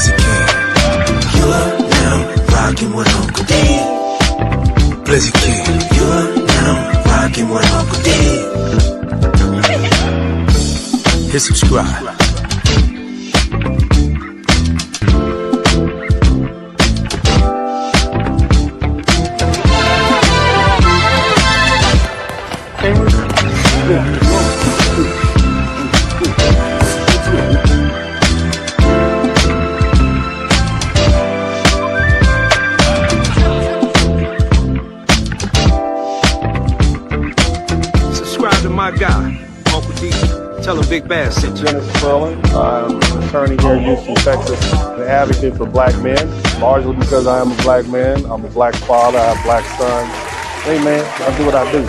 Blizzy King. You're now rocking with Uncle D. Blizzy King. You're now rocking with Uncle D. Hit subscribe. Subscribe to my guy, Uncle D. Tell him Big Bass sent you. Spurling. I'm an attorney here in Houston, Texas, an advocate for black men, largely because I am a black man. I'm a black father, I have black sons. Hey man, I do what I do.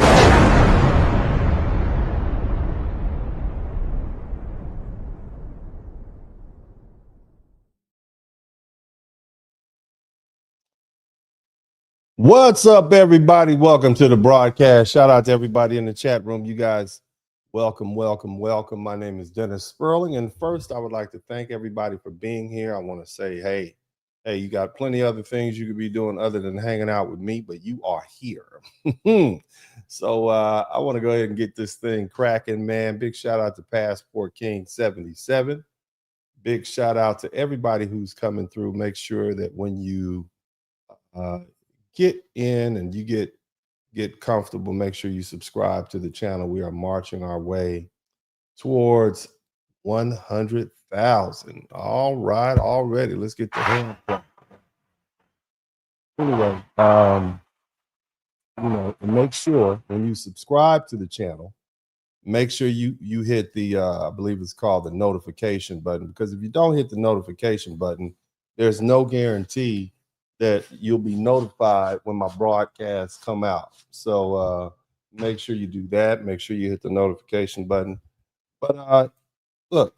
What's up, everybody? Welcome to the broadcast. Shout out to everybody in the chat room. You guys, welcome. My name is Dennis Spurling. And first, I would like to thank everybody for being here. I want to say, hey, you got plenty of other things you could be doing other than hanging out with me, but you are here. So I want to go ahead and get this thing cracking, man. Big shout out to Passport King 77. Big shout out to everybody who's coming through. Make sure that when you get in and you get comfortable, make sure you subscribe to the channel. We are marching our way towards 100,000. All right, already. Let's get the hand. Anyway, make sure when you subscribe to the channel, make sure you hit the I believe it's called the notification button, because if you don't hit the notification button, there's no guarantee that you'll be notified when my broadcasts come out. So make sure you do that. Make sure you hit the notification button. But look,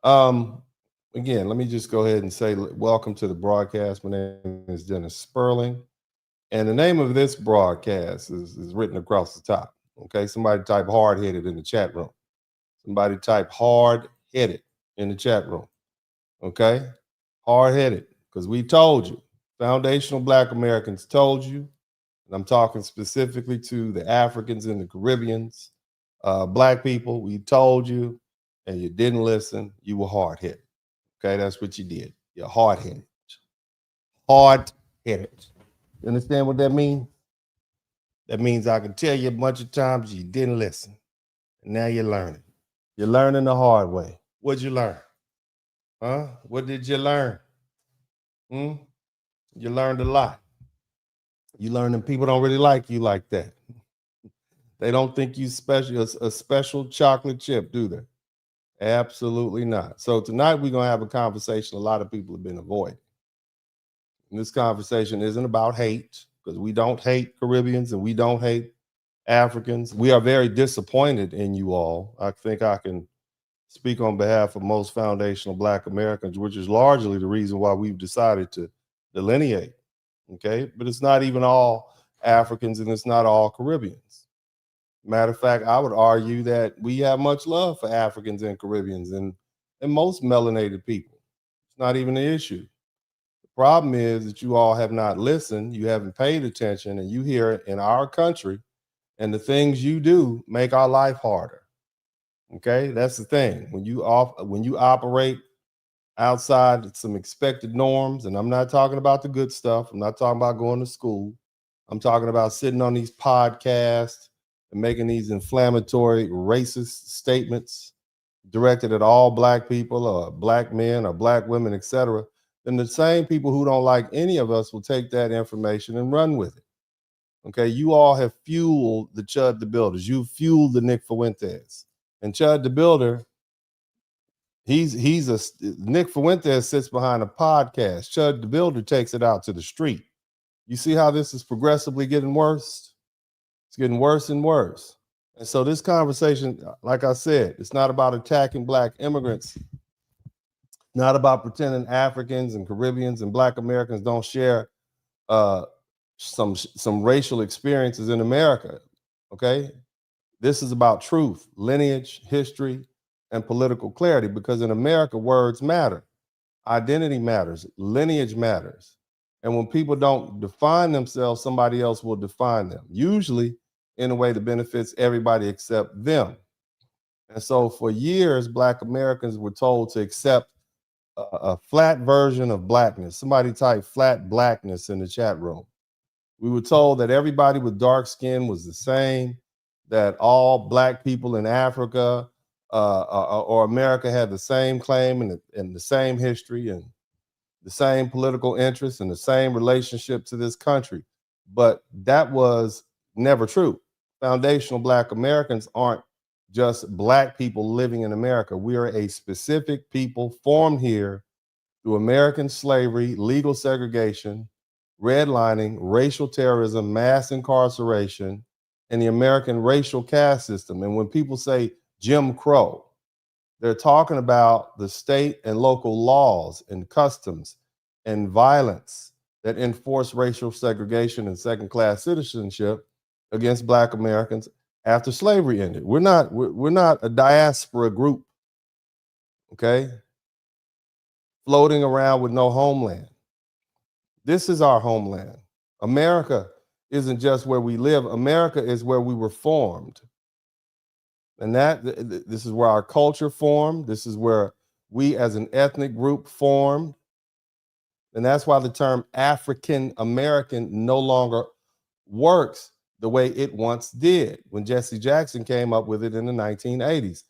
again, let me just go ahead and say welcome to the broadcast. My name is Dennis Spurling. And the name of this broadcast is written across the top. Okay, somebody type hard-headed in the chat room. Somebody type hard-headed in the chat room. Okay, hard-headed, because we told you. Foundational Black Americans told you, and I'm talking specifically to the Africans and the Caribbeans, black people, we told you, and you didn't listen, you were hard-headed. Okay, that's what you did. You're hard-headed. Hard-headed. You understand what that means? That means I can tell you a bunch of times you didn't listen, and now you're learning. You're learning the hard way. What'd you learn? Huh? What did you learn? You learned a lot. You learned that people don't really like you like that. They don't think you special, a special chocolate chip, do they? Absolutely not. So tonight we're going to have a conversation a lot of people have been avoiding. And this conversation isn't about hate, because we don't hate Caribbeans and we don't hate Africans. We are very disappointed in you all. I think I can speak on behalf of most foundational Black Americans, which is largely the reason why we've decided to delineate. Okay, but it's not even all Africans and it's not all Caribbeans. Matter of fact, I would argue that we have much love for Africans and Caribbeans and most melanated people. It's not even an issue. The problem is that you all have not listened, you haven't paid attention, and you here in our country, and the things you do make our life harder. Okay, that's the thing. When you operate outside some expected norms, and I'm not talking about the good stuff. I'm not talking about going to school. I'm talking about sitting on these podcasts and making these inflammatory, racist statements directed at all black people or black men or black women, etc. Then the same people who don't like any of us will take that information and run with it. Okay, you all have fueled the Chud the Builders. You've fueled the Nick Fuentes. And Chud the Builder, Nick Fuentes sits behind a podcast. Chud the Builder takes it out to the street. You see how this is progressively getting worse? It's getting worse and worse. And so this conversation, like I said, it's not about attacking Black immigrants. Not about pretending Africans and Caribbeans and Black Americans don't share some racial experiences in America. Okay? This is about truth, lineage, history, and political clarity, because in America, words matter. Identity matters. Lineage matters. And when people don't define themselves, somebody else will define them, usually in a way that benefits everybody except them. And so for years, Black Americans were told to accept a flat version of blackness. Somebody type flat blackness in the chat room. We were told that everybody with dark skin was the same, that all Black people in Africa or America had the same claim and the same history and the same political interests and the same relationship to this country. But that was never true. Foundational Black Americans aren't just Black people living in America. We are a specific people formed here through American slavery, legal segregation, redlining, racial terrorism, mass incarceration, and the American racial caste system. And when people say Jim Crow, they're talking about the state and local laws and customs and violence that enforce racial segregation and second-class citizenship against Black Americans after slavery ended. We're not a diaspora group, okay? Floating around with no homeland. This is our homeland. America isn't just where we live. America is where we were formed. And this is where our culture formed. This is where we as an ethnic group formed. And that's why the term African American no longer works the way it once did when Jesse Jackson came up with it in the 1980s.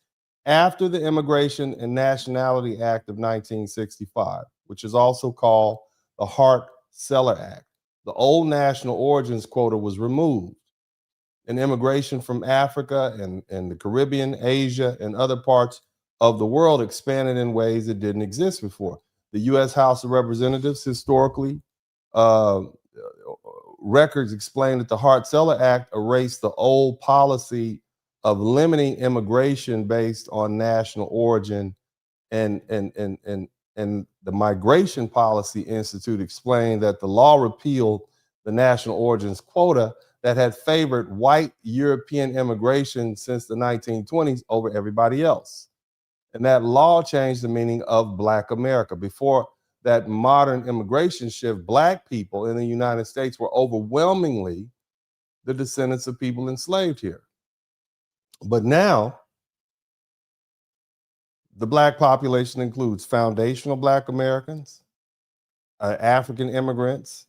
After the Immigration and Nationality Act of 1965, which is also called the Hart-Celler Act, the old national origins quota was removed, and immigration from Africa and the Caribbean, Asia, and other parts of the world expanded in ways that didn't exist before. The U.S. House of Representatives historically, records explain that the Hart-Celler Act erased the old policy of limiting immigration based on national origin, and the Migration Policy Institute explained that the law repealed the national origins quota that had favored white European immigration since the 1920s over everybody else. And that law changed the meaning of Black America. Before that modern immigration shift, Black people in the United States were overwhelmingly the descendants of people enslaved here. But now, the Black population includes foundational Black Americans, African immigrants,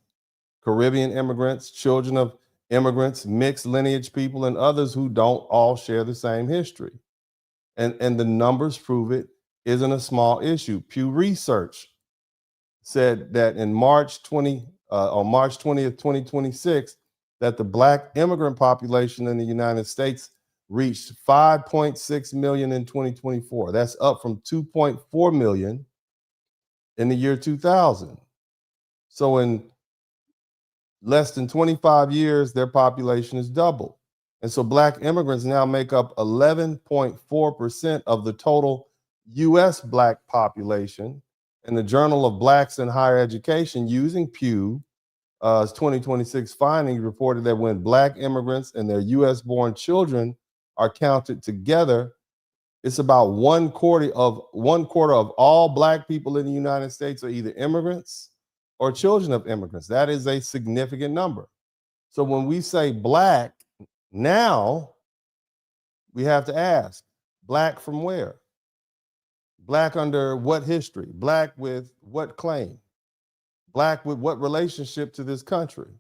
Caribbean immigrants, children of immigrants, mixed lineage people, and others who don't all share the same history. And the numbers prove it isn't a small issue. Pew Research said that on March 20th, 2026, that the Black immigrant population in the United States reached 5.6 million in 2024. That's up from 2.4 million in the year 2000. So in less than 25 years, their population is doubled. And so Black immigrants now make up 11.4% of the total US Black population. And the Journal of Blacks in Higher Education, using Pew's 2026 findings, reported that when Black immigrants and their US born children are counted together, it's about one quarter of all Black people in the United States are either immigrants or children of immigrants. That is a significant number. So when we say Black, now we have to ask, Black from where? Black under what history? Black with what claim? Black with what relationship to this country?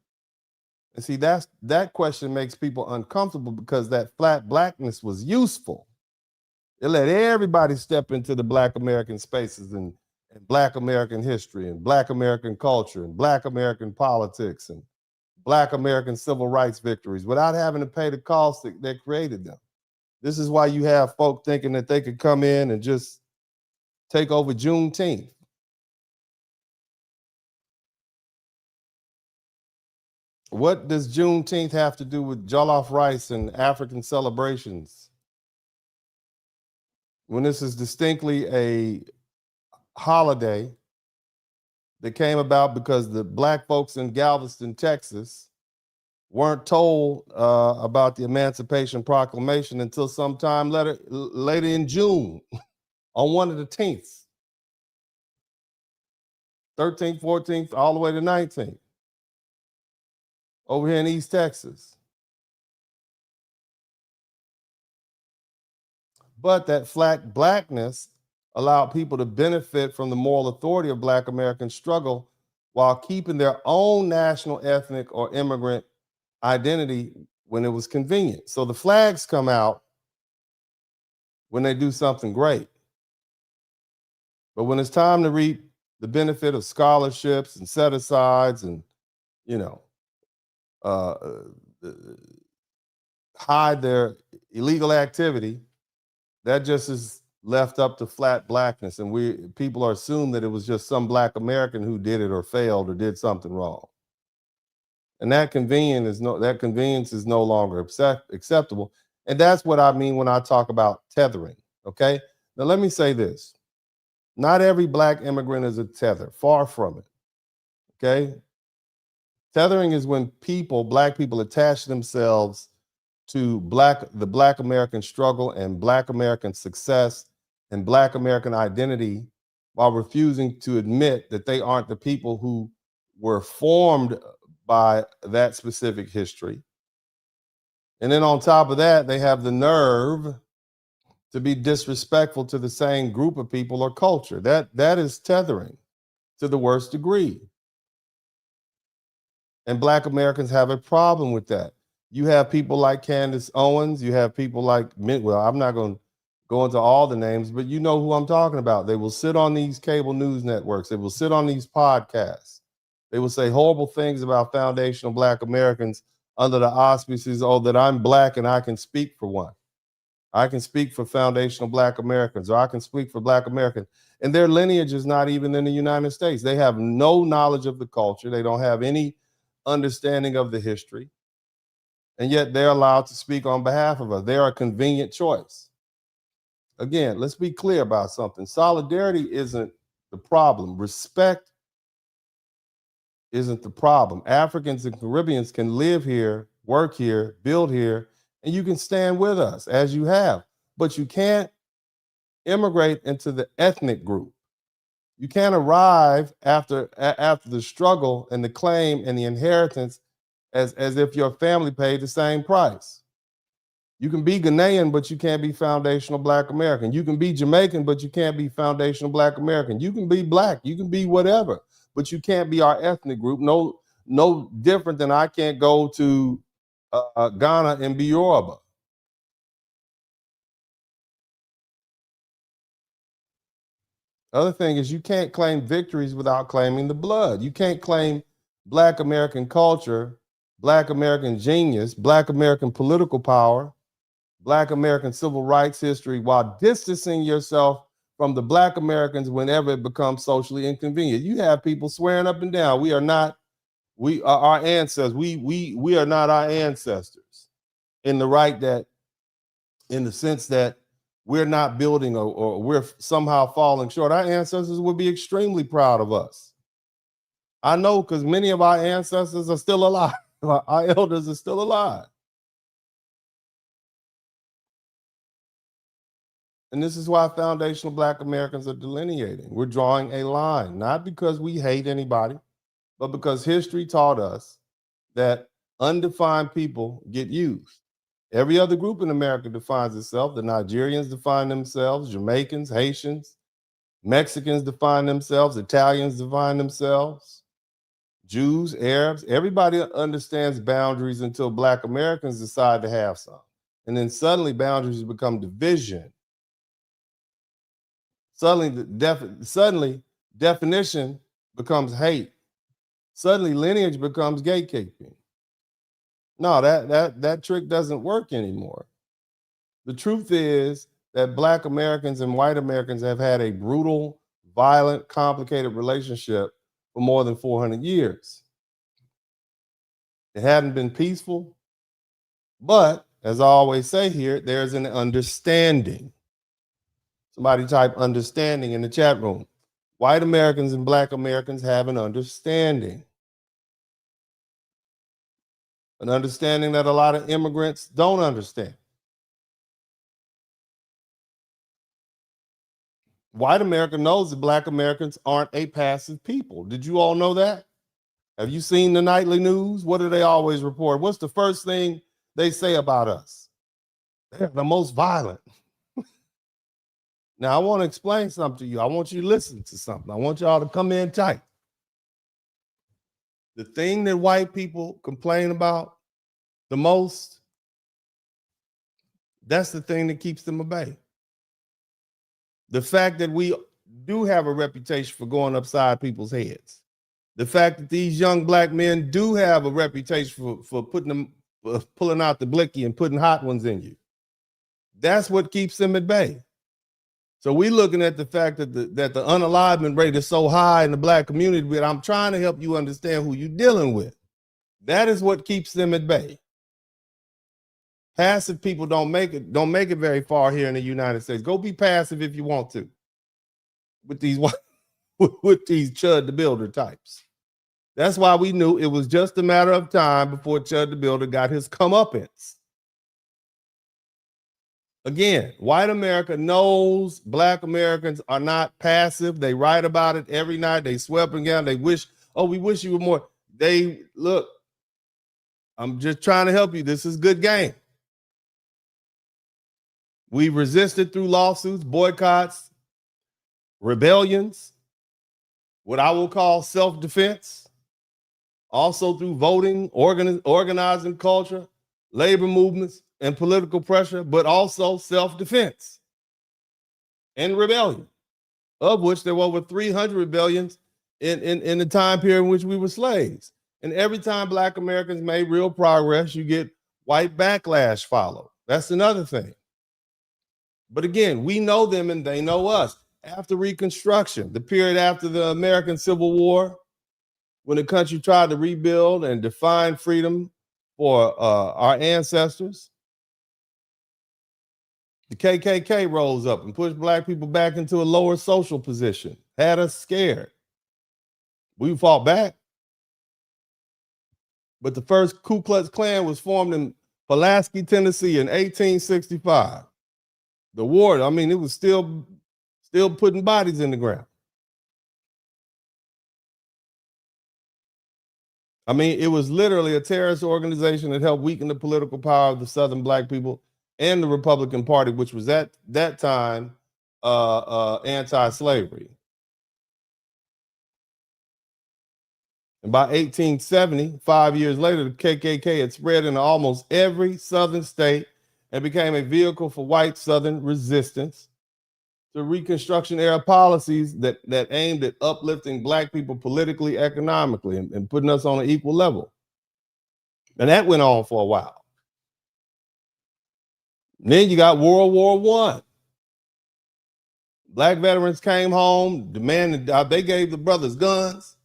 And see, that question makes people uncomfortable because that flat blackness was useful. It let everybody step into the Black American spaces and Black American history and Black American culture and Black American politics and Black American civil rights victories without having to pay the cost that created them. This is why you have folk thinking that they could come in and just take over Juneteenth. What does Juneteenth have to do with jollof rice and African celebrations, when this is distinctly a holiday that came about because the Black folks in Galveston, Texas, weren't told about the Emancipation Proclamation until sometime later in June, on one of the 10th. 13th, 14th, all the way to 19th. Over here in East Texas. But that flat blackness allowed people to benefit from the moral authority of Black American struggle while keeping their own national, ethnic, or immigrant identity when it was convenient. So the flags come out when they do something great. But when it's time to reap the benefit of scholarships and set-asides and, uh, hide their illegal activity, that just is left up to flat blackness, and people are assumed that it was just some Black American who did it or failed or did something wrong. And that convenience is no longer acceptable. And that's what I mean when I talk about tethering. Okay. Now let me say this. Not every Black immigrant is a tether. Far from it. Okay. Tethering is when Black people attach themselves to the Black American struggle and Black American success and Black American identity while refusing to admit that they aren't the people who were formed by that specific history. And then on top of that, they have the nerve to be disrespectful to the same group of people or culture. That is tethering to the worst degree. And Black Americans have a problem with that. You have people like Candace Owens. You have people like, well, I'm not going to go into all the names, but you know who I'm talking about. They will sit on these cable news networks. They will sit on these podcasts. They will say horrible things about foundational Black Americans under the auspices, that I'm Black and I can speak for one. I can speak for foundational Black Americans, or I can speak for Black Americans. And their lineage is not even in the United States. They have no knowledge of the culture. They don't have any understanding of the history. And yet they're allowed to speak on behalf of us. They're a convenient choice. Again, let's be clear about something. Solidarity isn't the problem. Respect isn't the problem. Africans and Caribbeans can live here, work here, build here, and you can stand with us as you have. But you can't immigrate into the ethnic group. You can't arrive after the struggle and the claim and the inheritance as if your family paid the same price. You can be Ghanaian, but you can't be foundational Black American. You can be Jamaican, but you can't be foundational Black American. You can be Black, you can be whatever, but you can't be our ethnic group. No different than I can't go to Ghana and be Yoruba. Other thing is you can't claim victories without claiming the blood. You can't claim Black American culture, Black American genius, Black American political power, Black American civil rights history while distancing yourself from the Black Americans whenever it becomes socially inconvenient. You have people swearing up and down, we are our ancestors. We are not our ancestors in the sense that we're not building or we're somehow falling short. Our ancestors would be extremely proud of us. I know, because many of our ancestors are still alive. Our elders are still alive. And this is why foundational Black Americans are delineating. We're drawing a line, not because we hate anybody, but because history taught us that undefined people get used. Every other group in America defines itself. The Nigerians define themselves, Jamaicans, Haitians, Mexicans define themselves, Italians define themselves, Jews, Arabs. Everybody understands boundaries until Black Americans decide to have some. And then suddenly boundaries become division. Suddenly definition becomes hate. Suddenly lineage becomes gatekeeping. No, that trick doesn't work anymore. The truth is that Black Americans and white Americans have had a brutal, violent, complicated relationship for more than 400 years. It hadn't been peaceful, but as I always say here, there's an understanding. Somebody type understanding in the chat room. White Americans and Black Americans have an understanding. An understanding that a lot of immigrants don't understand. White America knows that Black Americans aren't a passive people. Did you all know that? Have you seen the nightly news? What do they always report? What's the first thing they say about us? They're the most violent. Now, I want to explain something to you. I want you to listen to something. I want y'all to come in tight. The thing that white people complain about the most, that's the thing that keeps them at bay. The fact that we do have a reputation for going upside people's heads. The fact that these young Black men do have a reputation for pulling out the blicky and putting hot ones in you. That's what keeps them at bay. So we're looking at the fact that the unalivement rate is so high in the Black community, but I'm trying to help you understand who you're dealing with. That is what keeps them at bay. Passive people don't make it very far here in the United States. Go be passive if you want to. With these Chud the Builder types. That's why we knew it was just a matter of time before Chud the Builder got his comeuppance. Again, white America knows Black Americans are not passive. They write about it every night. They swear up and down. They wish, we wish you were more. They look, I'm just trying to help you. This is good game. We resisted through lawsuits, boycotts, rebellions, what I will call self-defense, also through voting, organizing culture, labor movements, and political pressure, but also self-defense and rebellion, of which there were over 300 rebellions in the time period in which we were slaves. And every time Black Americans made real progress, you get white backlash follow. That's another thing. But again, we know them and they know us. After Reconstruction, the period after the American Civil War, when the country tried to rebuild and define freedom for our ancestors, the KKK rose up and pushed Black people back into a lower social position, had us scared. We fought back. But the first Ku Klux Klan was formed in Pulaski, Tennessee in 1865. The war, it was still putting bodies in the ground. It was literally a terrorist organization that helped weaken the political power of the Southern Black people and the Republican Party, which was at that time anti-slavery. And by 1870, 5 years later, the KKK had spread into almost every Southern state and became a vehicle for white Southern resistance to Reconstruction era policies that aimed at uplifting Black people politically, economically, and putting us on an equal level. And that went on for a while. And then you got World War I. Black veterans came home, demanded, they gave the brothers guns.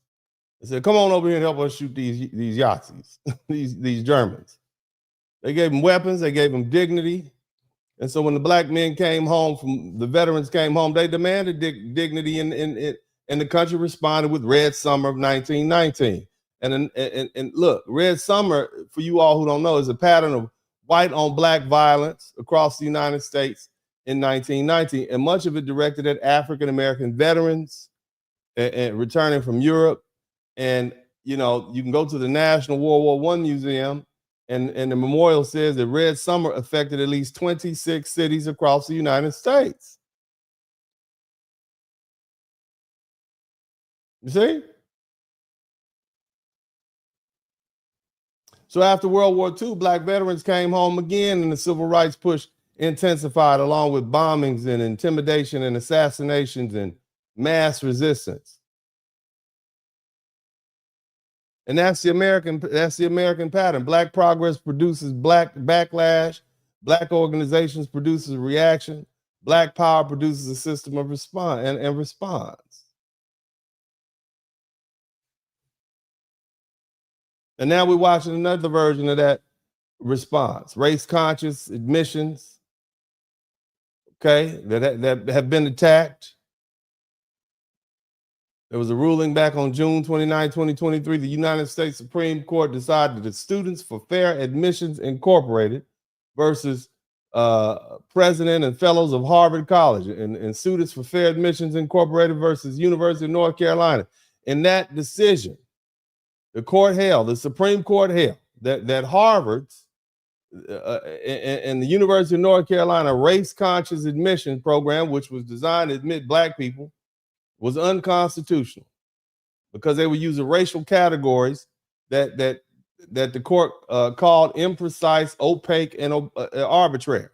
They said, come on over here and help us shoot these Yazis, these Germans. They gave them weapons, they gave them dignity. And so when the Black men came home, the veterans came home, they demanded dignity, and the country responded with Red Summer of 1919. And look, Red Summer, for you all who don't know, is a pattern of white on Black violence across the United States in 1919, and much of it directed at African-American veterans and returning from Europe. And, you can go to the National World War I Museum, and the memorial says that Red Summer affected at least 26 cities across the United States. You see? So after World War II, Black veterans came home again, and the civil rights push intensified, along with bombings and intimidation and assassinations and mass resistance. And that's the American pattern. Black progress produces Black backlash. Black organizations produces reaction. Black power produces a system of response and response. And now we're watching another version of that response. Race conscious admissions, okay, that have been attacked. There was a ruling back on June 29, 2023. The United States Supreme Court decided that Students for Fair Admissions Incorporated versus president and fellows of Harvard College and Students for Fair Admissions Incorporated versus University of North Carolina. In that decision, the Supreme Court held that Harvard's and the University of North Carolina race-conscious admission program, which was designed to admit black people, was unconstitutional because they were using racial categories that the court called imprecise, opaque, and arbitrary.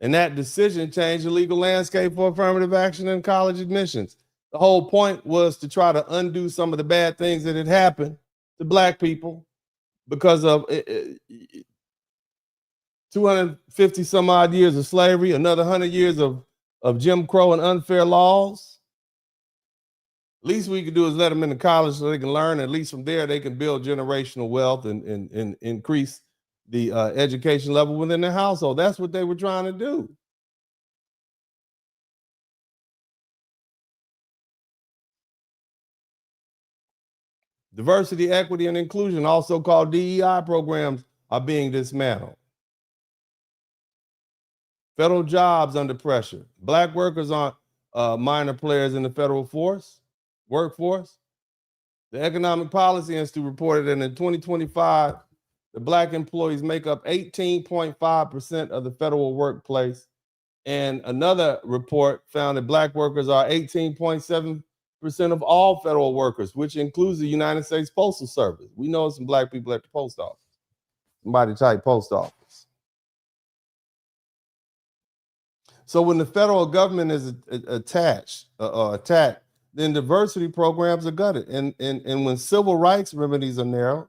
And that decision changed the legal landscape for affirmative action in college admissions. The whole point was to try to undo some of the bad things that had happened to black people because of 250 some odd years of slavery, another 100 years of Jim Crow and unfair laws. Least we can do is let them into college so they can learn. At least from there, they can build generational wealth and increase the education level within their household. That's what they were trying to do. Diversity, equity, and inclusion, also called DEI programs, are being dismantled. Federal jobs under pressure. Black workers aren't minor players in the federal workforce. The Economic Policy Institute reported that in 2025, the black employees make up 18.5% of the federal workplace. And another report found that black workers are 18.7% of all federal workers, which includes the United States Postal Service. We know some black people at the post office. Somebody type post office. So when the federal government is attacked, then diversity programs are gutted. And when civil rights remedies are narrowed,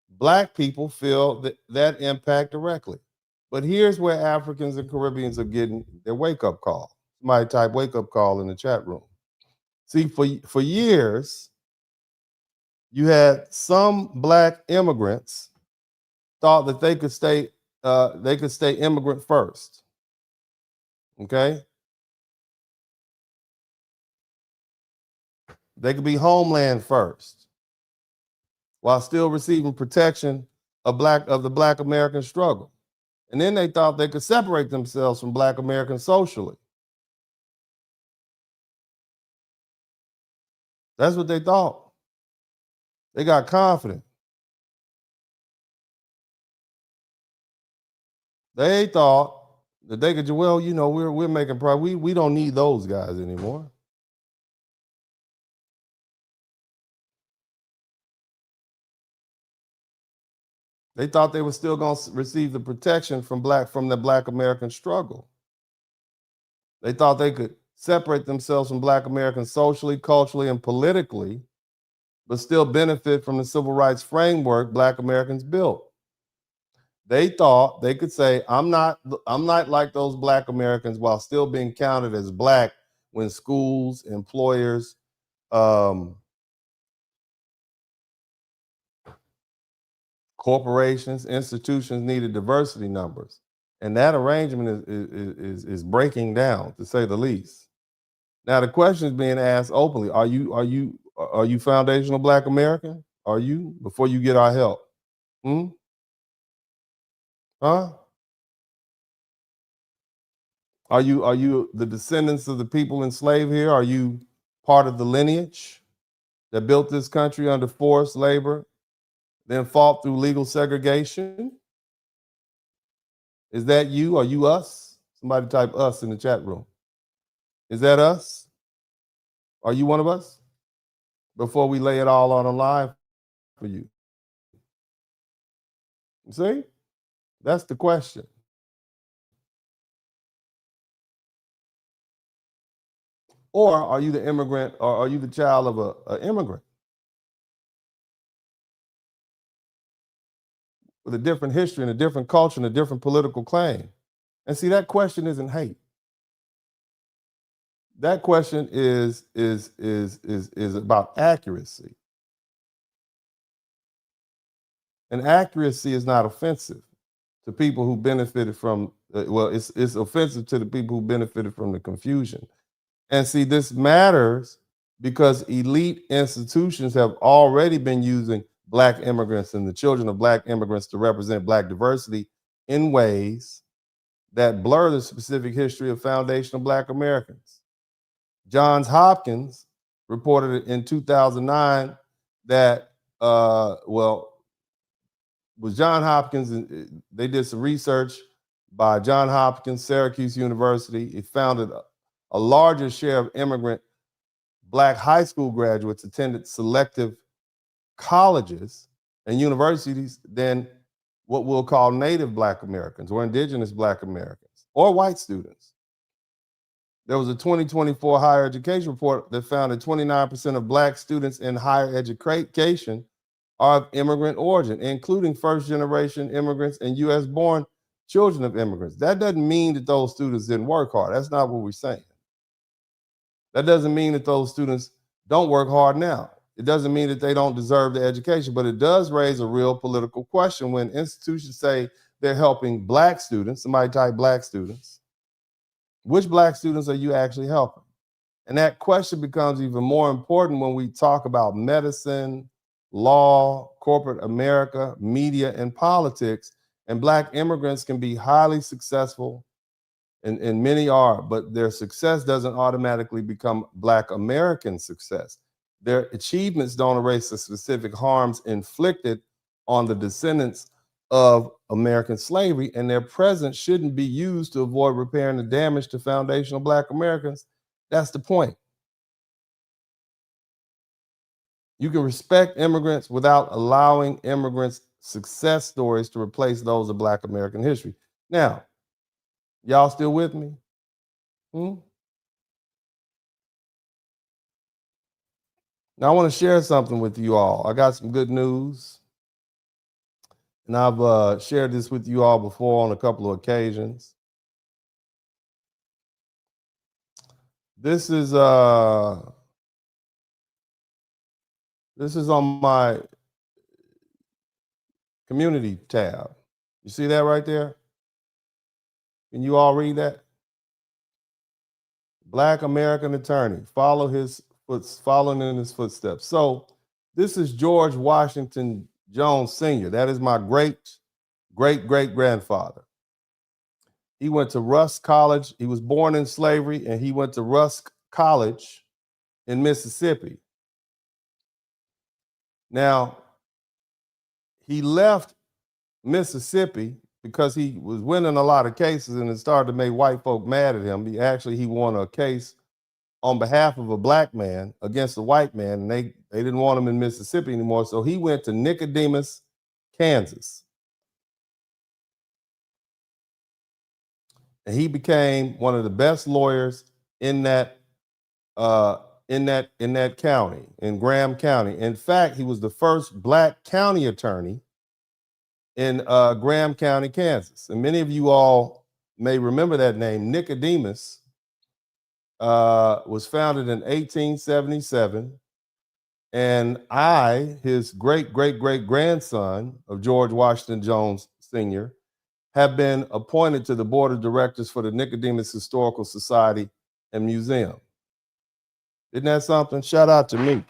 black people feel that impact directly. But here's where Africans and Caribbeans are getting their wake-up call. Somebody type wake-up call in the chat room. See, for years, you had some black immigrants thought that they could stay immigrant first. Okay? They could be homeland first while still receiving protection of the black American struggle. And then they thought they could separate themselves from black Americans socially. That's what they thought. They got confident. They thought that they could, well, you know, we're making progress. We don't need those guys anymore. They thought they were still going to receive the protection from the black American struggle. They thought they could separate themselves from black Americans socially, culturally, and politically, but still benefit from the civil rights framework black Americans built. They thought they could say, I'm not like those black Americans while still being counted as black when schools, employers, corporations, institutions needed diversity numbers. And that arrangement is breaking down, to say the least. Now the question is being asked openly: Are you foundational Black American? Are you, before you get our help? Huh? Are you the descendants of the people enslaved here? Are you part of the lineage that built this country under forced labor, then fought through legal segregation? Is that you? Are you us? Somebody type us in the chat room. Is that us? Are you one of us? Before we lay it all on the line for you. See? That's the question. Or are you the immigrant, or are you the child of an immigrant with a different history and a different culture and a different political claim? And see, that question isn't hate. That question is about accuracy. And accuracy is not offensive to people who benefited from, it's offensive to the people who benefited from the confusion. And see, this matters because elite institutions have already been using Black immigrants and the children of Black immigrants to represent Black diversity in ways that blur the specific history of foundational Black Americans. Johns Hopkins reported in 2009 that, was John Hopkins, they did some research by John Hopkins, Syracuse University. It found that a larger share of immigrant Black high school graduates attended selective colleges and universities than what we'll call native Black Americans or indigenous Black Americans or white students. There was a 2024 higher education report that found that 29% of Black students in higher education are of immigrant origin, including first-generation immigrants and U.S.-born children of immigrants. That doesn't mean that those students didn't work hard. That's not what we're saying. That doesn't mean that those students don't work hard now. It doesn't mean that they don't deserve the education, but it does raise a real political question when institutions say they're helping Black students. Somebody type Black students. Which Black students are you actually helping? And that question becomes even more important when we talk about medicine, law, corporate America, media, and politics. And Black immigrants can be highly successful, and many are, but their success doesn't automatically become Black American success. Their achievements don't erase the specific harms inflicted on the descendants of American slavery, and their presence shouldn't be used to avoid repairing the damage to foundational Black Americans. That's the point. You can respect immigrants without allowing immigrants' success stories to replace those of Black American history. Now, y'all still with me? Now, I want to share something with you all. I got some good news. And I've shared this with you all before on a couple of occasions. This is on my community tab. You see that right there? Can you all read that? Black American attorney, following in his footsteps. So this is George Washington Jones Sr. That is my great-great-great-grandfather. He went to Rusk College. He was born in slavery, and he went to Rusk College in Mississippi. Now, he left Mississippi because he was winning a lot of cases, and it started to make white folk mad at him. He won a case on behalf of a Black man against a white man, and they didn't want him in Mississippi anymore, so he went to Nicodemus, Kansas. And he became one of the best lawyers in that county, in Graham County. In fact, he was the first Black county attorney in Graham County, Kansas. And many of you all may remember that name. Nicodemus was founded in 1877. And I, his great-great-great-grandson of George Washington Jones Sr., have been appointed to the board of directors for the Nicodemus Historical Society and Museum. Isn't that something? Shout out to me.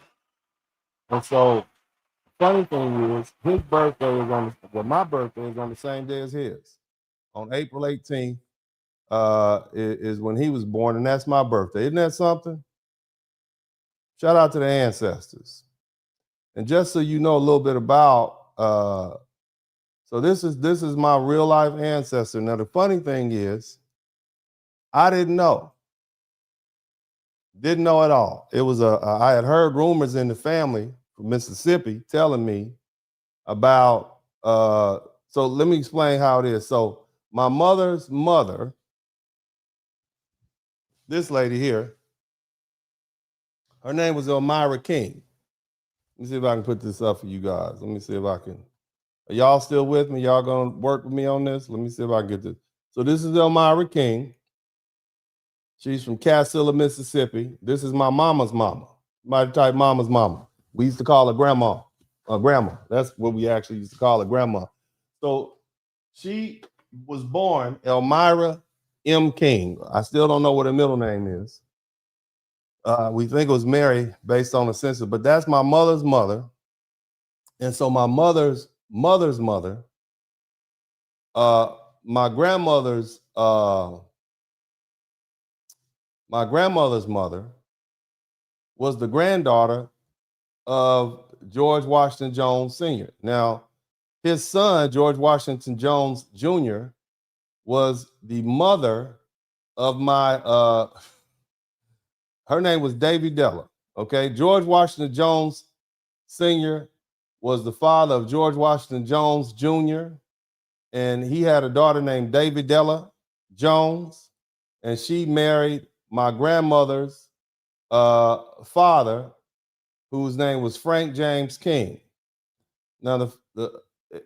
And so, funny thing is, his birthday is my birthday is on the same day as his. On April 18th is when he was born, and that's my birthday. Isn't that something? Shout out to the ancestors. And just so you know a little bit about, so this is my real life ancestor. Now the funny thing is, I didn't know at all. It was I had heard rumors in the family from Mississippi telling me about. So let me explain how it is. So my mother's mother, this lady here, her name was Elmira King. Let me see if I can put this up for you guys. Let me see if I can. Are y'all still with me? Y'all gonna work with me on this? Let me see if I can get this. So this is Elmira King. She's from Casilla, Mississippi. This is my mama's mama. Might type mama's mama. We used to call her grandma. Grandma. That's what we actually used to call her, grandma. So she was born Elmira M. King. I still don't know what her middle name is. We think it was Mary based on the census, but that's my mother's mother. And so my mother's mother, my grandmother's mother was the granddaughter of George Washington Jones Sr. Now, his son, George Washington Jones Jr., was the mother of my, her name was Davy Della. Okay. George Washington Jones Sr. was the father of George Washington Jones Jr., and he had a daughter named Davy Della Jones, and she married my grandmother's father, whose name was Frank James King. Now,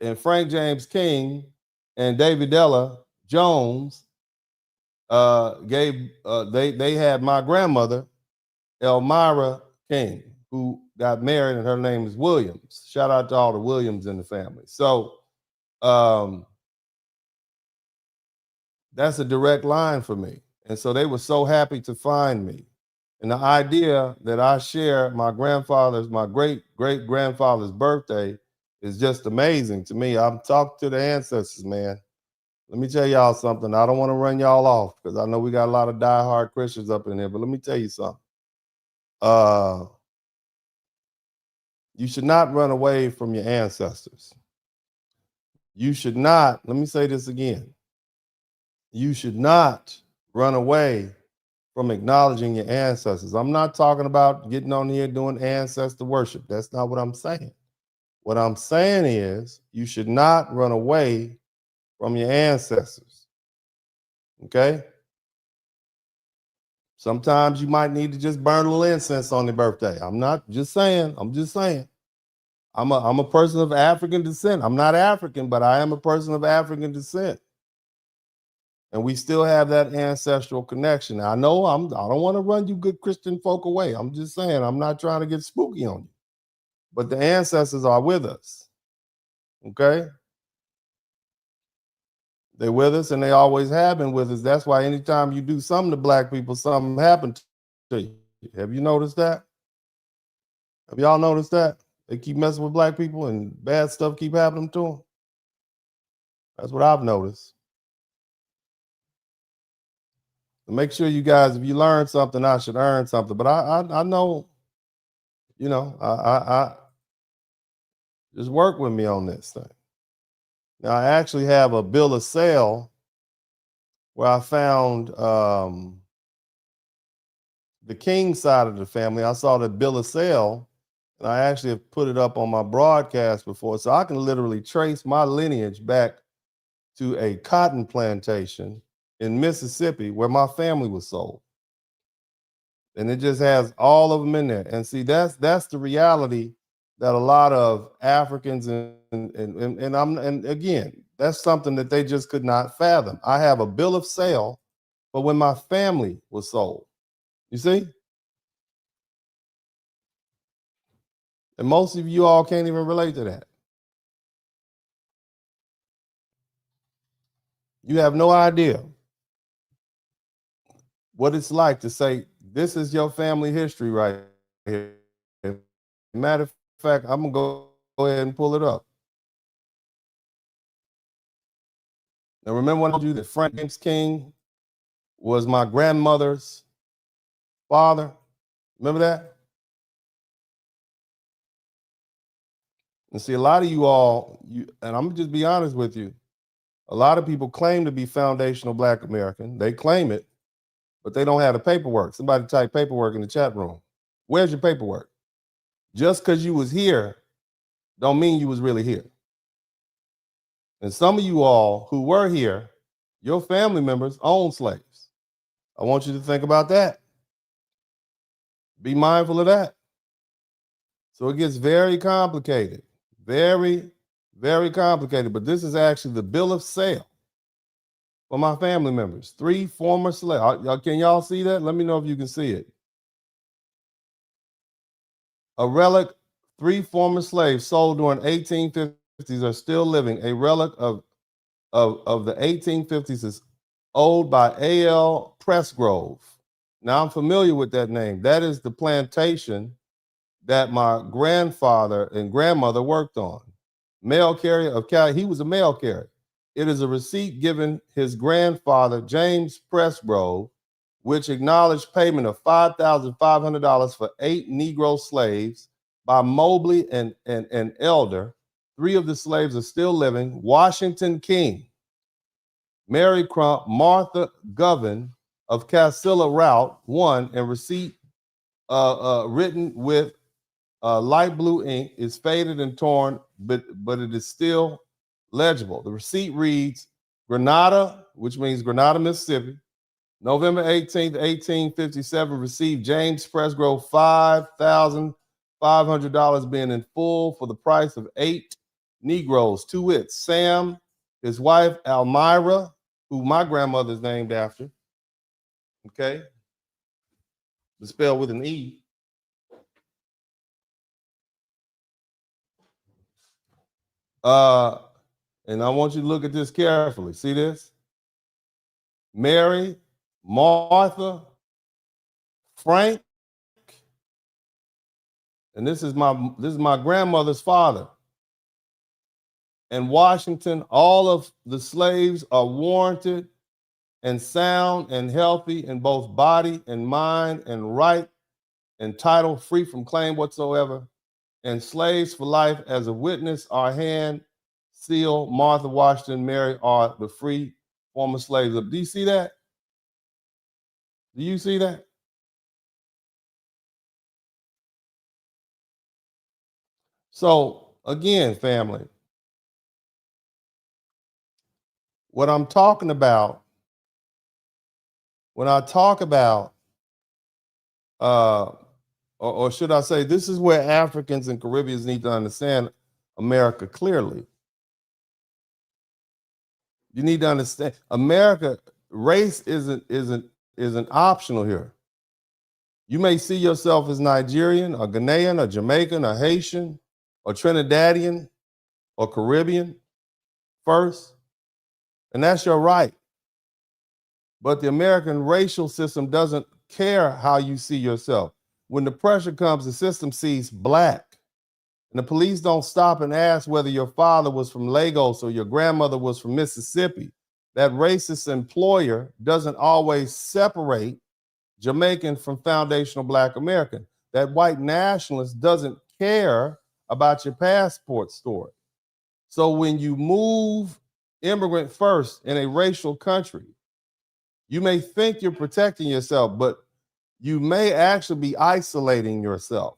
and Frank James King and David Della Jones they had my grandmother, Elmira King, who got married, and her name is Williams. Shout out to all the Williams in the family. So that's a direct line for me. And so they were so happy to find me. And the idea that I share my great-great-grandfather's birthday is just amazing to me. I'm talking to the ancestors, man. Let me tell y'all something. I don't want to run y'all off because I know we got a lot of diehard Christians up in there, but let me tell you something. You should not run away from your ancestors. You should not, let me say this again. You should not run away from acknowledging your ancestors. I'm not talking about getting on here doing ancestor worship. That's not what I'm saying. What I'm saying is you should not run away from your ancestors. Okay? Sometimes you might need to just burn a little incense on their birthday. I'm not just saying. I'm just saying. I'm a person of African descent. I'm not African, but I am a person of African descent. And we still have that ancestral connection. I know I don't want to run you good Christian folk away. I'm just saying, I'm not trying to get spooky on you. But the ancestors are with us. Okay? They're with us, and they always have been with us. That's why anytime you do something to black people, something happened to you. Have you noticed that? Have y'all noticed that? They keep messing with black people and bad stuff keep happening to them. That's what I've noticed. Make sure you guys, if you learn something, I should earn something. But I know, you know, I just work with me on this thing. Now I actually have a bill of sale where I found the King side of the family. I saw the bill of sale, and I actually have put it up on my broadcast before, so I can literally trace my lineage back to a cotton plantation in Mississippi where my family was sold. And it just has all of them in there. And see, that's the reality that a lot of Africans and again, that's something that they just could not fathom. I have a bill of sale for when my family was sold. You see? And most of you all can't even relate to that. You have no idea what it's like to say, this is your family history right here. Matter of fact, I'm going to go ahead and pull it up. Now, remember when I told you that Frank James King was my grandmother's father? Remember that? And see, a lot of you all, and I'm going to just be honest with you, a lot of people claim to be foundational Black American. They claim it, but they don't have the paperwork. Somebody type paperwork in the chat room. Where's your paperwork? Just because you was here don't mean you was really here. And some of you all who were here, your family members own slaves. I want you to think about that. Be mindful of that. So it gets very complicated. Very, very complicated. But this is actually the bill of sale for my family members. 3 former slaves. Can y'all see that? Let me know if you can see it. A relic, 3 former slaves sold during 1850s are still living. A relic of the 1850s is owned by A.L. Pressgrove. Now I'm familiar with that name. That is the plantation that my grandfather and grandmother worked on. Mail carrier of Cali, he was a mail carrier. It is a receipt given his grandfather, James Pressgrove, which acknowledged payment of $5,500 for 8 Negro slaves by Mobley and Elder. 3 of the slaves are still living: Washington King, Mary Crump, Martha Govan of Casilla Route 1, and receipt written with light blue ink, is faded and torn, but it is still legible. The receipt reads, Grenada, which means Grenada, Mississippi, November 18th, 1857, received James Pressgrove $5,500 being in full for the price of 8 Negroes, to wit, Sam, his wife, Almira, who my grandmother's named after, okay? It's spelled with an E. And I want you to look at this carefully. See this? Mary, Martha, Frank, and this is my grandmother's father. And Washington, all of the slaves are warranted and sound and healthy in both body and mind and right and title, free from claim whatsoever. And slaves for life as a witness, our hand, seal, Martha, Washington, Mary are the free former slaves. Do you see that? Do you see that? So again, family, what I'm talking about when I talk about, or should I say, this is where Africans and Caribbeans need to understand America clearly. You need to understand America. Race isn't optional here. You may see yourself as Nigerian or Ghanaian or Jamaican or Haitian or Trinidadian or Caribbean first, and that's your right. But the American racial system doesn't care how you see yourself. When the pressure comes, the system sees black. And the police don't stop and ask whether your father was from Lagos or your grandmother was from Mississippi. That racist employer doesn't always separate Jamaican from foundational Black American. That white nationalist doesn't care about your passport story. So when you move immigrant first in a racial country, you may think you're protecting yourself, but you may actually be isolating yourself.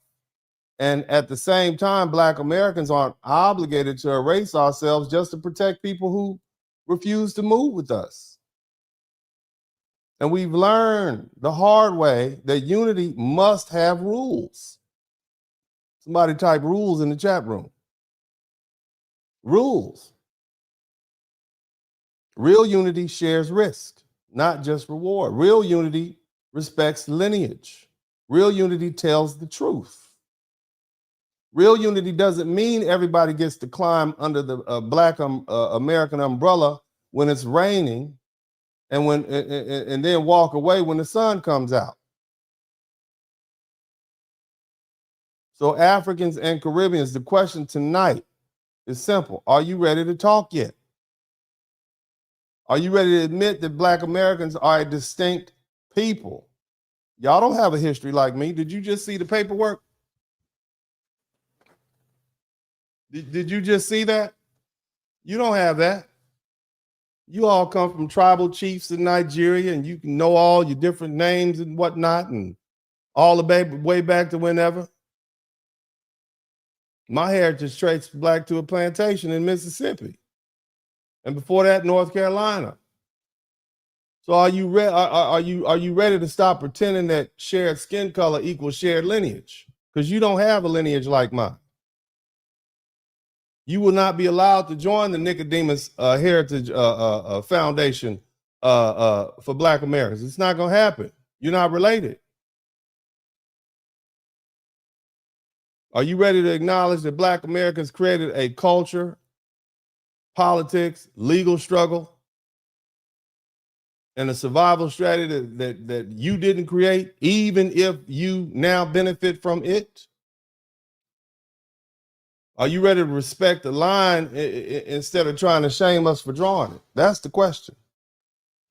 And at the same time, Black Americans aren't obligated to erase ourselves just to protect people who refuse to move with us. And we've learned the hard way that unity must have rules. Somebody type rules in the chat room. Rules. Real unity shares risk, not just reward. Real unity respects lineage. Real unity tells the truth. Real unity doesn't mean everybody gets to climb under the Black American umbrella when it's raining and then walk away when the sun comes out. So Africans and Caribbeans, the question tonight is simple. Are you ready to talk yet? Are you ready to admit that Black Americans are a distinct people? Y'all don't have a history like me. Did you just see the paperwork? Did you just see that? You don't have that. You all come from tribal chiefs in Nigeria, and you can know all your different names and whatnot, and all the way back to whenever. My heritage traces back to a plantation in Mississippi, and before that, North Carolina. So are you ready to stop pretending that shared skin color equals shared lineage? Because you don't have a lineage like mine. You will not be allowed to join the Nicodemus Heritage Foundation for Black Americans. It's not going to happen. You're not related. Are you ready to acknowledge that Black Americans created a culture, politics, legal struggle, and a survival strategy that you didn't create, even if you now benefit from it? Are you ready to respect the line instead of trying to shame us for drawing it? That's the question.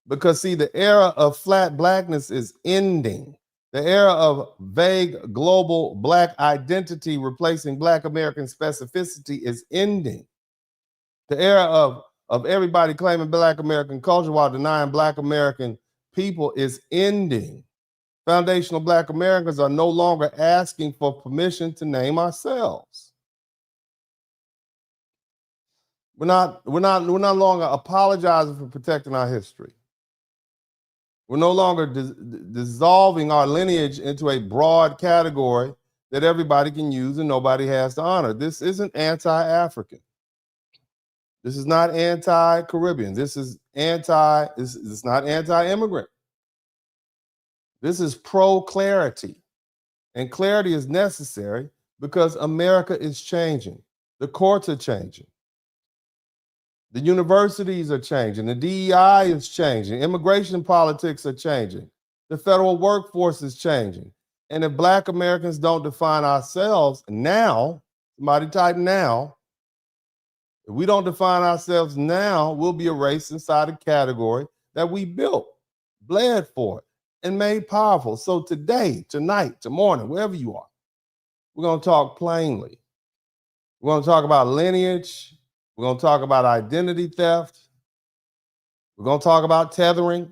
Because see, the era of flat blackness is ending. The era of vague global black identity replacing black American specificity is ending. The era of everybody claiming black American culture while denying black American people is ending. Foundational black Americans are no longer asking for permission to name ourselves. We're not longer apologizing for protecting our history. We're no longer dissolving our lineage into a broad category that everybody can use and nobody has to honor. This isn't anti-African. This is not anti-Caribbean. This is it's not anti-immigrant. This is pro-clarity. And clarity is necessary because America is changing. The courts are changing. The universities are changing. The DEI is changing. Immigration politics are changing. The federal workforce is changing. And if black Americans don't define ourselves now, somebody type now, if we don't define ourselves now, we'll be erased inside a category that we built, bled for, and made powerful. So today, tonight, tomorrow, wherever you are, we're going to talk plainly. We're going to talk about lineage. We're going to talk about identity theft. We're going to talk about tethering.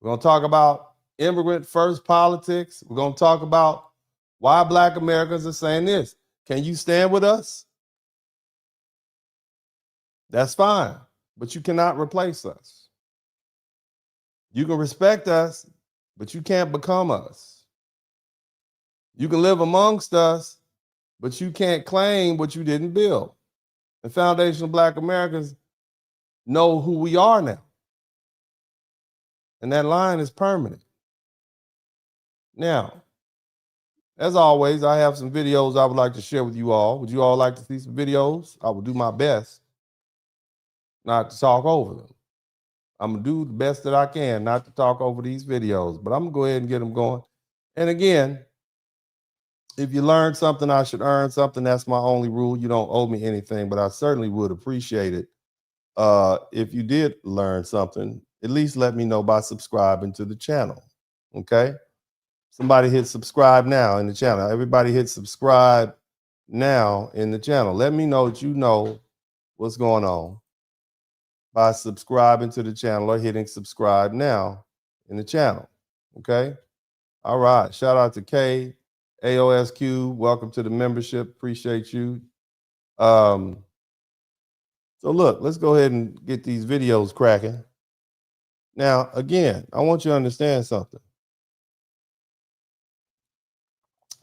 We're going to talk about immigrant first politics. We're going to talk about why black Americans are saying this. Can you stand with us? That's fine, but you cannot replace us. You can respect us, but you can't become us. You can live amongst us, but you can't claim what you didn't build. And foundational black Americans know who we are now. And that line is permanent. Now, as always, I have some videos I would like to share with you all. Would you all like to see some videos? I will do my best not to talk over them. I'm going to do the best that I can not to talk over these videos, but I'm going to go ahead and get them going. And again, if you learn something, I should earn something. That's my only rule. You don't owe me anything, but I certainly would appreciate it if you did learn something. At least let me know by subscribing to the channel, okay? Somebody hit subscribe now in the channel. Everybody hit subscribe now in the channel. Let me know that you know what's going on by subscribing to the channel or hitting subscribe now in the channel, okay? All right, shout out to K, AOSQ, welcome to the membership, appreciate you. So look, let's go ahead and get these videos cracking. Now, again, I want you to understand something.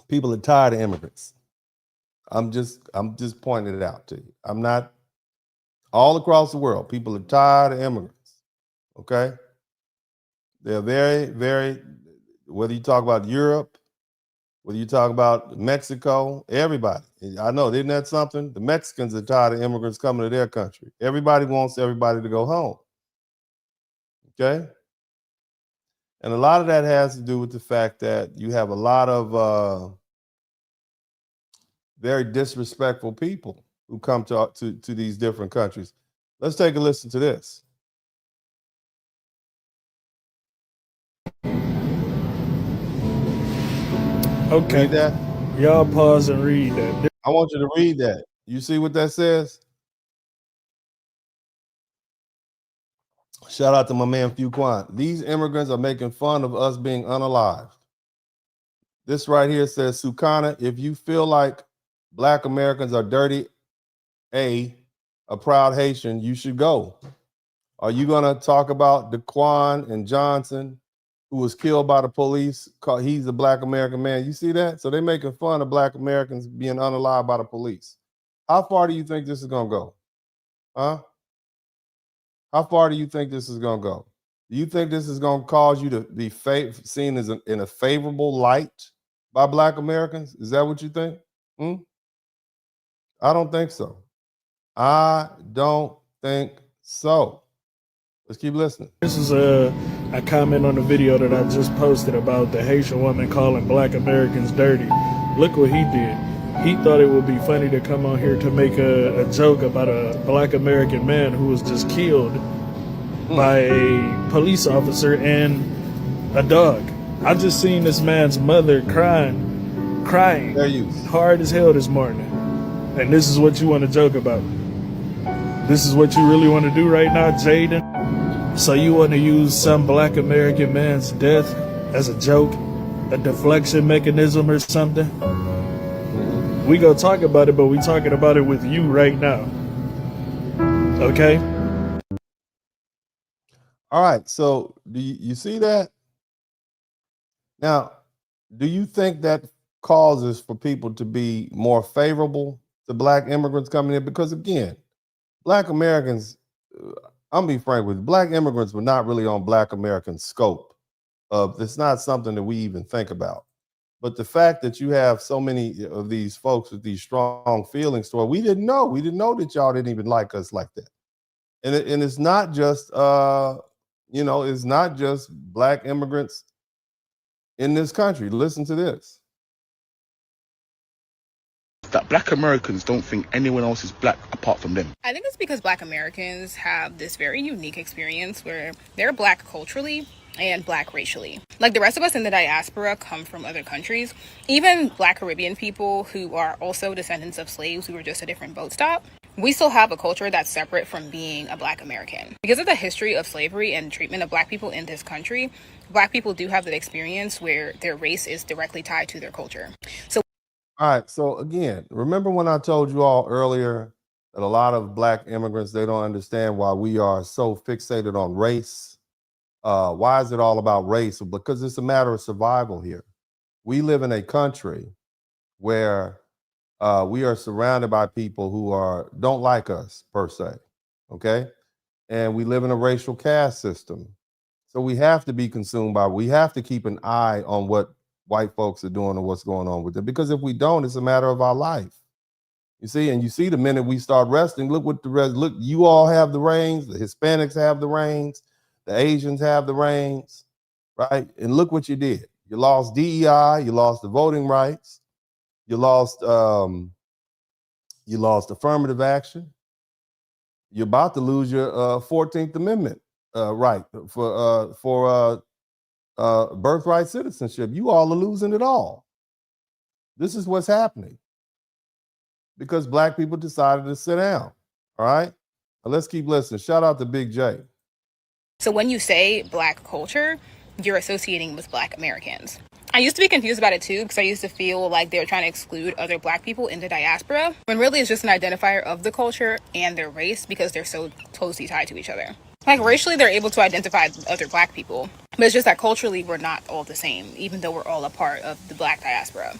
People are tired of immigrants. I'm just pointing it out to you. I'm not, all across the world, people are tired of immigrants, okay? They're very, very, whether you talk about Europe, whether you talk about Mexico, everybody. I know, isn't that something? The Mexicans are tired of immigrants coming to their country. Everybody wants everybody to go home, okay? And a lot of that has to do with the fact that you have a lot of very disrespectful people who come to these different countries. Let's take a listen to this. Okay. Read that. Y'all pause and read that. I want you to read that. You see what that says? Shout out to my man Fuquan. These immigrants are making fun of us being unalived. This right here says, Sukana, if you feel like black Americans are dirty, a proud Haitian, you should go. Are you going to talk about Daquan and Johnson, who was killed by the police? He's a black American man. You see that? So they're making fun of black Americans being unalived by the police. How far do you think this is going to go? Huh? How far do you think this is going to go? Do you think this is going to cause you to be seen as in a favorable light by black Americans? Is that what you think? I don't think so. I don't think so. Let's keep listening. This is a comment on the video that I just posted about the Haitian woman calling black Americans dirty. Look what he did. he thought it would be funny to come on here to make a joke about a black American man who was just killed by a police officer and a dog. I just seen this man's mother crying hard as hell this morning. And this is what you want to joke about. This is what you really want to do right now, Jaden? So you want to use some black American man's death as a joke, a deflection mechanism or something? We gonna talk about it, but we talking about it with you right now. Okay? All right. So do you see that? Now, do you think that causes for people to be more favorable to black immigrants coming in? Because again, black Americans, I'm gonna be frank with you, black immigrants were not really on black American scope. It's not something that we even think about. But the fact that you have so many of these folks with these strong feelings toward, we didn't know that y'all didn't even like us like that. And it's not just it's not just black immigrants in this country. Listen to this. That black Americans don't think anyone else is black apart from them. I think it's because black Americans have this very unique experience where they're black culturally and black racially. Like the rest of us in the diaspora come from other countries. Even black Caribbean people who are also descendants of slaves who were just a different boat stop. We still have a culture that's separate from being a black American. Because of the history of slavery and treatment of black people in this country, black people do have that experience where their race is directly tied to their culture. So all right. So again, remember when I told you all earlier that a lot of black immigrants, they don't understand why we are so fixated on race. Why is it all about race? Because it's a matter of survival here. We live in a country where we are surrounded by people who don't like us per se, okay? And we live in a racial caste system. So we have to be consumed by, we have to keep an eye on what white folks are doing and what's going on with it. Because if we don't, it's a matter of our life. You see, and you see the minute we start resting, look what the rest, look, you all have the reins, the Hispanics have the reins, the Asians have the reins, right? And look what you did. You lost DEI, you lost the voting rights, you lost affirmative action. You're about to lose your 14th Amendment right for birthright citizenship. You all are losing it all. This is what's happening because black people decided to sit down. All right, now let's keep listening. Shout out to Big J. So when you say black culture, you're associating with black Americans. I used to be confused about it too, because I used to feel like they were trying to exclude other black people in the diaspora, when really it's just an identifier of the culture and their race because they're so closely tied to each other. Like racially, they're able to identify other black people, but it's just that culturally we're not all the same, even though we're all a part of the black diaspora.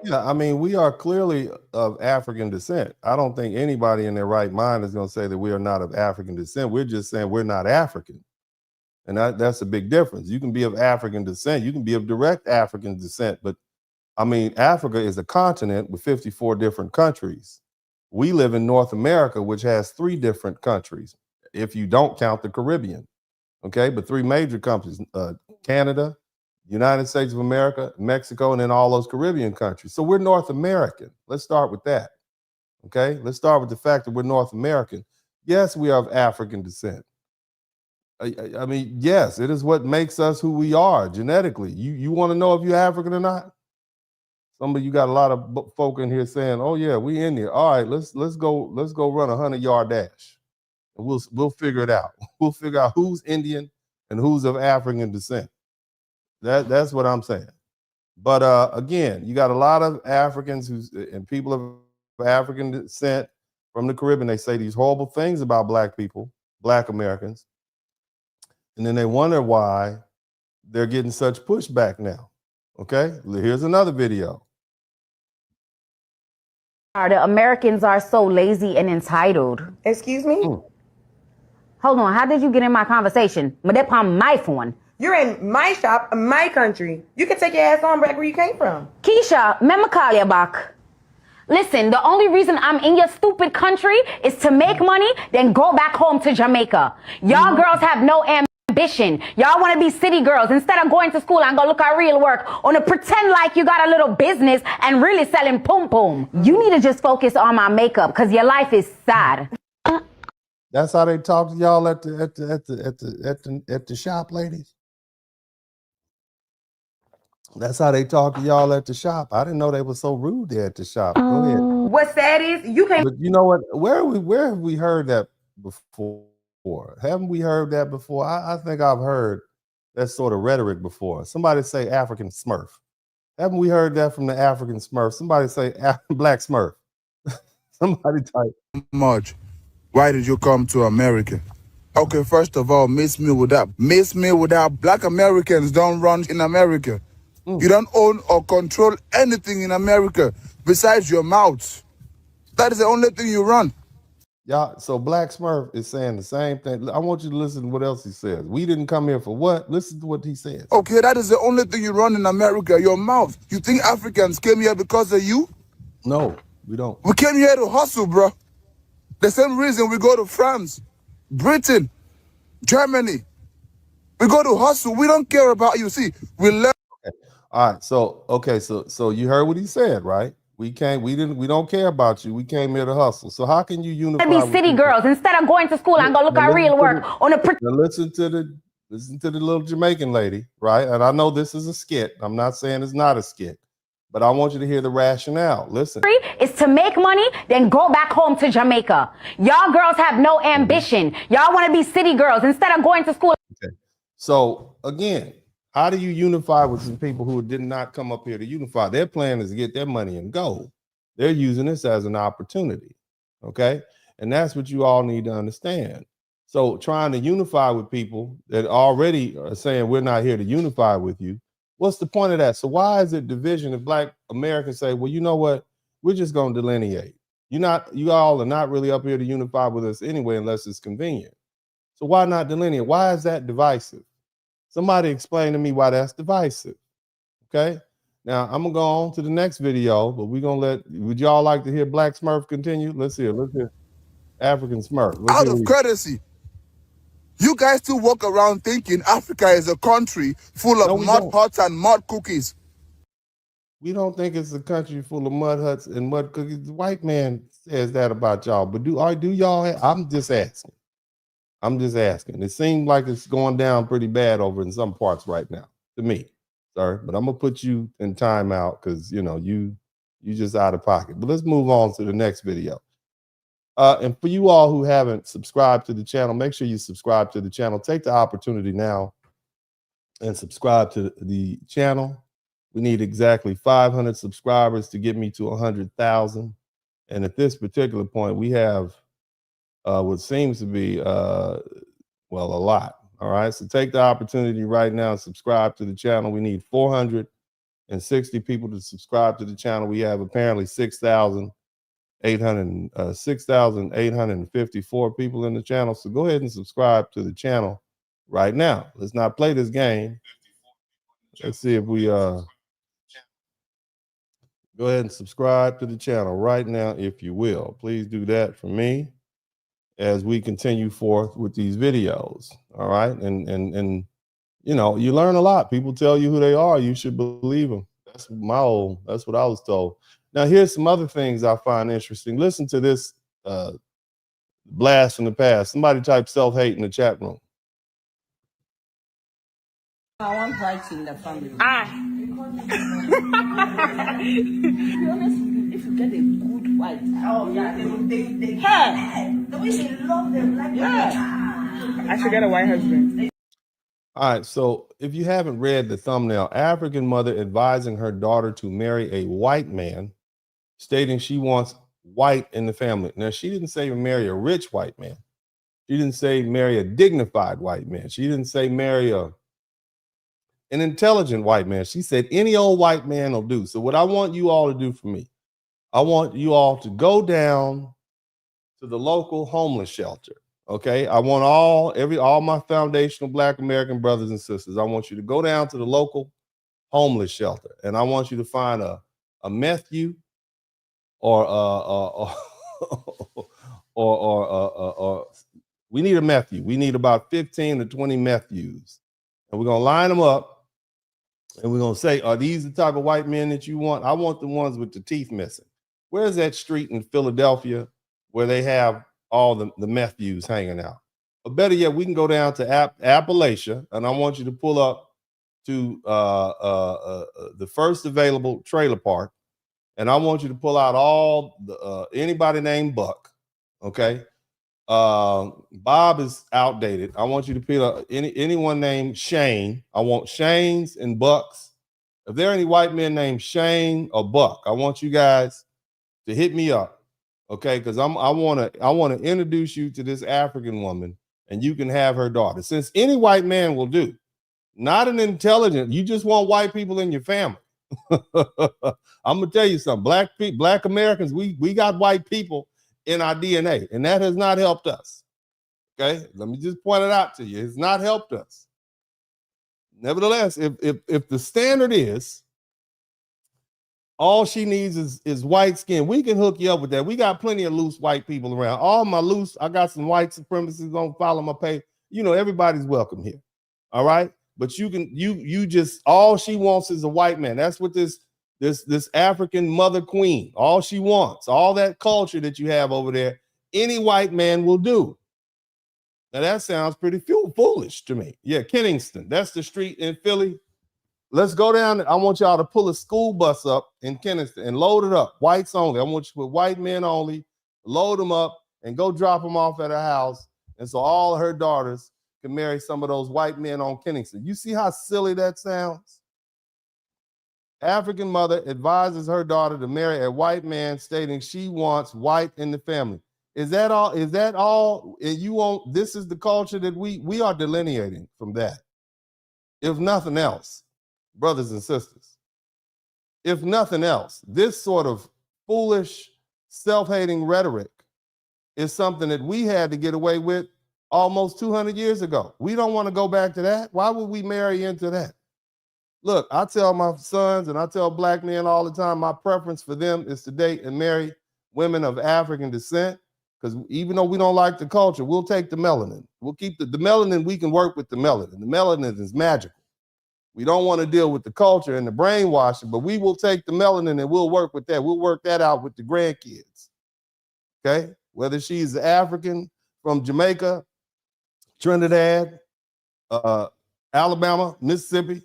Yeah, I mean, we are clearly of African descent. I don't think anybody in their right mind is going to say that we are not of African descent. We're just saying we're not African. And that's a big difference. You can be of African descent. You can be of direct African descent. But I mean, Africa is a continent with 54 different countries. We live in North America, which has 3 different countries, if you don't count the Caribbean. Okay, but 3 major countries, Canada, United States of America, Mexico, and then all those Caribbean countries. So we're North American. Let's start with that. Okay, let's start with the fact that we're North American. Yes, we are of African descent. I mean, yes, it is what makes us who we are genetically. You want to know if you're African or not? Some of you got a lot of folk in here saying, "Oh yeah, we in there. All right, let's go run a 100-yard dash, and we'll figure it out. We'll figure out who's Indian and who's of African descent." That's what I'm saying. But again, you got a lot of Africans and people of African descent from the Caribbean. They say these horrible things about black people, black Americans. And then they wonder why they're getting such pushback now. Okay, here's another video. The Americans are so lazy and entitled. Excuse me? Hold on, how did you get in my conversation? But that's on my phone. You're in my shop, my country. You can take your ass on back where you came from. Keisha, let me call you back. Listen, the only reason I'm in your stupid country is to make money, then go back home to Jamaica. Y'all girls have no ambition. ambition. Y'all want to be city girls. Instead of going to school and go look at real work, or to pretend like you got a little business and really selling pum pum. You need to just focus on my makeup because your life is sad. That's how they talk to y'all at the shop, ladies. That's how they talk to y'all at the shop. I didn't know they were so rude there at the shop. Go ahead. What's sad is you can't. But you know what? Where have we heard that before? Haven't we heard that before? I think I've heard that sort of rhetoric before. Somebody say African Smurf. Haven't we heard that from the African Smurf? Somebody say Black Smurf. Somebody type. Marge, why did you come to America? Okay, first of all, miss me with that. Black Americans don't run in America. You don't own or control anything in America besides your mouth. That is the only thing you run. Y'all, so Black Smurf is saying the same thing. I want you to listen to what else he says. We didn't come here for what? Listen to what he says. Okay, that is the only thing you run in America, your mouth. You think Africans came here because of you? No, we don't. We came here to hustle, bro. The same reason we go to France, Britain, Germany. We go to hustle. We don't care about you. See, we learn. All right, so you heard what he said, right? We don't care about you. We came here to hustle. So how can you unify? To be city girls instead of going to school and go look at real work. Listen to the little Jamaican lady, right? And I know this is a skit. I'm not saying it's not a skit, but I want you to hear the rationale. Listen. Is to make money, then go back home to Jamaica. Y'all girls have no ambition. Y'all want to be city girls instead of going to school. Okay. So again, how do you unify with some people who did not come up here to unify? Their plan is to get their money and go. They're using this as an opportunity, okay? And that's what you all need to understand. So trying to unify with people that already are saying we're not here to unify with you, what's the point of that? So why is it division if Black Americans say, well, you know what? We're just going to delineate. You all are not really up here to unify with us anyway unless it's convenient. So why not delineate? Why is that divisive? Somebody explain to me why that's divisive. Okay. Now I'm gonna go on to the next video, but we're gonna would y'all like to hear Black Smurf continue? Let's hear African Smurf. Out of courtesy, you guys still walk around thinking Africa is a country full of mud huts and mud cookies. We don't think it's a country full of mud huts and mud cookies. The white man says that about y'all, but do y'all? I'm just asking. It seems like it's going down pretty bad over in some parts right now to me, sir. But I'm gonna put you in timeout because you just out of pocket. But let's move on to the next video. And for you all who haven't subscribed to the channel, make sure you subscribe to the channel. Take the opportunity now and subscribe to the channel. We need exactly 500 subscribers to get me to 100,000. And at this particular point, we have what seems to be, a lot. All right. So take the opportunity right now and subscribe to the channel. We need 460 people to subscribe to the channel. We have apparently 6,854 people in the channel. So go ahead and subscribe to the channel right now. Let's not play this game. Let's see if we go ahead and subscribe to the channel right now, if you will. Please do that for me as we continue forth with these videos. All right. And you learn a lot. People tell you who they are. You should believe them. That's what I was told. Now, here's some other things I find interesting. Listen to this blast from the past. Somebody type self-hate in the chat room. I want rights in the family. To be honest, if you get a good wife, the way she loves them, like I should get a white husband. All right, so if you haven't read the thumbnail, African mother advising her daughter to marry a white man, stating she wants white in the family. Now, she didn't say marry a rich white man. She didn't say marry a dignified white man. She didn't say marry an intelligent white man. She said any old white man will do. So what I want you all to do for me, I want you all to go down to the local homeless shelter. Okay. I want all my foundational Black American brothers and sisters. I want you to go down to the local homeless shelter, and I want you to find a Matthew or We need a Matthew. We need about 15 to 20 Matthews. And we're going to line them up. And we're going to say, are these the type of white men that you want? I want the ones with the teeth missing. Where's that street in Philadelphia where they have all the Matthews hanging out? But better yet, we can go down to Appalachia, and I want you to pull up to the first available trailer park. And I want you to pull out all the anybody named Buck, okay? Bob is outdated. I want you to pick up anyone named Shane. I want Shanes and Bucks. If there are any white men named Shane or Buck, I want you guys to hit me up, okay? Because I want to introduce you to this African woman, and you can have her daughter. Since any white man will do, not an intelligent. You just want white people in your family. I'm gonna tell you something. Black Americans, we got white people in our DNA, and that has not helped us. Okay, let me just point it out to you. It's not helped us. Nevertheless, if the standard is all she needs is white skin, we can hook you up with that. We got plenty of loose white people around. All my loose, I got some white supremacists on follow my page. You know, everybody's welcome here. All right. But you just, all she wants is a white man. That's what this African mother queen, all she wants, all that culture that you have over there, any white man will do. Now that sounds pretty foolish to me. Yeah, Kennington, that's the street in Philly. Let's go down. I want y'all to pull a school bus up in Kennington and load it up, whites only. I want you to put white men only, load them up and go drop them off at her house. And so all her daughters can marry some of those white men on Kennington. You see how silly that sounds? African mother advises her daughter to marry a white man, stating she wants white in the family. Is that all? Is that all? And you want, this is the culture that we are delineating from that. If nothing else, brothers and sisters, if nothing else, this sort of foolish, self-hating rhetoric is something that we had to get away with almost 200 years ago. We don't want to go back to that. Why would we marry into that? Look, I tell my sons and I tell black men all the time, my preference for them is to date and marry women of African descent, because even though we don't like the culture, we'll take the melanin. We'll keep the melanin. We can work with the melanin. The melanin is magical. We don't want to deal with the culture and the brainwashing, but we will take the melanin and we'll work with that. We'll work that out with the grandkids, okay? Whether she's African from Jamaica, Trinidad, Alabama, Mississippi,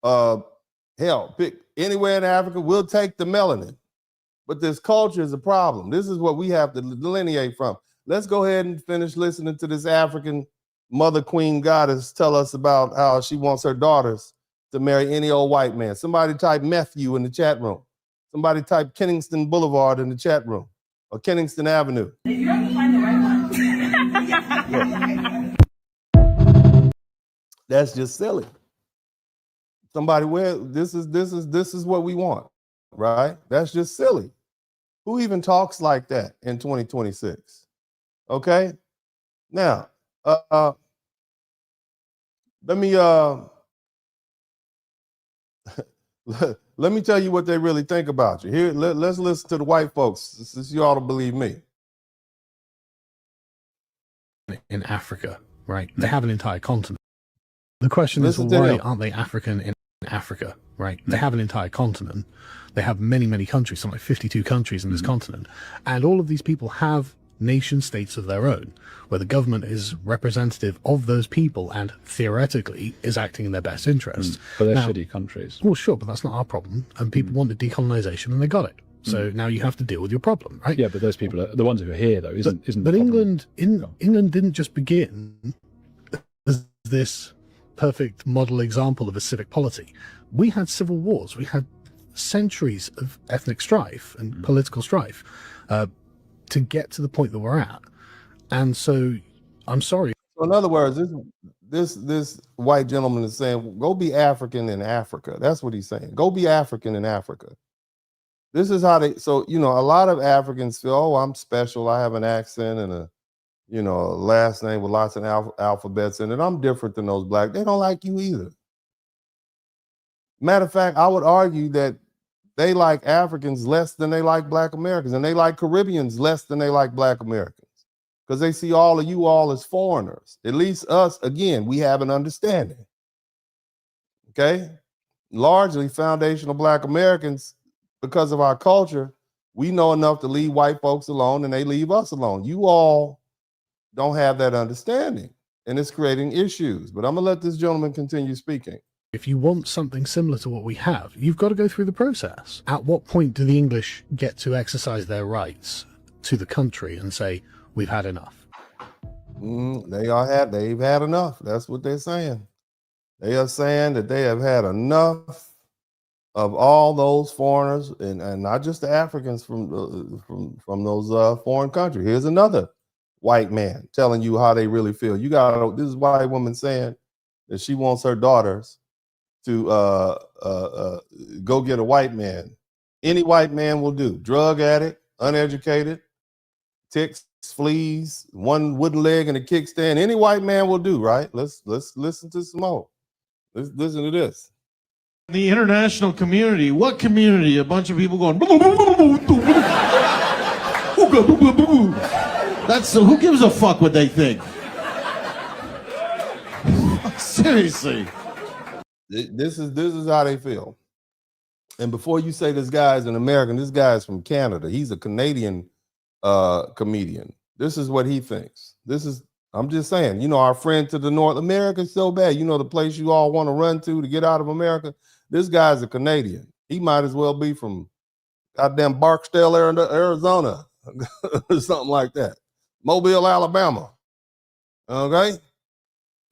hell, pick anywhere in Africa, we'll take the melanin. But this culture is a problem. This is what we have to delineate from. Let's go ahead and finish listening to this African mother queen goddess tell us about how she wants her daughters to marry any old white man. Somebody type Matthew in the chat room. Somebody type Kennington Boulevard in the chat room, or Kennington Avenue. You have to find the right one. That's just silly. Somebody, this is what we want, right? That's just silly. Who even talks like that in 2026? Okay. Now, let me let me tell you what they really think about you. Here, let's listen to the white folks. Since you ought to believe me. In Africa, right? They have an entire continent. The question is, why aren't they African in Africa, right? They have an entire continent. They have many, many countries, something like 52 countries in this continent. And all of these people have nation states of their own, where the government is representative of those people and theoretically is acting in their best interest. But they're shitty countries. Well, sure, but that's not our problem. And people wanted decolonization and they got it. So now you have to deal with your problem, right? Yeah, but those people are the ones who are here, though, isn't. But England didn't just begin as this perfect model example of a civic polity. We had civil wars. We had centuries of ethnic strife and political strife to get to the point that we're at. And so, I'm sorry. So in other words, this white gentleman is saying, go be African in Africa. That's what he's saying. Go be African in Africa. This is how they, so, you know, a lot of Africans feel, oh, I'm special. I have an accent and a last name with lots of alphabets in it. I'm different than those black. They don't like you either. Matter of fact, I would argue that they like Africans less than they like black Americans, and they like Caribbeans less than they like black Americans. because they see all of you all as foreigners. At least us, again, we have an understanding. Okay? Largely foundational Black Americans, because of our culture, we know enough to leave white folks alone and they leave us alone. You all don't have that understanding, and it's creating issues. But I'm going to let this gentleman continue speaking. If you want something similar to what we have, you've got to go through the process. At what point do the English get to exercise their rights to the country and say, we've had enough? They've had enough. That's what they're saying. They are saying that they have had enough of all those foreigners, and not just the Africans from those foreign countries. Here's another white man telling you how they really feel. This is a white woman saying that she wants her daughters to go get a white man. Any white man will do. Drug addict, uneducated, ticks, fleas, one wooden leg and a kickstand. Any white man will do, right? Let's listen to some more. Let's listen to this. The international community, what community? A bunch of people going. That's who gives a fuck what they think? Seriously. This is how they feel. And before you say this guy is an American, this guy is from Canada. He's a Canadian comedian. This is what he thinks. I'm just saying, you know, our friend to the North, America is so bad. You know, the place you all want to run to get out of America. This guy's a Canadian. He might as well be from goddamn Barksdale, Arizona, or something like that. Mobile, Alabama. Okay?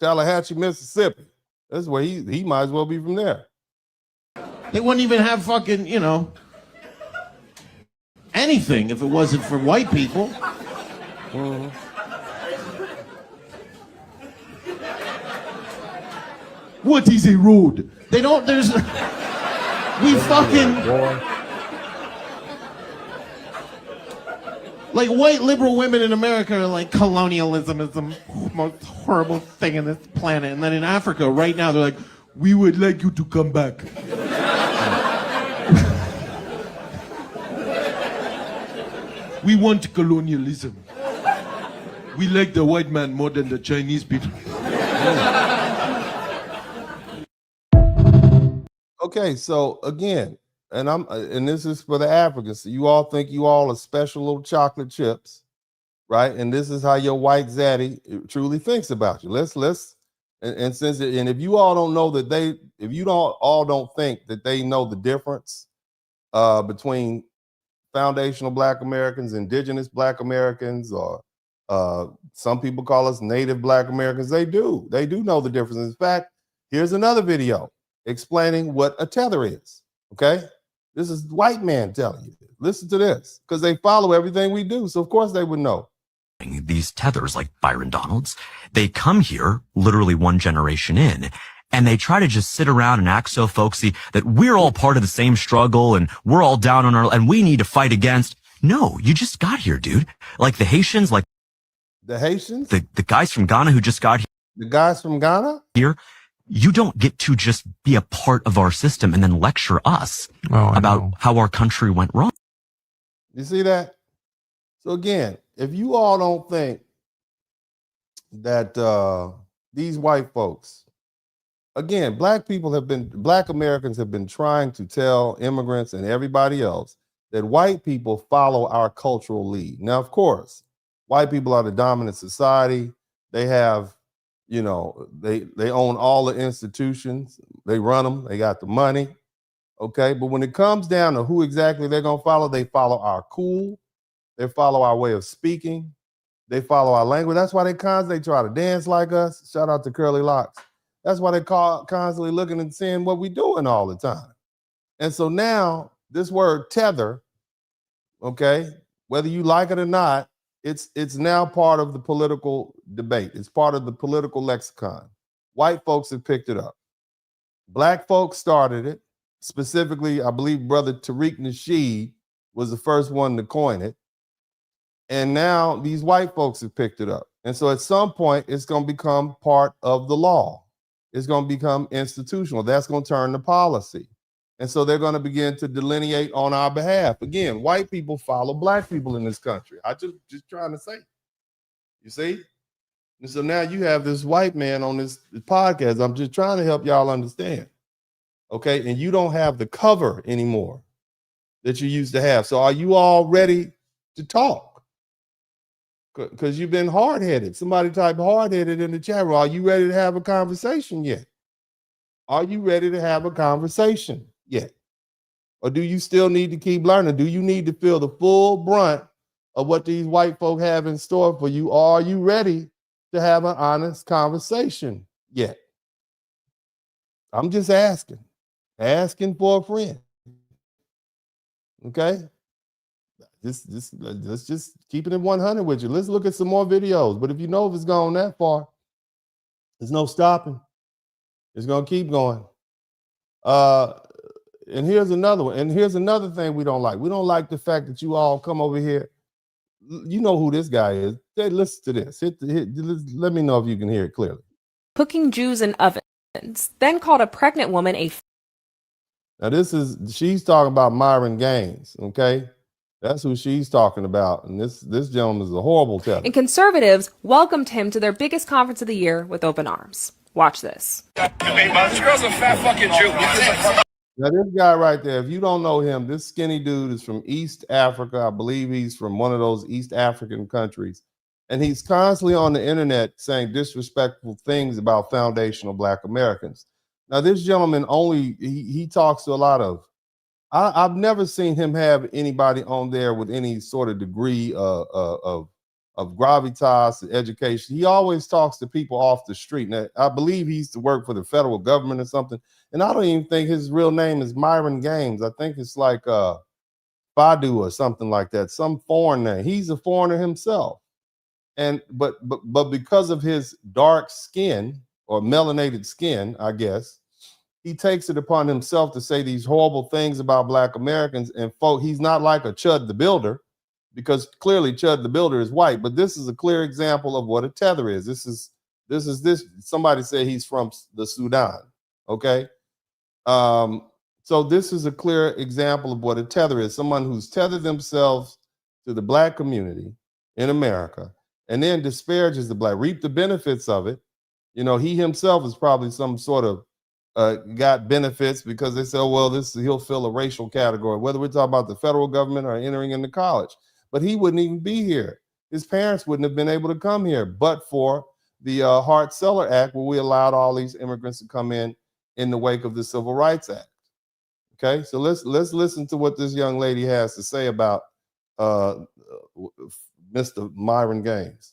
Tallahatchie, Mississippi. That's where he might as well be from there. They wouldn't even have fucking, you know, anything if it wasn't for white people. Mm-hmm. What is a road? They don't, we fucking, like white liberal women in America are like, colonialism is the most horrible thing on this planet. And then in Africa right now, they're like, we would like you to come back. We want colonialism. We like the white man more than the Chinese people. Okay, so again, and this is for the Africans. So you all think you all are special little chocolate chips, right? And this is how your white zaddy truly thinks about you. And if you all don't know that if you don't think that they know the difference between foundational Black Americans, indigenous Black Americans, or some people call us native Black Americans, they do know the difference. In fact, here's another video explaining what a tether is. Okay, this is white man telling you. Listen to this, because they follow everything we do, so of course they would know. These tethers, like Byron Donalds, they come here literally one generation in, and they try to just sit around and act so folksy that we're all part of the same struggle and we're all down on and we need to fight against. No, you just got here, dude. Like the Haitians, like the Haitians, the guys from Ghana who just got here. The guys from Ghana here. You don't get to just be a part of our system and then lecture us about how our country went wrong. You see that? So again, if you all don't think that these white folks, again, Black Americans have been trying to tell immigrants and everybody else that white people follow our cultural lead. Now, of course, white people are the dominant society. They have, you know, they own all the institutions. They run them. They got the money. Okay. But when it comes down to who exactly they're going to follow, they follow our cool. They follow our way of speaking. They follow our language. That's why they constantly try to dance like us. Shout out to Curly Locks. That's why they constantly looking and seeing what we doing all the time. And so now this word tether, okay, whether you like it or not, it's now part of the political debate. It's part of the political lexicon. White folks have picked it up. Black folks started it. Specifically, I believe Brother Tariq Nasheed was the first one to coin it. And now these white folks have picked it up. And so at some point, it's going to become part of the law. It's going to become institutional. That's going to turn to policy. And so they're going to begin to delineate on our behalf. Again, white people follow Black people in this country. I just trying to say. You see? And so now you have this white man on this podcast. I'm just trying to help y'all understand. Okay. And you don't have the cover anymore that you used to have. So are you all ready to talk? Because you've been hard-headed. Somebody type hard-headed in the chat room. Are you ready to have a conversation yet? Are you ready to have a conversation yet? Or do you still need to keep learning? Do you need to feel the full brunt of what these white folk have in store for you? Or are you ready to have an honest conversation yet? I'm just asking for a friend. Okay? Let's just keep it in 100 with you. Let's look at some more videos. But if you know if it's gone that far, there's no stopping. It's going to keep going. And here's another one. And here's another thing we don't like. We don't like the fact that you all come over here. You know who this guy is. Hey, listen to this. Let me know if you can hear it clearly. Cooking Jews in ovens, then called a pregnant woman a... Now she's talking about Myron Gaines, okay? That's who she's talking about. And this gentleman is a horrible tether. And conservatives welcomed him to their biggest conference of the year with open arms. Watch this. This girl's a fat fucking Jew. Now this guy right there, if you don't know him, this skinny dude is from East Africa. I believe he's from one of those East African countries. And he's constantly on the internet saying disrespectful things about foundational Black Americans. Now this gentleman he talks to a lot of, I've never seen him have anybody on there with any sort of degree of gravitas, education. He always talks to people off the street. Now, I believe he used to work for the federal government or something. And I don't even think his real name is Myron Gaines. I think it's like Fadu or something like that, some foreign name. He's a foreigner himself. And but because of his dark skin or melanated skin, I guess, he takes it upon himself to say these horrible things about Black Americans. And he's not like a Chud the Builder, because clearly Chud the Builder is white. But this is a clear example of what a tether is. This. Somebody said he's from the Sudan. Okay. So this is a clear example of what a tether is. Someone who's tethered themselves to the Black community in America and then disparages the Black, reap the benefits of it. You know, he himself is probably some sort of got benefits because they say, oh, well, he'll fill a racial category, whether we're talking about the federal government or entering into college. But he wouldn't even be here. His parents wouldn't have been able to come here, but for the Hart-Celler Act, where we allowed all these immigrants to come in the wake of the Civil Rights Act. Okay, so let's listen to what this young lady has to say about Mr. Myron Gaines.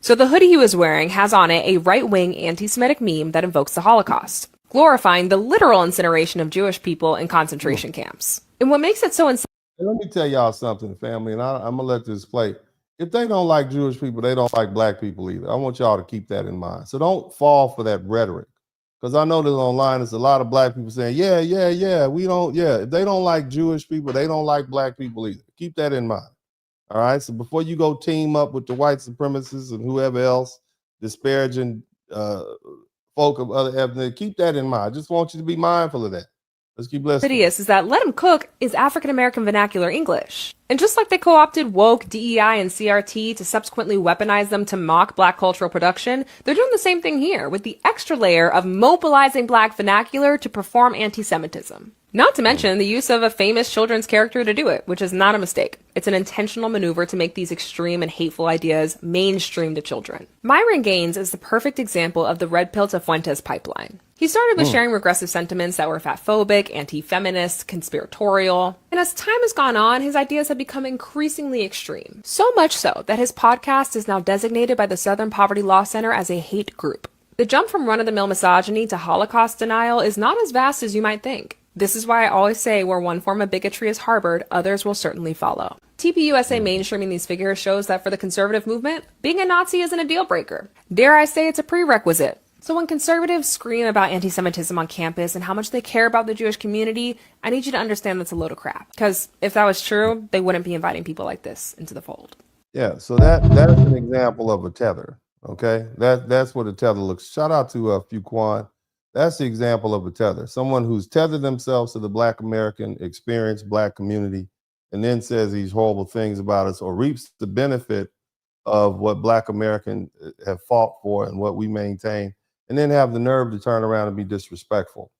So the hoodie he was wearing has on it a right-wing anti-Semitic meme that invokes the Holocaust, glorifying the literal incineration of Jewish people in concentration camps. And what makes it so insane... Let me tell y'all something, family, and I'm going to let this play. If they don't like Jewish people, they don't like Black people either. I want y'all to keep that in mind. So don't fall for that rhetoric. Because I know that online there's a lot of Black people saying, yeah, if they don't like Jewish people, they don't like Black people either. Keep that in mind. All right. So before you go team up with the white supremacists and whoever else disparaging folk of other ethnic, keep that in mind. I just want you to be mindful of that. Let's keep listening. Hideous is that let 'em cook is African American vernacular English. And just like they co-opted woke, DEI, and CRT to subsequently weaponize them to mock Black cultural production, they're doing the same thing here with the extra layer of mobilizing Black vernacular to perform anti-Semitism. Not to mention the use of a famous children's character to do it, which is not a mistake. It's an intentional maneuver to make these extreme and hateful ideas mainstream to children. Myron Gaines is the perfect example of the red pill to Fuentes pipeline. He started with sharing regressive sentiments that were fatphobic, anti-feminist, conspiratorial. And as time has gone on, his ideas have become increasingly extreme. So much so that his podcast is now designated by the Southern Poverty Law Center as a hate group. The jump from run-of-the-mill misogyny to Holocaust denial is not as vast as you might think. This is why I always say where one form of bigotry is harbored, others will certainly follow. TPUSA mainstreaming these figures shows that for the conservative movement, being a Nazi isn't a deal breaker. Dare I say it's a prerequisite. So when conservatives scream about anti-Semitism on campus and how much they care about the Jewish community, I need you to understand that's a load of crap. Because if that was true, they wouldn't be inviting people like this into the fold. Yeah, so that's an example of a tether. Okay, that's what a tether looks. Shout out to Fuquan. That's the example of a tether. Someone who's tethered themselves to the Black American experience, Black community, and then says these horrible things about us or reaps the benefit of what Black Americans have fought for and what we maintain, and then have the nerve to turn around and be disrespectful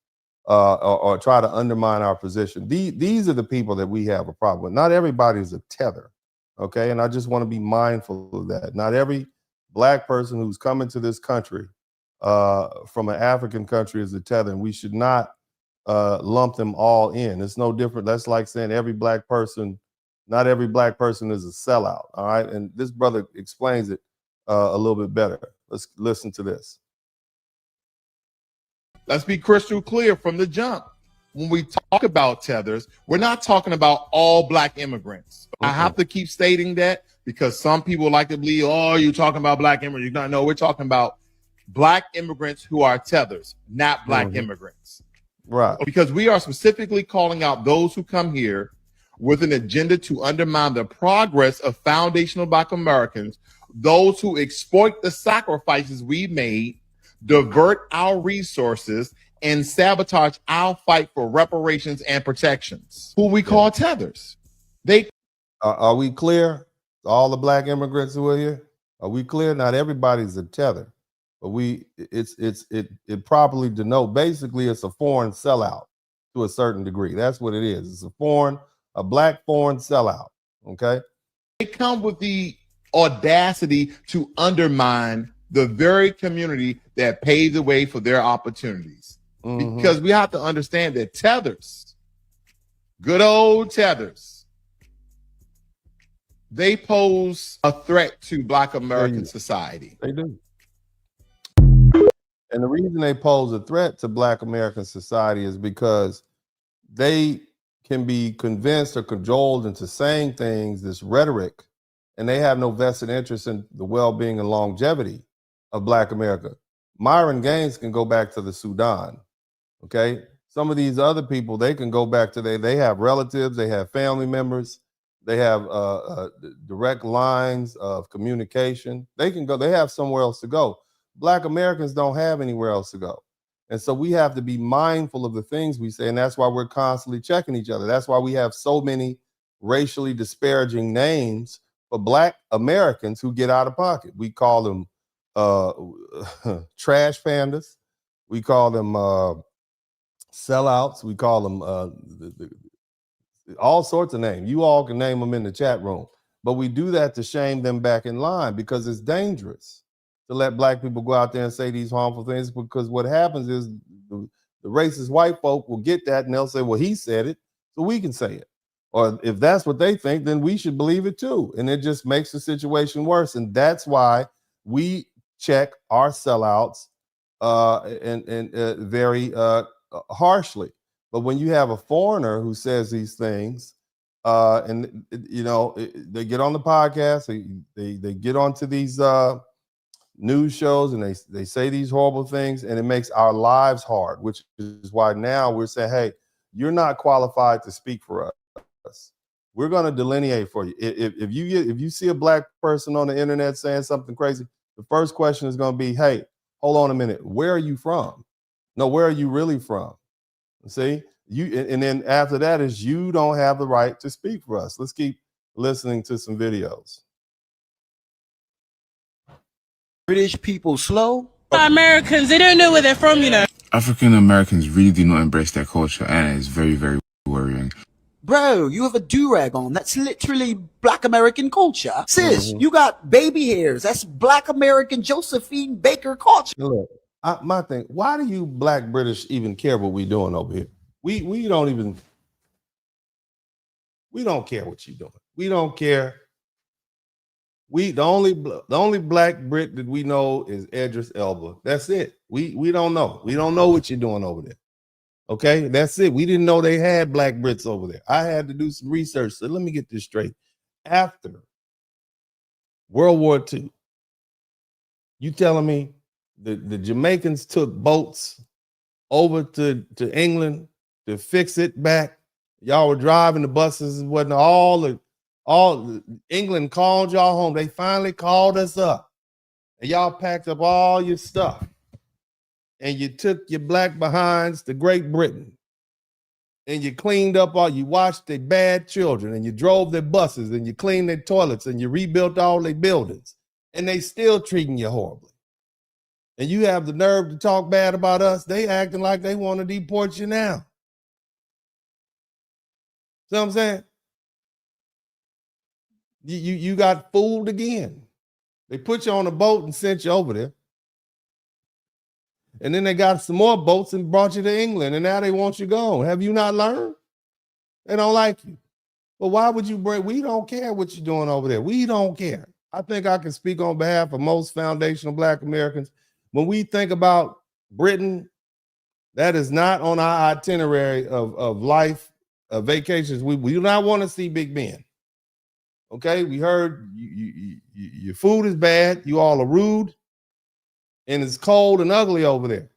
or try to undermine our position. These are the people that we have a problem with. Not everybody is a tether, okay? And I just want to be mindful of that. Not every Black person who's coming to this country from an African country is a tether, and we should not lump them all in. It's no different. That's like saying every Black person, not every Black person is a sellout, all right? And this brother explains it a little bit better. Let's listen to this. Let's be crystal clear from the jump. When we talk about tethers, we're not talking about all Black immigrants. I have to keep stating that because some people like to believe, oh, you're talking about Black immigrants. No, we're talking about Black immigrants who are tethers, not Black immigrants. Right. Because we are specifically calling out those who come here with an agenda to undermine the progress of foundational Black Americans, those who exploit the sacrifices we made, divert our resources, and sabotage our fight for reparations and protections, who we call tethers. Are we clear? All the Black immigrants who are here, are we clear? Not everybody's a tether, but it properly denote. Basically, it's a foreign sellout to a certain degree. That's what it is. It's a Black foreign sellout. Okay. They come with the audacity to undermine the very community that paved the way for their opportunities. Because we have to understand that tethers, good old tethers, they pose a threat to Black American society. They do. And the reason they pose a threat to Black American society is because they can be convinced or cajoled into saying things, this rhetoric, and they have no vested interest in the well-being and longevity of Black America. Myron Gaines can go back to the Sudan, okay? Some of these other people, they can go back to, they have relatives, they have family members, they have direct lines of communication. They can go, they have somewhere else to go. Black Americans don't have anywhere else to go. And so we have to be mindful of the things we say, and that's why we're constantly checking each other. That's why we have so many racially disparaging names for Black Americans who get out of pocket. We call them trash pandas. We call them sellouts. We call them all sorts of names. You all can name them in the chat room. But we do that to shame them back in line because it's dangerous to let Black people go out there and say these harmful things, because what happens is the racist white folk will get that and they'll say, well, he said it, so we can say it. Or if that's what they think, then we should believe it too. And it just makes the situation worse. And that's why we check our sellouts very harshly. But when you have a foreigner who says these things, and you know, they get on the podcast, they get onto these news shows, and they say these horrible things, and it makes our lives hard, which is why now we're saying, hey, you're not qualified to speak for us. We're going to delineate for you. If you see a Black person on the internet saying something crazy, the first question is going to be, hey, hold on a minute, where are you from? No, where are you really from? See, and then after that is, you don't have the right to speak for us. Let's keep listening to some videos. British people slow. Americans, they don't know where they're from, you know. African Americans really do not embrace their culture, and it is very, very worrying. Bro, you have a do-rag on. That's literally Black American culture. Sis, you got baby hairs. That's Black American Josephine Baker culture. Look, my thing, why do you Black British even care what we doing over here? We don't care what you're doing. We don't care. The only Black Brit that we know is Idris Elba. That's it. We don't know. We don't know what you're doing over there. Okay, that's it. We didn't know they had Black Brits over there. I had to do some research. So let me get this straight. After World War II, you telling me the Jamaicans took boats over to England to fix it back? Y'all were driving the buses and whatnot. All England called y'all home. They finally called us up, and y'all packed up all your stuff, and you took your Black behinds to Great Britain, and you cleaned up all, you washed their bad children, and you drove their buses, and you cleaned their toilets, and you rebuilt all their buildings, and they still treating you horribly. And you have the nerve to talk bad about us. They acting like they want to deport you now. See what I'm saying? You got fooled again. They put you on a boat and sent you over there. And then they got some more boats and brought you to England, and now they want you gone. Have you not learned? They don't like you. But why would you bring? We don't care what you're doing over there. We don't care. I think I can speak on behalf of most foundational Black Americans. When we think about Britain, that is not on our itinerary of life, of vacations. We do not want to see Big Ben. Okay, we heard your food is bad. You all are rude. And it's cold and ugly over there.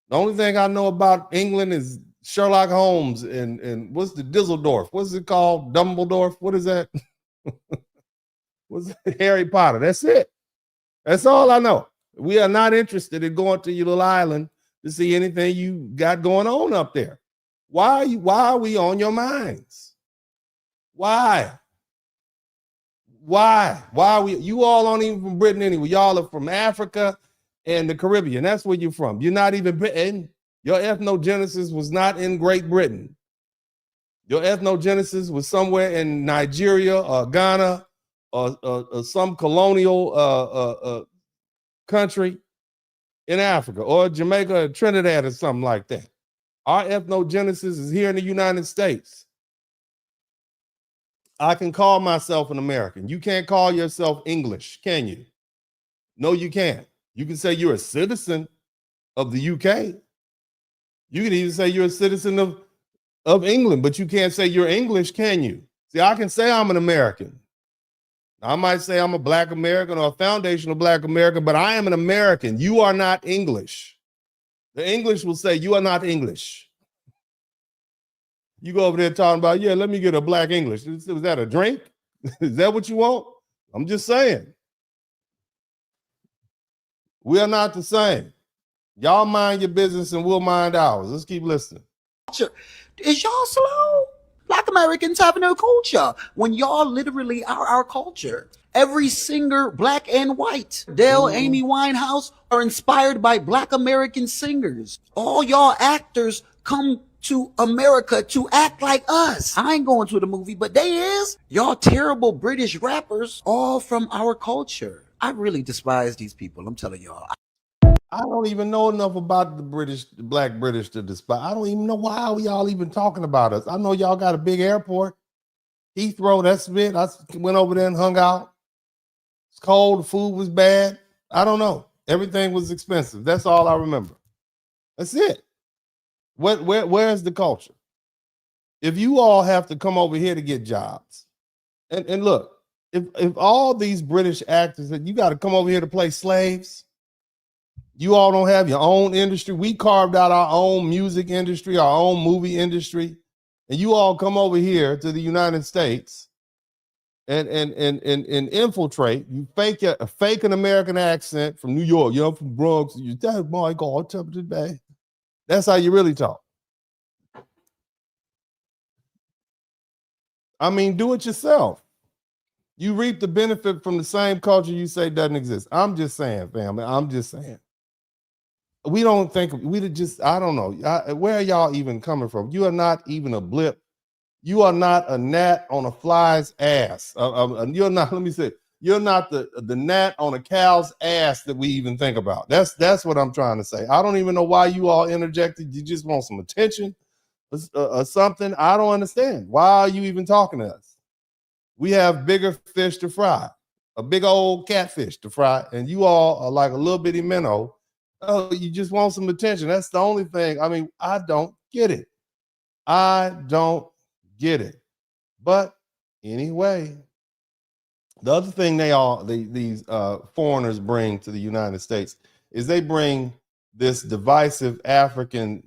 The only thing I know about England is Sherlock Holmes and what's the Düsseldorf? What's it called? Dumbledore? What is that? What's it? Harry Potter. That's it. That's all I know. We are not interested in going to your little island to see anything you got going on up there. Why are we on your minds? Why are we? You all aren't even from Britain anyway. Y'all are from Africa and the Caribbean. That's where you're from. You're not even Britain. Your ethnogenesis was not in Great Britain. Your ethnogenesis was somewhere in Nigeria or Ghana or some colonial country in Africa, or Jamaica or Trinidad or something like that. Our ethnogenesis is here in the United States. I can call myself an American. You can't call yourself English, can you? No, you can't. You can say you're a citizen of the UK. You can even say you're a citizen of England, but you can't say you're English, can you? See, I can say I'm an American. I might say I'm a Black American or a foundational Black American, but I am an American. You are not English. The English will say you are not English. You go over there talking about, yeah, let me get a Black English. Is that a drink? Is that what you want? I'm just saying. We are not the same. Y'all mind your business and we'll mind ours. Let's keep listening. Is y'all slow? Black Americans have no culture when y'all literally are our culture. Every singer, black and white, Dale, Amy Winehouse, are inspired by Black American singers. All y'all actors come to America to act like us. I ain't going to the movie, but they is. Y'all terrible British rappers, all from our culture. I really despise these people. I'm telling y'all. I don't even know enough about the Black British to despise. I don't even know why y'all even talking about us. I know y'all got a big airport. Heathrow, that's it. I went over there and hung out. It's cold, the food was bad. I don't know. Everything was expensive. That's all I remember. That's it. Where's the culture? If you all have to come over here to get jobs, and look, if all these British actors that you got to come over here to play slaves, you all don't have your own industry. We carved out our own music industry, our own movie industry, and you all come over here to the United States and infiltrate. You fake an American accent from New York. You're from Bronx. You that my God, today. That's how you really talk. I mean, do it yourself. You reap the benefit from the same culture you say doesn't exist. I'm just saying, family. I'm just saying. We don't think, I don't know. Where are y'all even coming from? You are not even a blip. You are not a gnat on a fly's ass. You're not, let me say, you're not the gnat on a cow's ass that we even think about. That's what I'm trying to say. I don't even know why you all interjected. You just want some attention or something. I don't understand. Why are you even talking to us? We have bigger fish to fry, a big old catfish to fry, and you all are like a little bitty minnow. Oh, you just want some attention. That's the only thing. I mean, I don't get it. I don't get it. But anyway, the other thing these foreigners bring to the United States is they bring this divisive African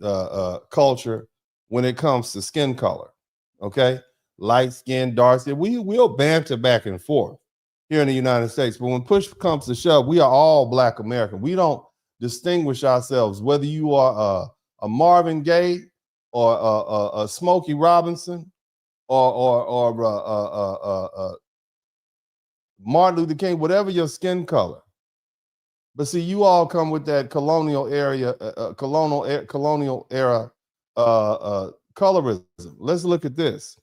culture when it comes to skin color. Okay, light skin, dark skin. We'll banter back and forth here in the United States, but when push comes to shove, we are all Black American. We don't distinguish ourselves whether you are a Marvin Gaye or Smokey Robinson or Martin Luther King, whatever your skin color. But see, you all come with that colonial era colorism. Let's look at this.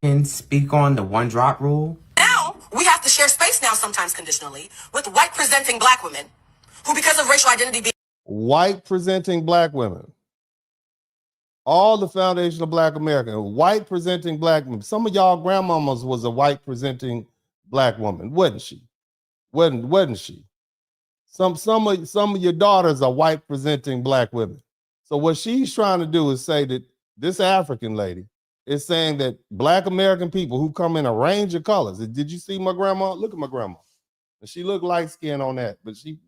And speak on the one drop rule. Now we have to share space now, sometimes conditionally, with white presenting black women who, because of racial identity, White presenting black women. All the foundation of Black America, white presenting black women. Some of y'all grandmamas was a white presenting black woman, wasn't she? Wasn't she? Some of your daughters are white presenting black women. So what she's trying to do is say that this African lady is saying that Black American people who come in a range of colors. Did you see my grandma? Look at my grandma. She looked light skinned on that, but she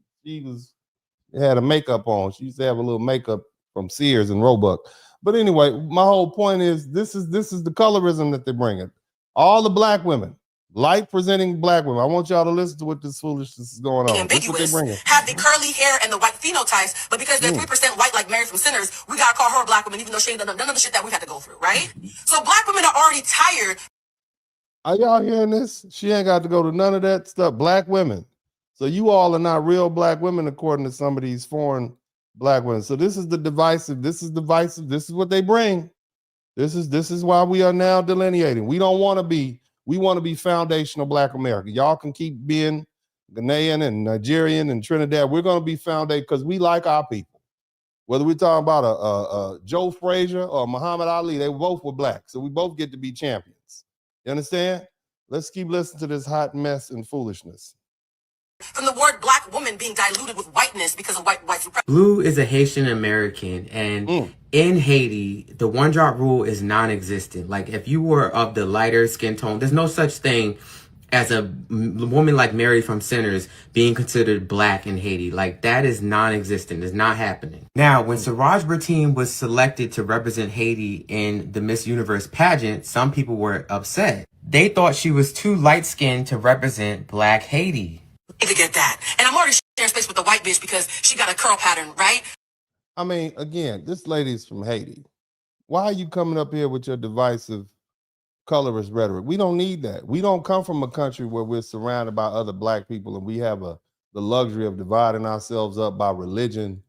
had a makeup on. She used to have a little makeup from Sears and Roebuck. But anyway, my whole point is this is the colorism that they're bringing. All the black women, light presenting black women. I want y'all to listen to what this foolishness is going on. ambiguous, have the curly hair and the white phenotypes, but because they're 3% white, like Mary from Sinners, we gotta call her a black woman, even though she ain't done none of the shit that we had to go through, right? So black women are already tired. Are y'all hearing this? She ain't got to go to none of that stuff. Black women. So you all are not real black women according to some of these foreign black women. So this is the divisive. This is divisive. This is what they bring. This is why we are now delineating. We don't want to be. We want to be foundational Black America. Y'all can keep being Ghanaian and Nigerian and Trinidad. We're going to be foundational because we like our people. Whether we're talking about a Joe Frazier or Muhammad Ali, they both were black. So we both get to be champions. You understand? Let's keep listening to this hot mess and foolishness. From the word black woman being diluted with whiteness because of white supremacy. Blue is a Haitian American, and in Haiti, the one drop rule is non-existent. Like, if you were of the lighter skin tone, there's no such thing as a woman like Mary from Sinners being considered black in Haiti. Like, that is non-existent. It's not happening. Now, when Siraj Bertin was selected to represent Haiti in the Miss Universe pageant, some people were upset. They thought she was too light-skinned to represent black Haiti. To get that. And I'm already sharing space with the white bitch because she got a curl pattern, right? I mean, again, this lady's from Haiti. Why are you coming up here with your divisive colorist rhetoric? We don't need that. We don't come from a country where we're surrounded by other black people and we have the luxury of dividing ourselves up by religion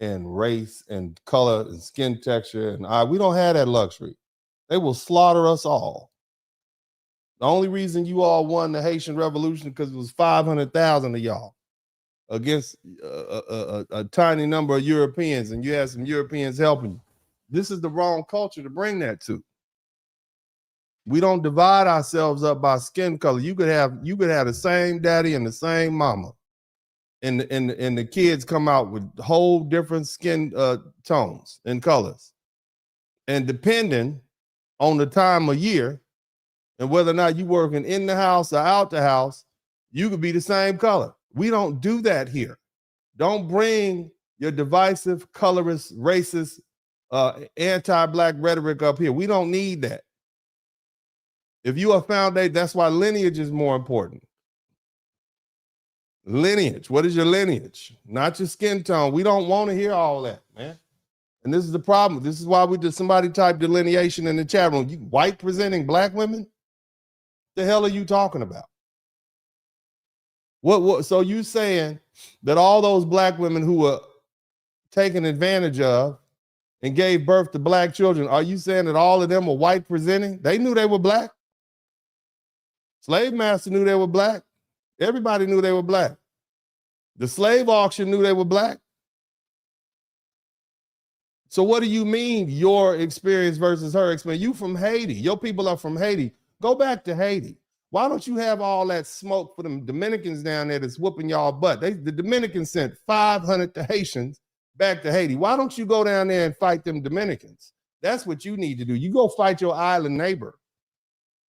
and race and color and skin texture. And we don't have that luxury. They will slaughter us all. The only reason you all won the Haitian Revolution because it was 500,000 of y'all against a tiny number of Europeans, and you had some Europeans helping you. This is the wrong culture to bring that to. We don't divide ourselves up by skin color. You could have the same daddy and the same mama, and the kids come out with whole different skin tones and colors, and depending on the time of year. And whether or not you working in the house or out the house, you could be the same color. We don't do that here. Don't bring your divisive, colorist, racist, anti-black rhetoric up here. We don't need that. If you are foundation, that's why lineage is more important. Lineage. What is your lineage? Not your skin tone. We don't want to hear all that, man. And this is the problem. This is why we did. Somebody type delineation in the chat room. You white presenting black women? The hell are you talking about? What so you saying that all those black women who were taken advantage of and gave birth to black children, are you saying that all of them were white presenting? They knew they were black. Slave master knew they were black. Everybody knew they were black. The slave auction knew they were black. So what do you mean your experience versus her experience? You from Haiti. Your people are from Haiti. Go back to Haiti. Why don't you have all that smoke for them Dominicans down there that's whooping y'all butt? The Dominicans sent 500 Haitians back to Haiti. Why don't you go down there and fight them Dominicans? That's what you need to do. You go fight your island neighbor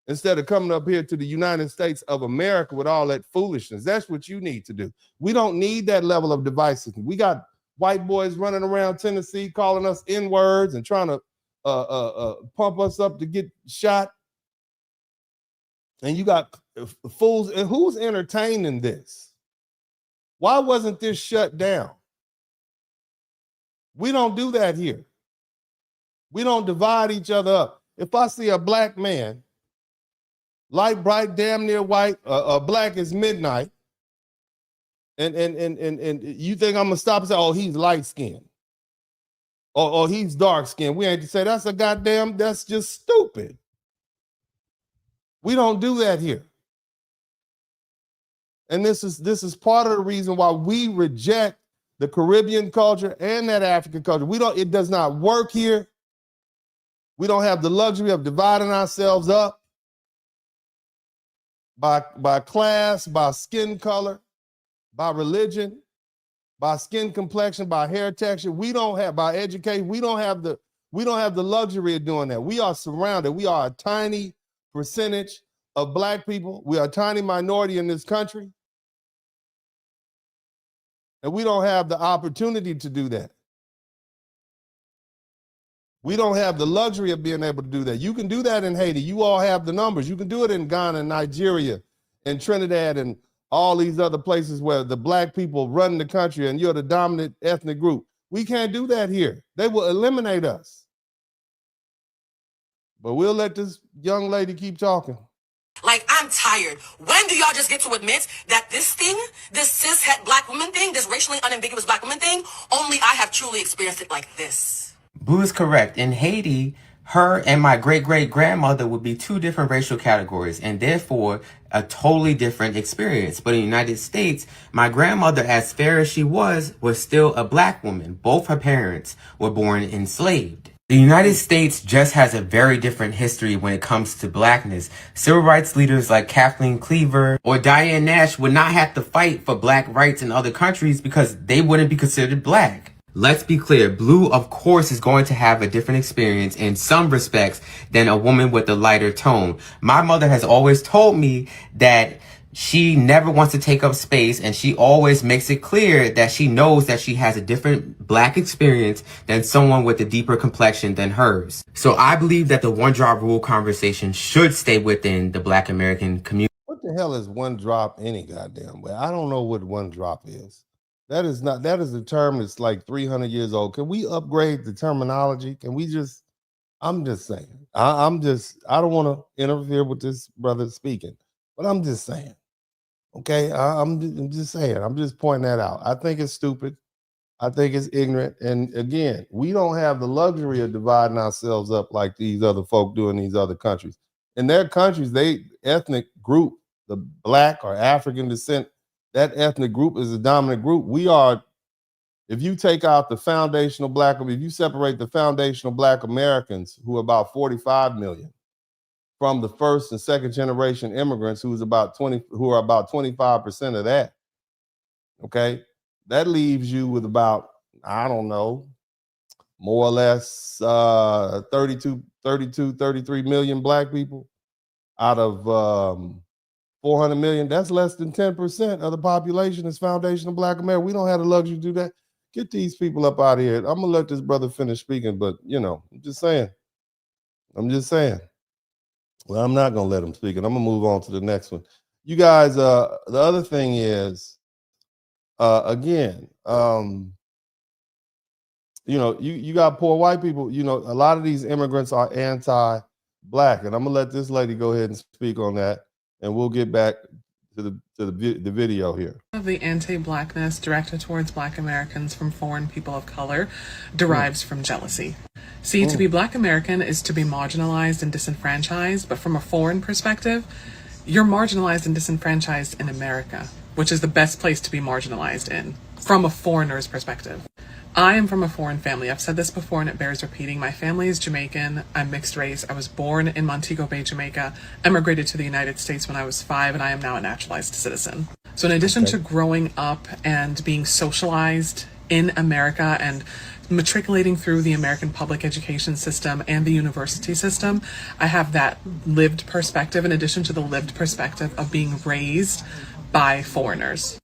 instead of coming up here to the United States of America with all that foolishness. That's what you need to do. We don't need that level of divisiveness. We got white boys running around Tennessee calling us N-words and trying to pump us up to get shot. And you got fools, and who's entertaining this? Why wasn't this shut down? We don't do that here. We don't divide each other up. If I see a black man, light, bright, damn near white, black as midnight, and you think I'm gonna stop and say, oh, he's light skinned, or he's dark skinned. We ain't to say that's just stupid. We don't do that here. And this is part of the reason why we reject the Caribbean culture and that African culture. It does not work here. We don't have the luxury of dividing ourselves up by class, by skin color, by religion, by skin complexion, by hair texture. We don't have by education. We don't have the luxury of doing that. We are surrounded. We are a tiny percentage of black people. We are a tiny minority in this country. And we don't have the opportunity to do that. We don't have the luxury of being able to do that. You can do that in Haiti. You all have the numbers. You can do it in Ghana, Nigeria, and Trinidad, and all these other places where the black people run the country and you're the dominant ethnic group. We can't do that here. They will eliminate us. But we'll let this young lady keep talking. Like, I'm tired. When do y'all just get to admit that this thing, this cis-het black woman thing, this racially unambiguous black woman thing, only I have truly experienced it like this? Blue is correct. In Haiti, her and my great-great-grandmother would be two different racial categories and therefore a totally different experience. But in the United States, my grandmother, as fair as she was still a black woman. Both her parents were born enslaved. The United States just has a very different history when it comes to blackness. Civil rights leaders like Kathleen Cleaver or Diane Nash would not have to fight for black rights in other countries because they wouldn't be considered black. Let's be clear, Blue, of course, is going to have a different experience in some respects than a woman with a lighter tone. My mother has always told me that she never wants to take up space, and she always makes it clear that she knows that she has a different black experience than someone with a deeper complexion than hers. So I believe that the one drop rule conversation should stay within the black American community. What the hell is one drop any goddamn way? I don't know what one drop is. That is a term that's like 300 years old. Can we upgrade the terminology? Can we just, I'm just saying. I don't want to interfere with this brother speaking, but I'm just saying. Okay, I'm just saying. I'm just pointing that out. I think it's stupid. I think it's ignorant. And again, we don't have the luxury of dividing ourselves up like these other folk do in these other countries. In their countries, they ethnic group, the black or African descent, that ethnic group is a dominant group. We are, if you take out the foundational black, if you separate the foundational black Americans, who are about 45 million, from the first and second generation immigrants, who are about 25% of that. Okay, that leaves you with about, I don't know, more or less 33 million black people out of 400 million. That's less than 10% of the population is foundational black America. We don't have the luxury to do that. Get these people up out of here. I'm gonna let this brother finish speaking, but I'm just saying. Well, I'm not gonna let him speak, and I'm gonna move on to the next one. You guys, the other thing is, again, you got poor white people. A lot of these immigrants are anti-black, and I'm gonna let this lady go ahead and speak on that, and we'll get back to the video here. Of the anti-blackness directed towards black Americans from foreign people of color derives from jealousy. See, to be black American is to be marginalized and disenfranchised, but from a foreign perspective, you're marginalized and disenfranchised in America, which is the best place to be marginalized in, from a foreigner's perspective. I am from a foreign family. I've said this before and it bears repeating. My family is Jamaican. I'm mixed race. I was born in Montego Bay, Jamaica, emigrated to the United States when I was 5, and I am now a naturalized citizen. So in addition to growing up and being socialized in America and matriculating through the American public education system and the university system, I have that lived perspective in addition to the lived perspective of being raised by foreigners.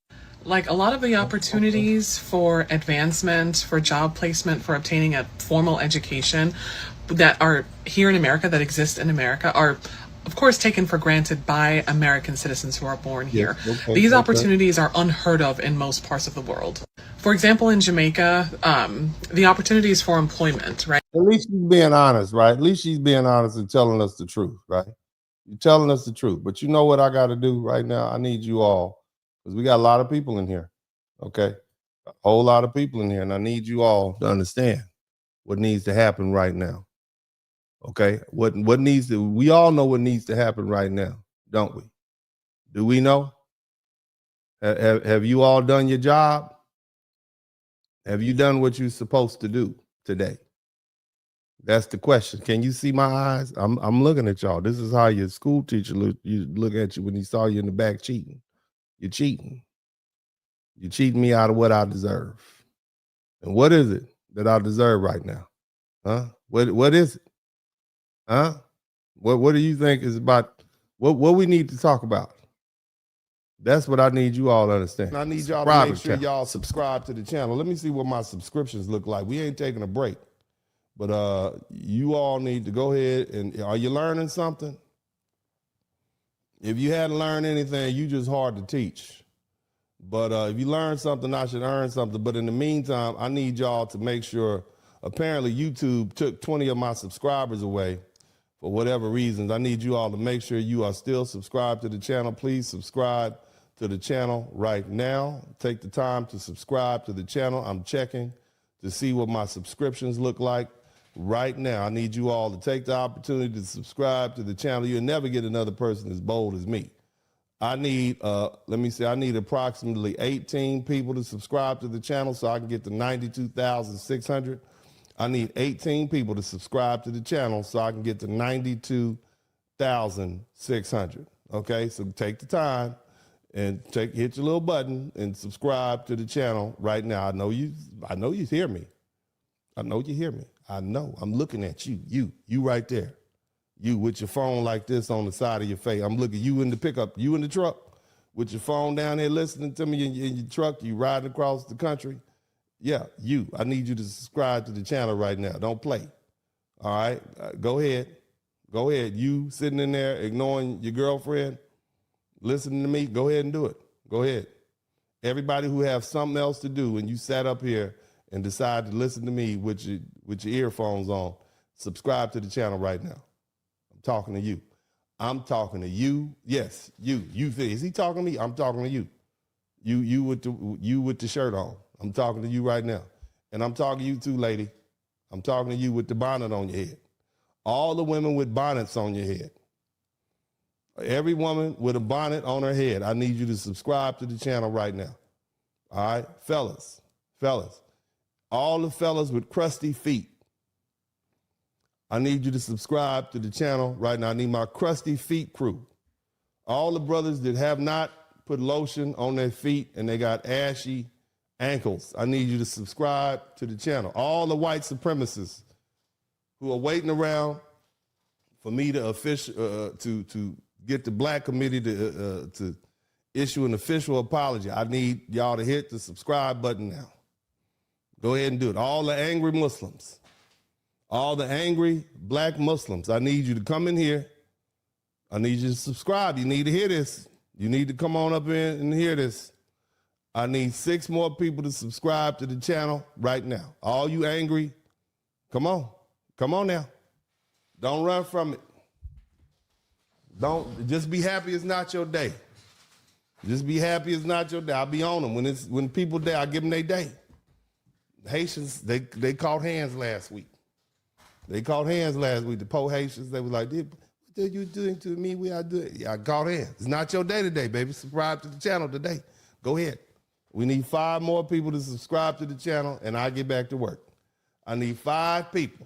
Like, a lot of the opportunities for advancement, for job placement, for obtaining a formal education that are here in America, that exist in America, are of course, taken for granted by American citizens who are born here. Okay, These okay. opportunities are unheard of in most parts of the world. For example, in Jamaica, the opportunities for employment, right? At least she's being honest, right? At least she's being honest and telling us the truth, right? You're telling us the truth. But you know what I got to do right now? I need you all, because we got a lot of people in here, okay? A whole lot of people in here, and I need you all to understand what needs to happen right now, okay? What needs to, we all know what needs to happen right now, don't we? Do we know? Have you all done your job? Have you done what you're supposed to do today? That's the question. Can you see my eyes? I'm looking at y'all. This is how your school teacher look at you when he saw you in the back cheating. You're cheating. You're cheating me out of what I deserve. And what is it that I deserve right now? Huh? What is it? Huh? What do you think is about what we need to talk about? That's what I need you all to understand. I need y'all to make sure y'all subscribe to the channel. Let me see what my subscriptions look like. We ain't taking a break. But you all need to go ahead and, are you learning something? If you hadn't learned anything, you just hard to teach. But if you learn something, I should earn something. But in the meantime, I need y'all to make sure, apparently YouTube took 20 of my subscribers away for whatever reasons. I need you all to make sure you are still subscribed to the channel. Please subscribe to the channel right now. Take the time to subscribe to the channel. I'm checking to see what my subscriptions look like. Right now, I need you all to take the opportunity to subscribe to the channel. You'll never get another person as bold as me. I need, I need approximately 18 people to subscribe to the channel so I can get to 92,600. I need 18 people to subscribe to the channel so I can get to 92,600. Okay, so take the time and hit your little button and subscribe to the channel right now. I know you hear me. I know you hear me. I know. I'm looking at you. You right there. You with your phone like this on the side of your face. I'm looking you in the pickup, you in the truck with your phone down there listening to me in your truck. You riding across the country. Yeah, you. I need you to subscribe to the channel right now. Don't play. All right? Go ahead. Go ahead. You sitting in there ignoring your girlfriend, listening to me, go ahead and do it. Go ahead. Everybody who have something else to do and you sat up here and decide to listen to me with your earphones on, subscribe to the channel right now. I'm talking to you. I'm talking to you. Yes, you. Is he talking to me? I'm talking to you. You with the shirt on. I'm talking to you right now. And I'm talking to you too, lady. I'm talking to you with the bonnet on your head. All the women with bonnets on your head. Every woman with a bonnet on her head, I need you to subscribe to the channel right now. All right? Fellas. All the fellas with crusty feet, I need you to subscribe to the channel right now. I need my crusty feet crew. All the brothers that have not put lotion on their feet and they got ashy ankles, I need you to subscribe to the channel. All the white supremacists who are waiting around for me to to get the black committee to issue an official apology, I need y'all to hit the subscribe button now. Go ahead and do it. All the angry Muslims, all the angry black Muslims, I need you to come in here. I need you to subscribe. You need to hear this. You need to come on up in and hear this. I need 6 more people to subscribe to the channel right now. All you angry, come on. Come on now. Don't run from it. Don't just be happy it's not your day. Just be happy it's not your day. I'll be on them. When people die, I give them their day. Haitians, they caught hands last week. The poor Haitians, they was like, what are you doing to me? We are doing. Yeah, I caught hands. It's not your day today, baby. Subscribe to the channel today. Go ahead. We need 5 more people to subscribe to the channel, and I get back to work. I need 5 people.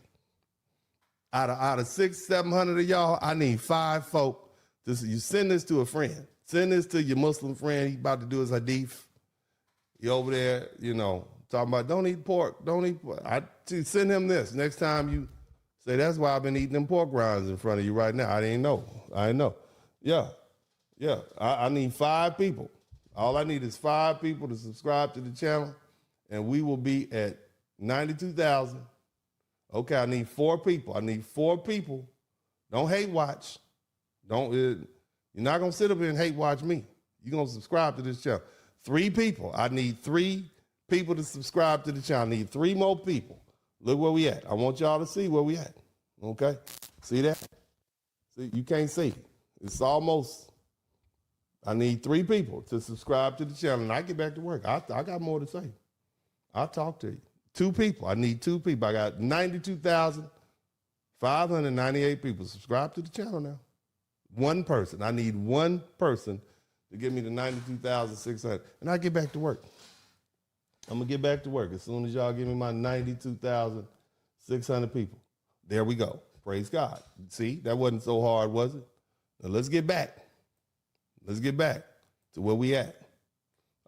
Out of 600-700 of y'all, I need 5 folk. You send this to a friend. Send this to your Muslim friend. He about to do his hadith. He over there, talking about don't eat pork. I send him this. Next time you say, that's why I've been eating them pork rinds in front of you right now. I didn't know. Yeah. I need 5 people. All I need is 5 people to subscribe to the channel, and we will be at 92,000. Okay, I need 4 people. Don't hate watch. You're not gonna sit up here and hate watch me. You're gonna subscribe to this channel. 3 people. I need 3 people to subscribe to the channel. I need 3 more people. Look where we at. I want y'all to see where we at. Okay? See that? See, you can't see. It's almost. I need 3 people to subscribe to the channel, and I get back to work. I got more to say. I'll talk to you. 2 people. I need 2 people. I got 92,598 people. Subscribe to the channel now. 1 person. I need 1 person to give me the 92,600. And I get back to work. I'm going to get back to work as soon as y'all give me my 92,600 people. There we go. Praise God. See, that wasn't so hard, was it? Now let's get back. Let's get back to where we at.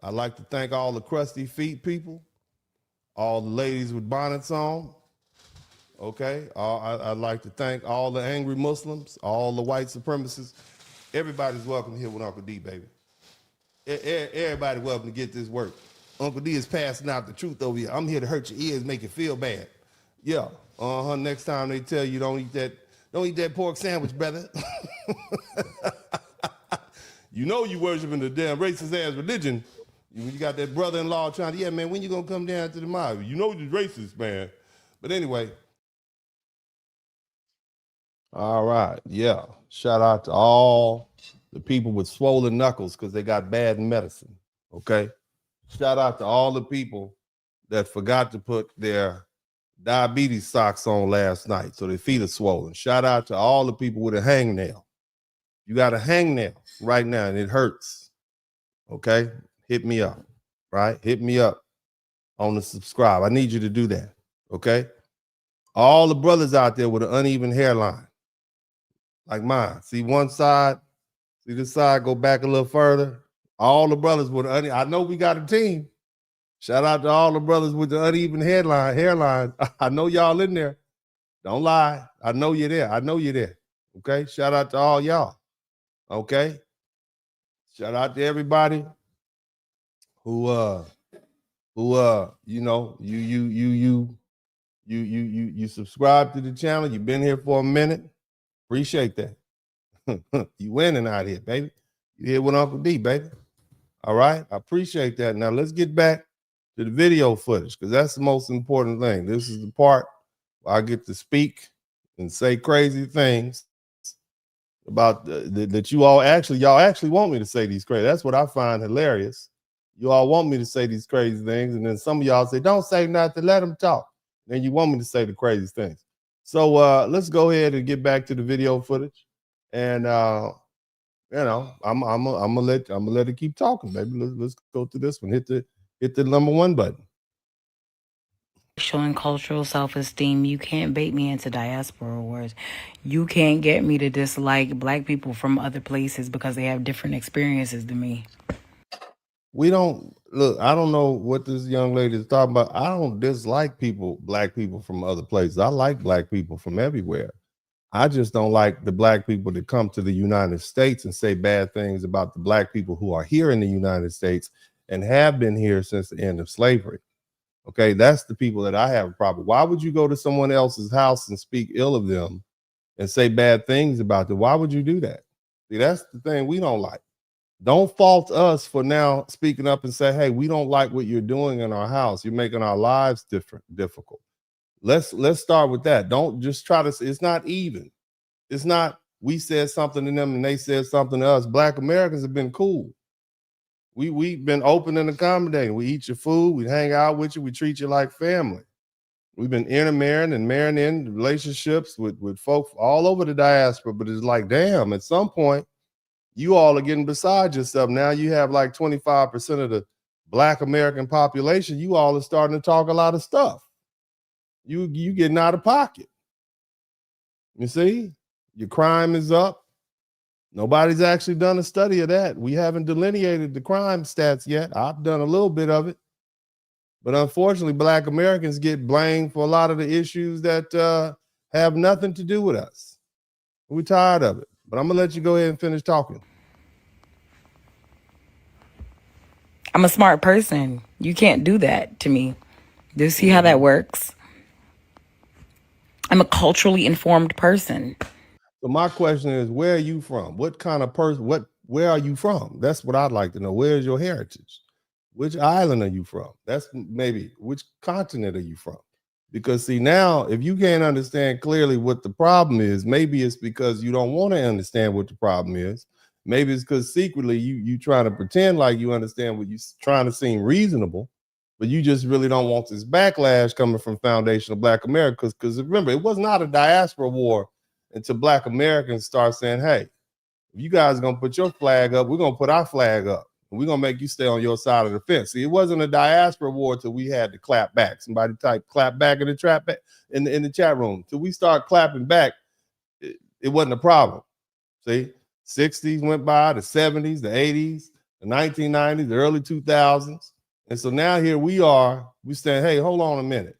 I'd like to thank all the crusty feet people, all the ladies with bonnets on. Okay, I'd like to thank all the angry Muslims, all the white supremacists. Everybody's welcome here with Uncle D, baby. Everybody welcome to get this work. Uncle D is passing out the truth over here. I'm here to hurt your ears, make you feel bad. Yeah, next time they tell you don't eat that pork sandwich, brother. You know you worshiping the damn racist ass religion. You got that brother-in-law trying to, yeah, man, when you gonna come down to the mob? You know you're racist, man. But anyway. All right, yeah. Shout out to all the people with swollen knuckles because they got bad medicine, okay? Shout out to all the people that forgot to put their diabetes socks on last night so their feet are swollen. Shout out to all the people with a hangnail. You got a hangnail right now and it hurts, okay? Hit me up, right? Hit me up on the subscribe. I need you to do that, okay? All the brothers out there with an uneven hairline, like mine. See one side, see this side, go back a little further. All the brothers with uneven, I know we got a team. Shout out to all the brothers with the uneven hairline. I know y'all in there. Don't lie. I know you're there. I know you're there. Okay? Shout out to all y'all. Okay? Shout out to everybody who you know, you subscribe to the channel. You've been here for a minute. Appreciate that. You winning out here, baby. You here with Uncle D, baby. All right. I appreciate that. Now let's get back to the video footage because that's the most important thing. This is the part where I get to speak and say crazy things about that y'all actually want me to say these crazy. That's what I find hilarious. You all want me to say these crazy things, and then some of y'all say, don't say nothing, let them talk. Then you want me to say the crazy things. So let's go ahead and get back to the video footage. And you know, I'm gonna let it keep talking, baby. Let's go to this one. Hit the number 1 button. Showing cultural self-esteem. You can't bait me into diaspora wars. You can't get me to dislike black people from other places because they have different experiences than me. We don't look. I don't know what this young lady is talking about. I don't dislike black people from other places. I like black people from everywhere. I just don't like the black people that come to the United States and say bad things about the black people who are here in the United States and have been here since the end of slavery. Okay, that's the people that I have a problem. Why would you go to someone else's house and speak ill of them and say bad things about them? Why would you do that? See, that's the thing we don't like. Don't fault us for now speaking up and say, hey, we don't like what you're doing in our house. You're making our lives difficult. Let's start with that. Don't just try to, it's not even. It's not we said something to them and they said something to us. Black Americans have been cool. We've been open and accommodating. We eat your food, we hang out with you, we treat you like family. We've been intermarrying and marrying in relationships with folks all over the diaspora, but it's like, damn, at some point, you all are getting beside yourself. Now you have like 25% of the Black American population. You all are starting to talk a lot of stuff. You getting out of pocket. You see, your crime is up. Nobody's actually done a study of that. We haven't delineated the crime stats yet. I've done a little bit of it. But unfortunately, Black Americans get blamed for a lot of the issues that have nothing to do with us. We're tired of it. But I'm going to let you go ahead and finish talking. I'm a smart person. You can't do that to me. Do you see how that works? I'm a culturally informed person. So my question is, where are you from? What kind of person? Where are you from? That's what I'd like to know. Where's your heritage? Which island are you from? That's maybe which continent are you from? Because see, now if you can't understand clearly what the problem is, maybe it's because you don't want to understand what the problem is. Maybe it's because secretly you trying to pretend like you understand what you're trying to seem reasonable, but you just really don't want this backlash coming from foundational Black America. Because remember, it was not a diaspora war until Black Americans start saying, hey, if you guys are going to put your flag up, we're going to put our flag up. We're going to make you stay on your side of the fence. See, it wasn't a diaspora war till we had to clap back. Somebody type clap back in the chat in the chat room. Till we start clapping back, it wasn't a problem. See, 60s went by, the 70s, the 80s, the 1990s, the early 2000s. And so now here we are, we saying, hey, hold on a minute.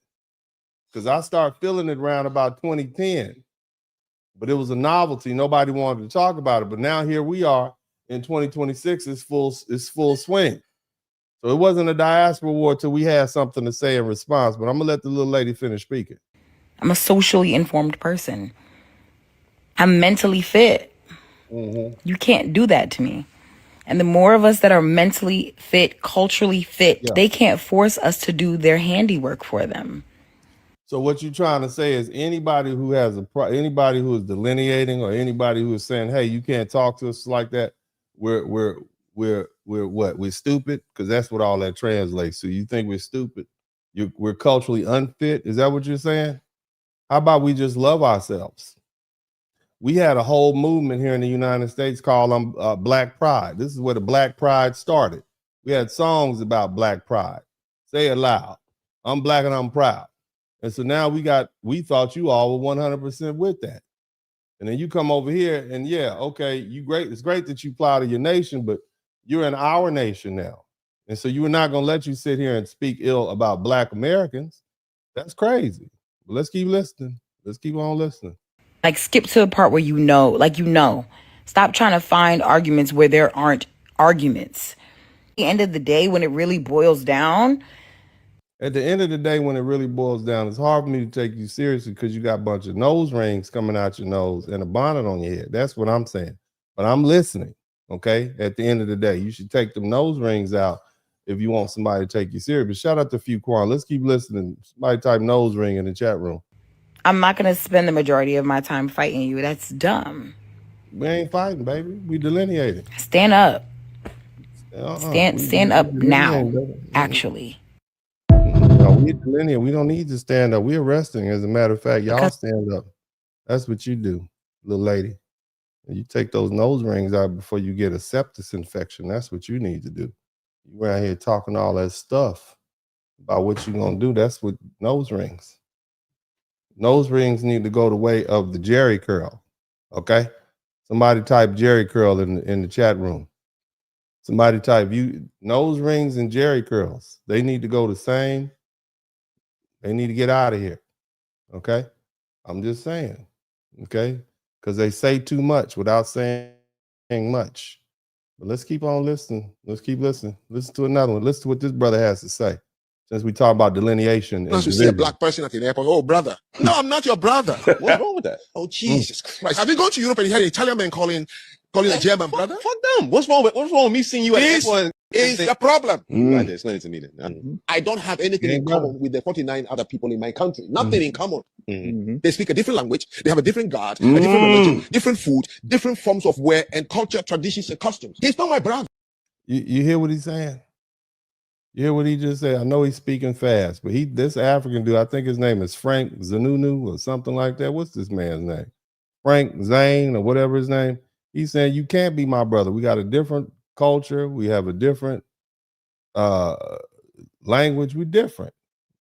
Because I start feeling it around about 2010. But it was a novelty. Nobody wanted to talk about it. But now here we are in 2026. It's full swing. So it wasn't a diaspora war till we had something to say in response. But I'm gonna let the little lady finish speaking. I'm a socially informed person. I'm mentally fit. Mm-hmm. You can't do that to me. And the more of us that are mentally fit, culturally fit, they can't force us to do their handiwork for them. So what you're trying to say is anybody who has anybody who is delineating or anybody who is saying, hey, you can't talk to us like that, we're what? We're stupid? Because that's what all that translates. So you think we're stupid? We're culturally unfit? Is that what you're saying? How about we just love ourselves? We had a whole movement here in the United States called Black Pride. This is where the Black Pride started. We had songs about Black Pride. Say it loud. I'm Black and I'm proud. And so now we thought you all were 100% with that. And then you come over here and yeah, okay, you great. It's great that you proud of your nation, but you're in our nation now. And so you were not going to let you sit here and speak ill about Black Americans. That's crazy. But let's keep listening. Let's keep on listening. Like skip to the part where you know. Stop trying to find arguments where there aren't arguments. At the end of the day, when it really boils down, at the end of the day, when it really boils down, it's hard for me to take you seriously because you got a bunch of nose rings coming out your nose and a bonnet on your head. That's what I'm saying. But I'm listening, okay? At the end of the day, you should take them nose rings out if you want somebody to take you serious. But shout out to Few Quan. Let's keep listening. Somebody type nose ring in the chat room. I'm not going to spend the majority of my time fighting you. That's dumb. We ain't fighting, baby. We delineating. Stand up. Stand up now, actually. No, we delineate. We don't need to stand up. We're resting. As a matter of fact, y'all stand up. That's what you do, little lady. You take those nose rings out before you get a sepsis infection. That's what you need to do. You around here talking all that stuff about what you're going to do. That's what nose rings. Nose rings need to go the way of the Jerry curl. Okay? Somebody type Jerry curl in the chat room. Somebody type nose rings and Jerry curls. They need to go the same. They need to get out of here. Okay? I'm just saying. Okay? Because they say too much without saying much. But let's keep on listening. Let's keep listening. Listen to another one. Listen to what this brother has to say. Since we talk about delineation. Once you see a Black person at the airport, oh, brother. No, I'm not your brother. What's wrong with that? Oh, Jesus Christ. Have you gone to Europe and you had an Italian man calling a German brother? Fuck them. What's wrong with me seeing you at the airport? This is the problem. Right, explain it to me then. I don't have anything in common with the 49 other people in my country. Nothing in common. They speak a different language. They have a different God, a different religion, different food, different forms of wear and culture, traditions, and customs. He's not my brother. You hear what he's saying? You hear what he just said? I know he's speaking fast, but this African dude, I think his name is Frank Zanunu or something like that. What's this man's name? Frank Zane or whatever his name. He's saying, you can't be my brother. We got a different culture. We have a different language. We're different.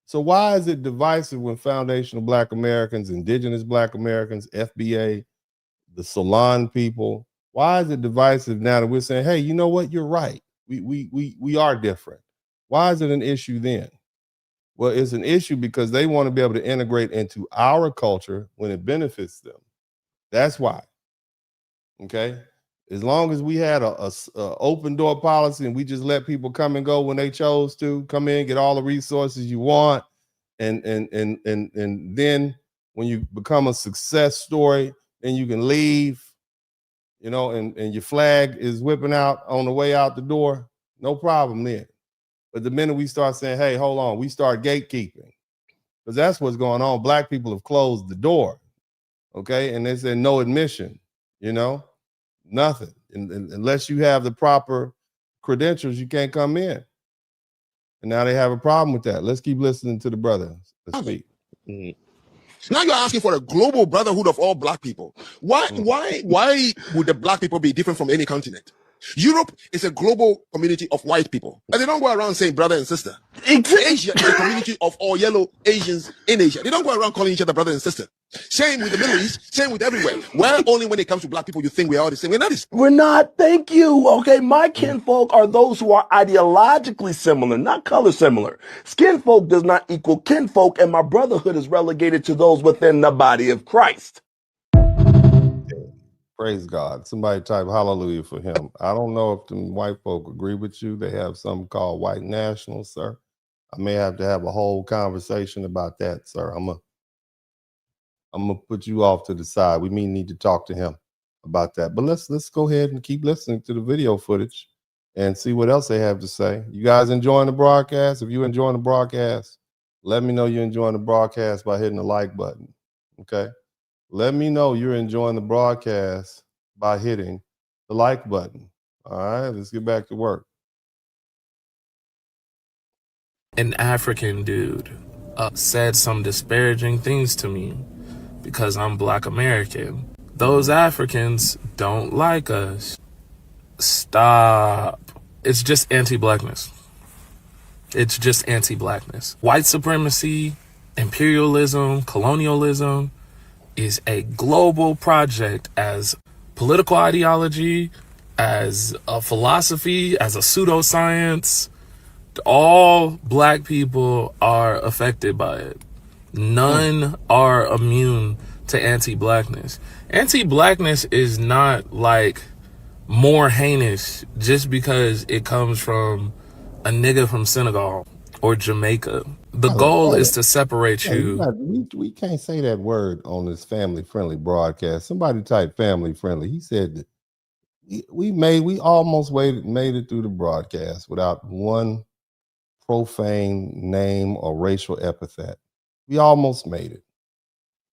So why is it divisive when foundational Black Americans, indigenous Black Americans, FBA, the Salon people, why is it divisive now that we're saying, hey, you know what? You're right. We are different. Why is it an issue then? Well, it's an issue because they want to be able to integrate into our culture when it benefits them. That's why. Okay? As long as we had a open door policy and we just let people come and go when they chose to, come in, get all the resources you want, and then when you become a success story, then you can leave, you know, and your flag is whipping out on the way out the door, no problem then. But the minute we start saying, hey, hold on, we start gatekeeping, because that's what's going on. Black people have closed the door, okay? And they said no admission, you know, nothing. And unless you have the proper credentials, you can't come in. And now they have a problem with that. Let's keep listening to the brother speak. Now you're asking for a global brotherhood of all black people. Why would the black people be different from any continent? Europe is a global community of white people, and they don't go around saying brother and sister. Asia is a community of all yellow Asians in Asia. They don't go around calling each other brother and sister. Same with the Middle East, same with everywhere. Where only when it comes to black people you think we are all the same. We're not. We're not. Thank you. Okay, my kinfolk are those who are ideologically similar, not color similar. Skinfolk does not equal kinfolk, and my brotherhood is relegated to those within the body of Christ. Praise God. Somebody type hallelujah for him. I don't know if the white folk agree with you. They have something called white nationals, sir. I may have to have a whole conversation about that, sir. I'm gonna put you off to the side. We may need to talk to him about that. But let's go ahead and keep listening to the video footage and see what else they have to say. You guys enjoying the broadcast? If you're enjoying the broadcast, let me know you're enjoying the broadcast by hitting the like button. Okay. Let me know you're enjoying the broadcast by hitting the like button. All right, let's get back to work. An African dude said some disparaging things to me because I'm Black American. Those Africans don't like us. Stop. It's just anti-Blackness. It's just anti-Blackness. White supremacy, imperialism, colonialism is a global project as political ideology, as a philosophy, as a pseudoscience. All black people are affected by it. None are immune to anti-Blackness. Anti-Blackness is not like more heinous just because it comes from a nigga from Senegal or Jamaica. The goal is to separate you. We can't say that word on this family-friendly broadcast. Somebody type family-friendly. He said that we almost made it through the broadcast without one profane name or racial epithet. We almost made it.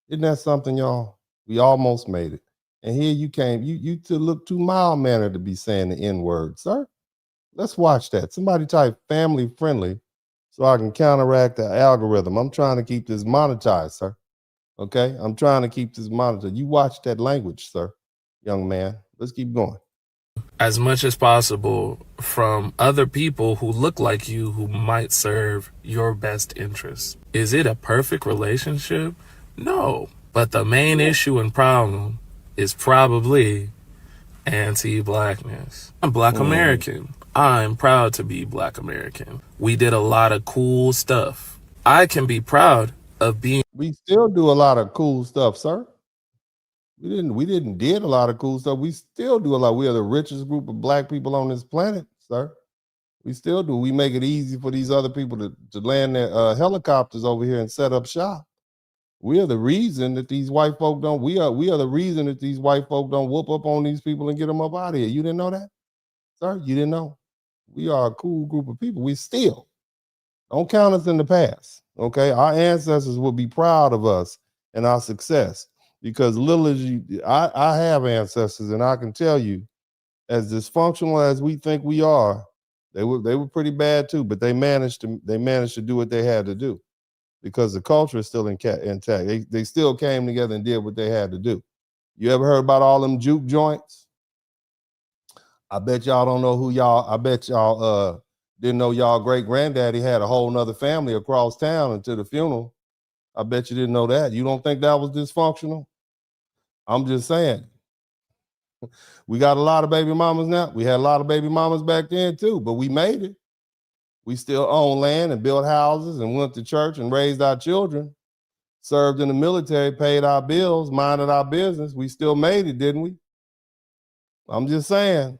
Isn't that something, y'all? We almost made it. And here you came, you to look too mild-mannered to be saying the N-word, sir. Let's watch that. Somebody type family-friendly so I can counteract the algorithm. I'm trying to keep this monetized, sir. Okay? I'm trying to keep this monetized. You watch that language, sir, young man. Let's keep going. As much as possible from other people who look like you, who might serve your best interests. Is it a perfect relationship? No. But the main issue and problem is probably anti-Blackness. I'm Black American. I'm proud to be Black American. We did a lot of cool stuff. I can be proud of being. We still do a lot of cool stuff, sir. We didn't did a lot of cool stuff. We still do a lot. We are the richest group of black people on this planet, sir. We still do. We make it easy for these other people to land their helicopters over here and set up shop. We are the reason that these white folk don't. We are the reason that these white folk don't whoop up on these people and get them up out of here. You didn't know that, sir? You didn't know? We are a cool group of people. We still don't count us in the past. Okay, our ancestors will be proud of us and our success. Because little as I have ancestors, and I can tell you, as dysfunctional as we think we are, they were pretty bad too. But they managed to do what they had to do, because the culture is still intact. They still came together and did what they had to do. You ever heard about all them juke joints? I bet y'all don't know who y'all. I bet y'all didn't know y'all great granddaddy had a whole nother family across town until the funeral. I bet you didn't know that. You don't think that was dysfunctional? I'm just saying. We got a lot of baby mamas now. We had a lot of baby mamas back then too, but we made it. We still own land and built houses and went to church and raised our children, served in the military, paid our bills, minded our business. We still made it, didn't we? I'm just saying.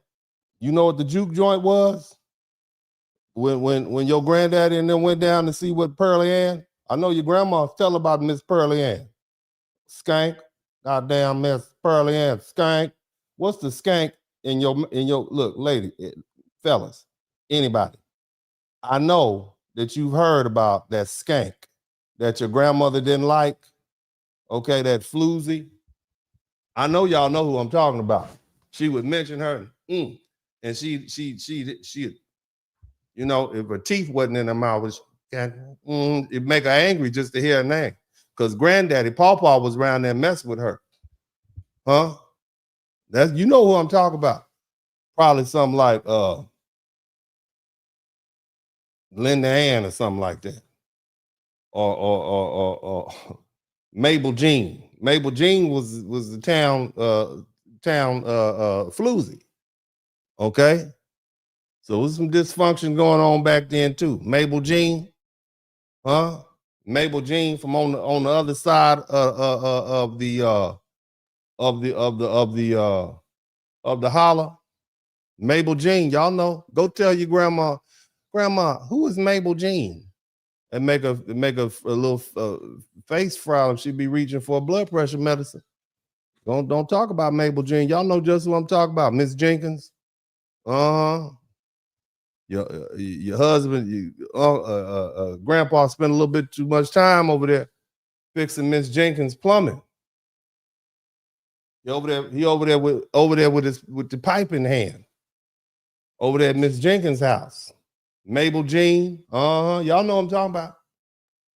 You know what the juke joint was? When your granddaddy and them went down to see what Pearlie Ann. I know your grandma tell about Miss Pearlie Ann. Skank. Goddamn Miss Spurling and skank. What's the skank in your look, lady, fellas, anybody? I know that you've heard about that skank that your grandmother didn't like. Okay, that floozy. I know y'all know who I'm talking about. She would mention her, and she, you know, if her teeth wasn't in her mouth, it'd make her angry just to hear her name. Because granddaddy, Pawpaw, was around there messing with her. Huh? That's, you know who I'm talking about. Probably something like Linda Ann or something like that. Or Mabel Jean. Mabel Jean was the town floozy. Okay? So there was some dysfunction going on back then too. Mabel Jean, huh? Mabel Jean from on the other side of the holler. Mabel Jean, y'all know. Go tell your grandma, who is Mabel Jean? And make a little face frown if she be reaching for a blood pressure medicine. Don't talk about Mabel Jean. Y'all know just what I'm talking about. Miss Jenkins. Your husband, grandpa spent a little bit too much time over there fixing Miss Jenkins' plumbing. He over there with the pipe in hand. Over there at Miss Jenkins' house. Mabel Jean, y'all know what I'm talking about.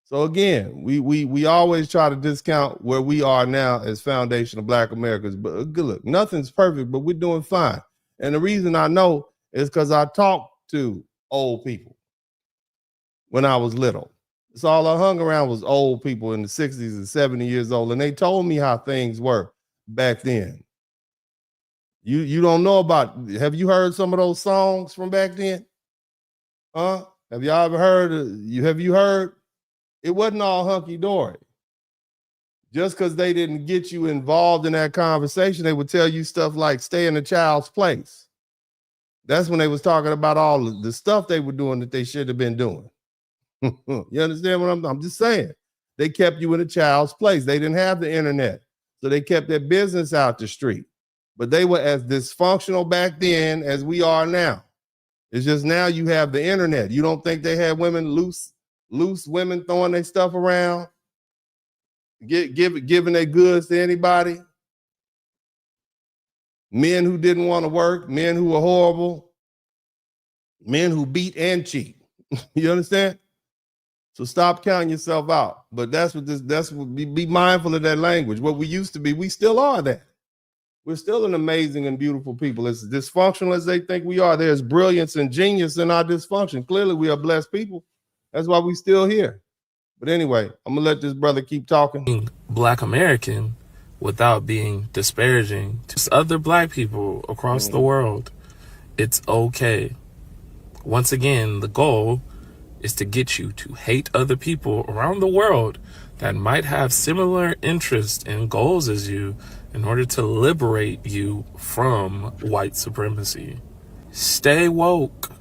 So again, we always try to discount where we are now as foundation of Black Americans. But good look, nothing's perfect, but we're doing fine. And the reason I know is because I talked to old people when I was little. So all I hung around was old people in the 60s and 70 years old, and they told me how things were back then. You don't know about, have you heard some of those songs from back then? Huh? Have y'all ever heard? Have you heard? It wasn't all hunky-dory. Just because they didn't get you involved in that conversation, they would tell you stuff like stay in a child's place. That's when they was talking about all the stuff they were doing that they should have been doing. You understand what I'm just saying? They kept you in a child's place. They didn't have the internet. So they kept their business out the street. But they were as dysfunctional back then as we are now. It's just now you have the internet. You don't think they had women, loose women throwing their stuff around, giving their goods to anybody? Men who didn't want to work, men who were horrible, men who beat and cheat. You understand? So stop counting yourself out. But be mindful of that language. What we used to be, we still are that. We're still an amazing and beautiful people. As dysfunctional as they think we are, there's brilliance and genius in our dysfunction. Clearly, we are blessed people. That's why we're still here. But anyway, I'm going to let this brother keep talking. Black American without being disparaging to other Black people across the world. It's okay. Once again, the goal is to get you to hate other people around the world that might have similar interests and goals as you in order to liberate you from white supremacy. Stay woke.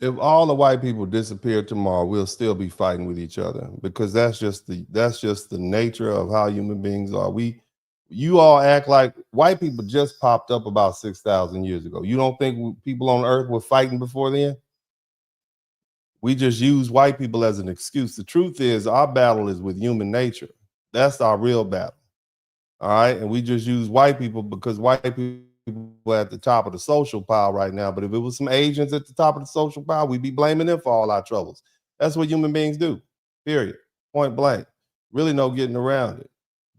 If all the white people disappeared tomorrow, we'll still be fighting with each other, because that's just the nature of how human beings are. You all act like white people just popped up about 6,000 years ago. You don't think people on Earth were fighting before then? We just use white people as an excuse. The truth is our battle is with human nature. That's our real battle. All right. And we just use white people because white people are at the top of the social pile right now. But if it was some Asians at the top of the social pile, we'd be blaming them for all our troubles. That's what human beings do. Period. Point blank. Really no getting around it.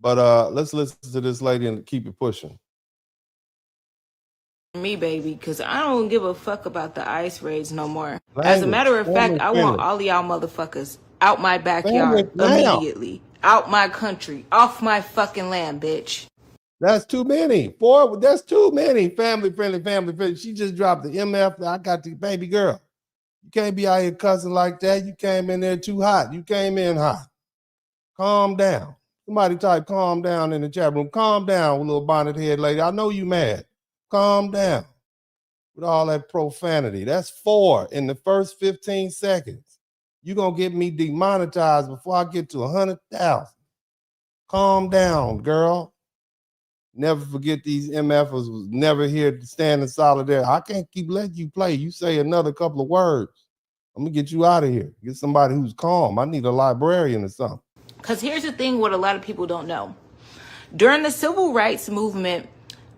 But let's listen to this lady and keep it pushing. Me, baby, because I don't give a fuck about the ice raids no more. As a matter of fact, I want all of y'all motherfuckers out my backyard immediately. Out my country. Off my fucking land, bitch. That's too many. That's too many. Family friendly. She just dropped the MF. I got the baby girl. You can't be out here cussing like that. You came in there too hot. You came in hot. Calm down. Somebody type calm down in the chat room. Calm down, little bonnet head lady. I know you mad. Calm down with all that profanity. That's 4 in the first 15 seconds. You're going to get me demonetized before I get to 100,000. Calm down, girl. Never forget these MFers was never here to stand in solidarity. I can't keep letting you play. You say another couple of words, I'm gonna get you out of here. Get somebody who's calm. I need a librarian or something. Because here's the thing, what a lot of people don't know. During the civil rights movement,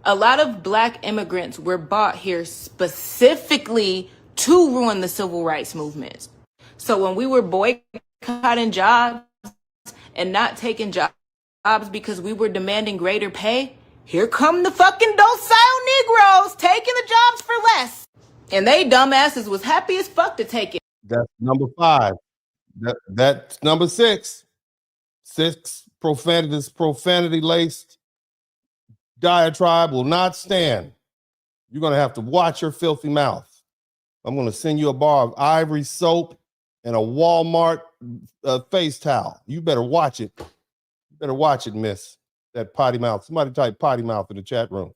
a lot of black immigrants were brought here specifically to ruin the civil rights movement. So when we were boycotting jobs and not taking jobs because we were demanding greater pay, here come the fucking docile Negroes taking the jobs for less. And they dumbasses was happy as fuck to take it. That's number 5. That's number 6. 6, profanity-laced diatribe will not stand. You're going to have to watch your filthy mouth. I'm going to send you a bar of Ivory soap and a Walmart face towel. You better watch it. You better watch it, miss. That potty mouth. Somebody type potty mouth in the chat room.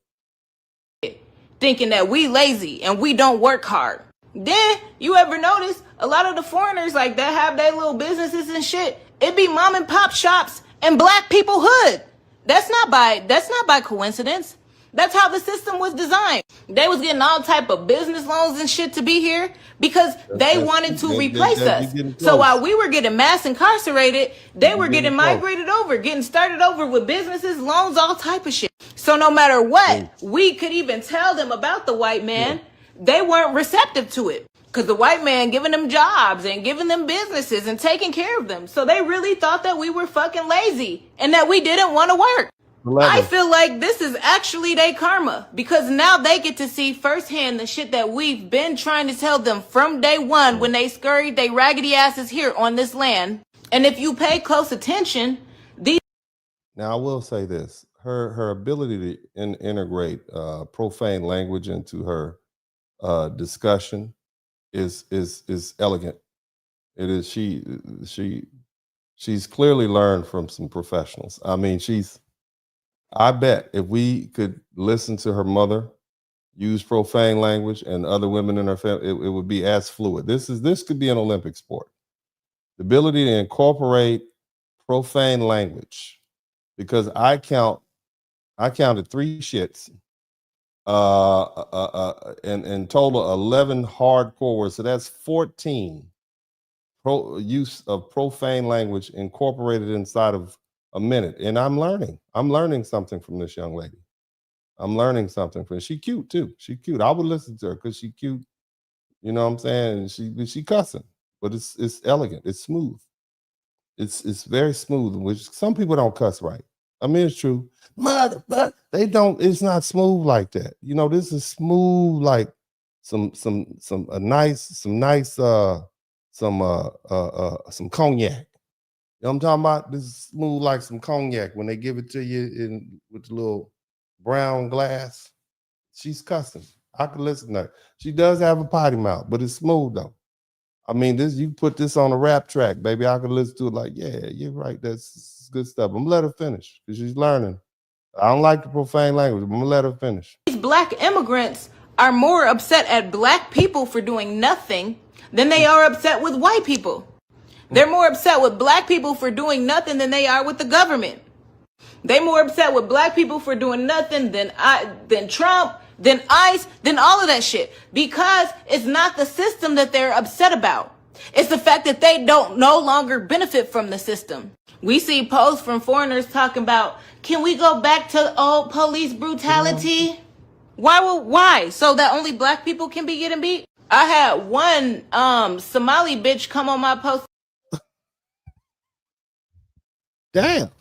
Thinking that we lazy and we don't work hard. Then you ever notice a lot of the foreigners like that have their little businesses and shit. It be mom and pop shops and black people hood. That's not by coincidence. That's how the system was designed. They was getting all type of business loans and shit to be here because they wanted to replace us. So while we were getting mass incarcerated, they were getting migrated over, getting started over with businesses, loans, all type of shit. So no matter what we could even tell them about the white man, they weren't receptive to it. Because the white man giving them jobs and giving them businesses and taking care of them. So they really thought that we were fucking lazy and that we didn't want to work. 11. I feel like this is actually their karma because now they get to see firsthand the shit that we've been trying to tell them from day one when they scurried they raggedy asses here on this land. And if you pay close attention, these... Now, I will say this. Her ability to integrate profane language into her discussion is elegant. It is she's clearly learned from some professionals. I mean, I bet if we could listen to her mother use profane language and other women in her family, it would be as fluid. This could be an Olympic sport. The ability to incorporate profane language, because I counted 3 shits. In total 11 hardcore words, so that's 14 use of profane language incorporated inside of a minute. And I'm learning something from this young lady. I'm learning something from her. She cute too. She cute. I would listen to her because she cute. You know what I'm saying? She cussing, but it's elegant. It's smooth. It's very smooth, which some people don't cuss right. I mean, it's true. But they don't. It's not smooth like that. You know, this is smooth like some nice cognac. You know what I'm talking about? This is smooth like some cognac when they give it to you with the little brown glass. She's cussing. I can listen to her. She does have a potty mouth, but it's smooth though. I mean, you put this on a rap track, baby. I can listen to it like, yeah, you're right. That's good stuff. I'm gonna let her finish because she's learning. I don't like the profane language. I'm gonna let her finish. These black immigrants are more upset at black people for doing nothing than they are upset with white people. They're more upset with black people for doing nothing than they are with the government. They're more upset with black people for doing nothing than Trump, than ICE, than all of that shit. Because it's not the system that they're upset about. It's the fact that they don't no longer benefit from the system. We see posts from foreigners talking about, can we go back to old police brutality? Why? So that only black people can be getting beat? I had one Somali bitch come on my post. Damn.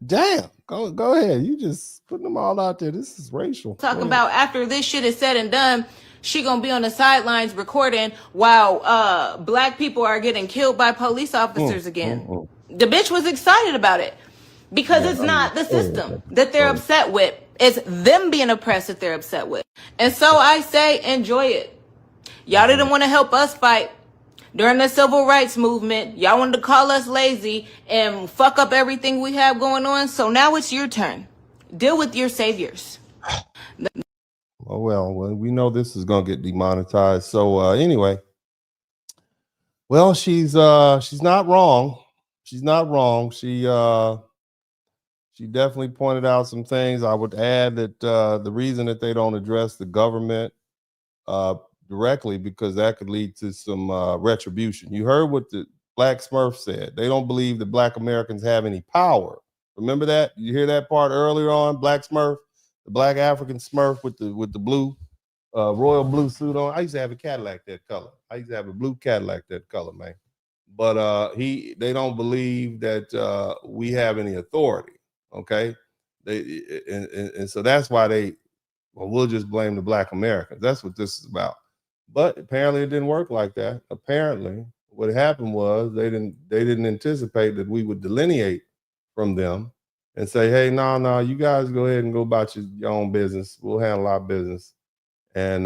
Damn. Go ahead. You just putting them all out there. This is racial. Talking about after this shit is said and done, she gonna be on the sidelines recording while black people are getting killed by police officers again. The bitch was excited about it because it's not the system that they're upset with. It's them being oppressed that they're upset with. And so I say, enjoy it. Y'all didn't want to help us fight during the civil rights movement. Y'all wanted to call us lazy and fuck up everything we have going on. So now it's your turn. Deal with your saviors. Oh, well, we know this is going to get demonetized. So anyway, well, she's not wrong. She's not wrong. She She definitely pointed out some things. I would add that the reason that they don't address the government directly, because that could lead to some retribution. You heard what the Black Smurf said. They don't believe that Black Americans have any power. Remember that? You hear that part earlier on? Black Smurf, the Black African Smurf with the blue royal blue suit on. I used to have a Cadillac that color. I used to have a blue Cadillac that color, man. But they don't believe that we have any authority. Okay, and so that's why we'll just blame the Black Americans. That's what this is about. But apparently it didn't work like that. Apparently what happened was they didn't anticipate that we would delineate from them and say, hey, no, you guys go ahead and go about your own business. We'll handle our business. And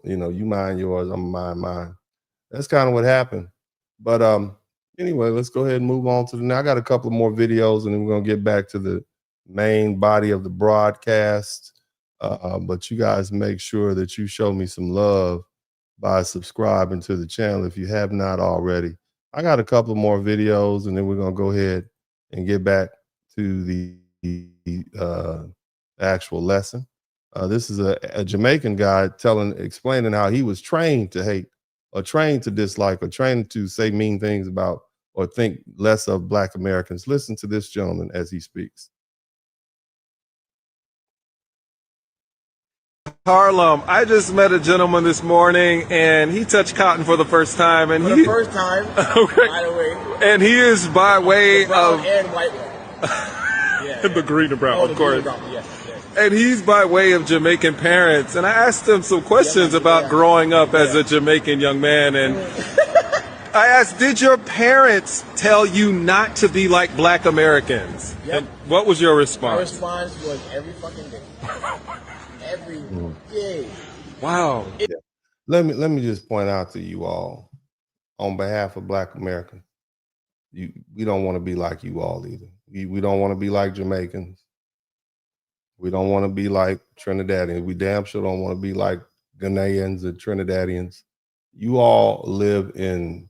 you mind yours, I'm mind mine. That's kind of what happened. But anyway, let's go ahead and move on to I got a couple of more videos, and then we're gonna get back to the main body of the broadcast. But you guys make sure that you show me some love by subscribing to the channel if you have not already. I got a couple more videos, and then we're gonna go ahead and get back to the actual lesson. This is a Jamaican guy explaining how he was trained to hate, or trained to dislike, or trained to say mean things about or think less of Black Americans. Listen to this gentleman as he speaks. Harlem. I just met a gentleman this morning, and he touched cotton for the first time. And for the first time, okay. By the way. And he is by way brown of and white one. Yeah. The green and brown, of course. Brown, yes. And he's by way of Jamaican parents. And I asked him some questions about growing up as a Jamaican young man. And I asked, did your parents tell you not to be like Black Americans? Yep. And what was your response? My response was every fucking day. Every day. Wow. Yeah. Let me just point out to you all, on behalf of Black Americans, we don't want to be like you all either. We don't want to be like Jamaicans. We don't want to be like Trinidadians. We damn sure don't want to be like Ghanaians or Trinidadians. You all live in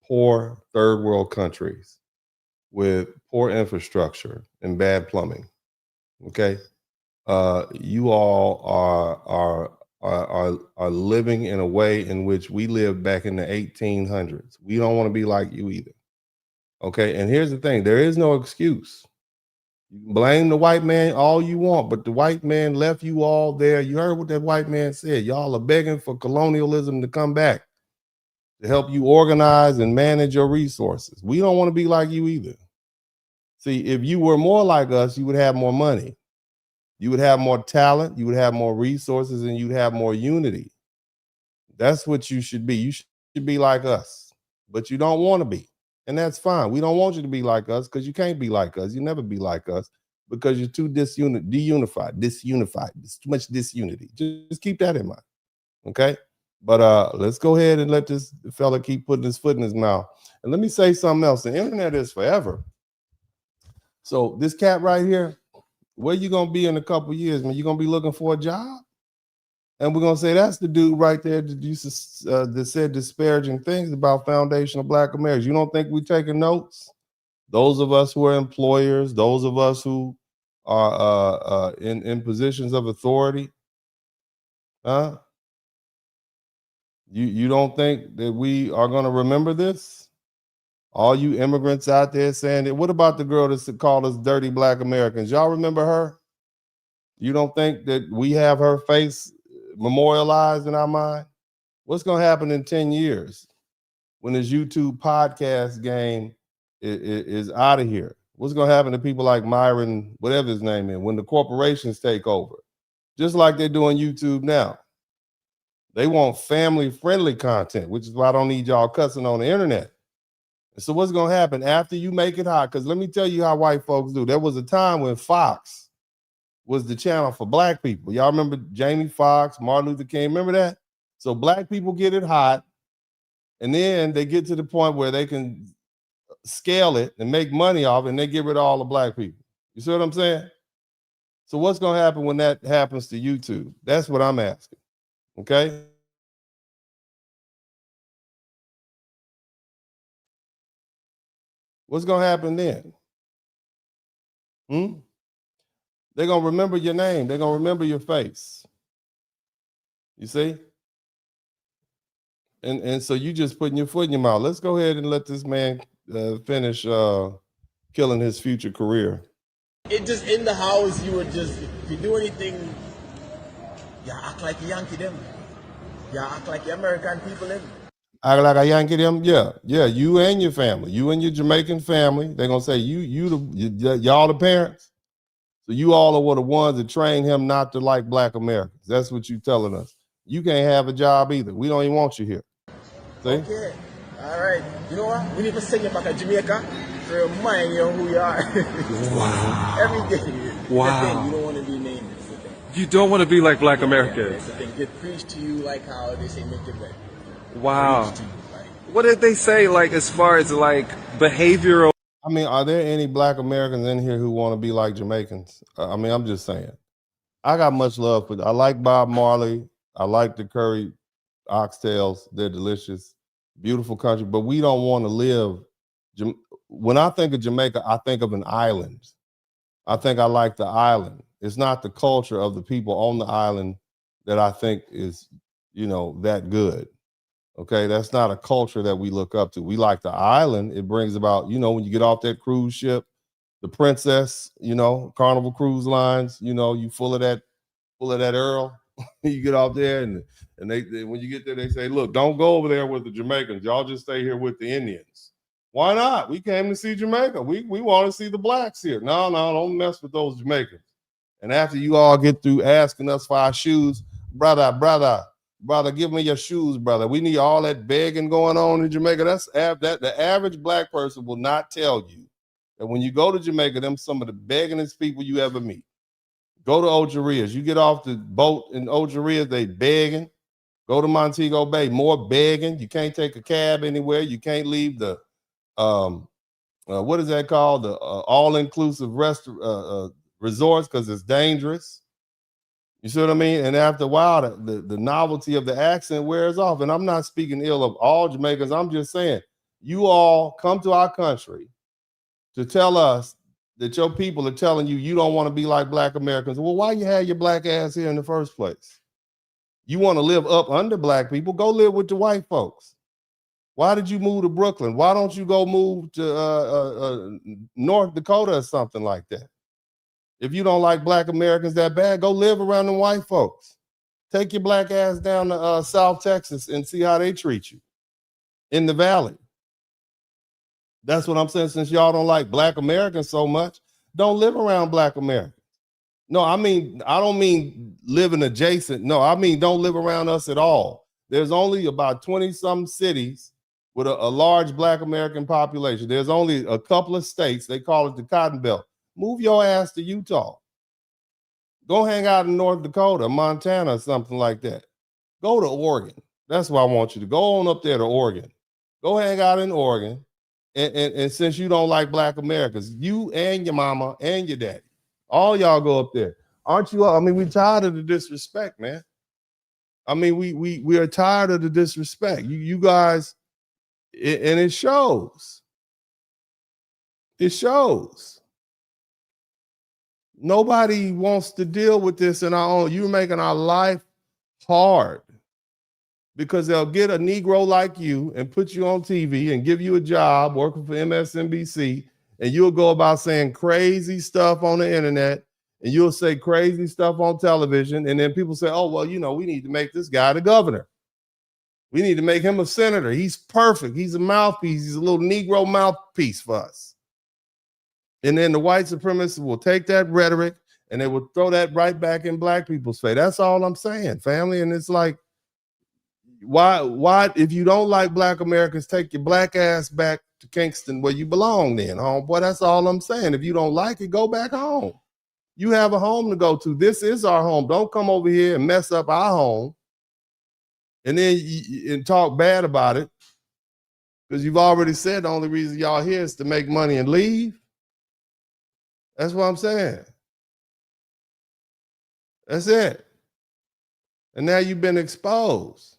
poor third world countries with poor infrastructure and bad plumbing. Okay? You all are living in a way in which we lived back in the 1800s. We don't want to be like you either. Okay, and here's the thing: there is no excuse. You can blame the white man all you want, but the white man left you all there. You heard what that white man said. Y'all are begging for colonialism to come back to help you organize and manage your resources. We don't want to be like you either. See, if you were more like us, you would have more money. You would have more talent, you would have more resources, and you'd have more unity. That's what you should be. You should be like us, but you don't want to be. And that's fine. We don't want you to be like us because you can't be like us. You never be like us because you're too disunified. There's too much disunity. Just keep that in mind. Okay? But let's go ahead and let this fella keep putting his foot in his mouth. And let me say something else. The internet is forever. So this cat right here, where you gonna be in a couple of years, man? You gonna be looking for a job? And we're gonna say that's the dude right there that said disparaging things about foundational Black Americans. You don't think we're taking notes? Those of us who are employers, those of us who are in positions of authority, huh? You don't think that we are gonna remember this? All you immigrants out there saying that. What about the girl that called us dirty Black Americans? Y'all remember her? You don't think that we have her face memorialized in our mind? What's going to happen in 10 years when this YouTube podcast game is out of here? What's going to happen to people like Myron, whatever his name is, when the corporations take over? Just like they're doing YouTube now. They want family-friendly content, which is why I don't need y'all cussing on the internet. So what's going to happen after you make it hot? Because let me tell you how white folks do. There was a time when Fox was the channel for Black people. Y'all remember Jamie Foxx, Martin Luther King? Remember that? So Black people get it hot, and then they get to the point where they can scale it and make money off it, and they get rid of all the Black people. You see what I'm saying? So what's going to happen when that happens to YouTube? That's what I'm asking. Okay? What's going to happen then? They're gonna remember your name. They're gonna remember your face. You see? And so you just putting your foot in your mouth. Let's go ahead and let this man finish killing his future career. It just in the house, you would just, if you do anything, you act like a Yankee them. You act like the American people them. Act like a Yankee them? Yeah. You and your family. You and your Jamaican family. They're gonna say y'all the parents. So you all were the ones that trained him not to like Black Americans. That's what you telling us. You can't have a job either. We don't even want you here. See? Okay. All right. You know what? We need to send you back to Jamaica to remind you who you are. Wow. Every day. Wow. You don't want to be named. You don't want to be like Black Americans. That's the thing. Get preached to you like how they say make your bed. Wow. What did they say, like, as far as like behavioral? I mean, are there any Black Americans in here who want to be like Jamaicans? I mean, I'm just saying. I got much love for. I like Bob Marley. I like the curry oxtails. They're delicious, beautiful country. But we don't want to live. When I think of Jamaica, I think of an island. I think I like the island. It's not the culture of the people on the island that I think is, that good. Okay, that's not a culture that we look up to. We like the island. It brings about, when you get off that cruise ship, the Princess, Carnival Cruise Lines, you full of that Earl. You get off there and they when you get there, they say, look, don't go over there with the Jamaicans. Y'all just stay here with the Indians. Why not? We came to see Jamaica. We want to see the Blacks here. No, don't mess with those Jamaicans. And after you all get through asking us for our shoes, brother, give me your shoes, brother. We need all that begging going on in Jamaica. The average Black person will not tell you that when you go to Jamaica, them some of the beggingest people you ever meet. Go to Ojarias. You get off the boat in Ojarias, they begging. Go to Montego Bay, more begging. You can't take a cab anywhere. You can't leave the what is that called? The all-inclusive resorts because it's dangerous. You see what I mean? And after a while, the novelty of the accent wears off. And I'm not speaking ill of all Jamaicans. I'm just saying, you all come to our country to tell us that your people are telling you don't want to be like Black Americans. Well, why you had your Black ass here in the first place? You want to live up under Black people? Go live with the white folks. Why did you move to Brooklyn? Why don't you go move to North Dakota or something like that? If you don't like Black Americans that bad, go live around the white folks. Take your Black ass down to South Texas and see how they treat you in the valley. That's what I'm saying. Since y'all don't like Black Americans so much, don't live around Black Americans. No, I don't mean living adjacent. No, I mean don't live around us at all. There's only about 20-some cities with a large Black American population. There's only a couple of states. They call it the Cotton Belt. Move your ass to Utah. Go hang out in North Dakota, Montana, or something like that. Go to Oregon. That's where I want you to go on up there to Oregon. Go hang out in Oregon. And since you don't like Black Americans, you and your mama and your daddy, all y'all go up there. Aren't you all? I mean, we're tired of the disrespect, man. I mean, we are tired of the disrespect. You guys, and it shows. It shows. Nobody wants to deal with this in our own. You're making our life hard because they'll get a Negro like you and put you on TV and give you a job working for MSNBC, and you'll go about saying crazy stuff on the internet, and you'll say crazy stuff on television, and then people say, oh, well, we need to make this guy the governor. We need to make him a senator. He's perfect. He's a mouthpiece. He's a little Negro mouthpiece for us. And then the white supremacists will take that rhetoric and they will throw that right back in Black people's face. That's all I'm saying, family. And it's like, why, if you don't like Black Americans, take your Black ass back to Kingston where you belong then, homeboy. That's all I'm saying. If you don't like it, go back home. You have a home to go to. This is our home. Don't come over here and mess up our home and then and talk bad about it because you've already said the only reason y'all here is to make money and leave. That's what I'm saying. That's it. And now you've been exposed.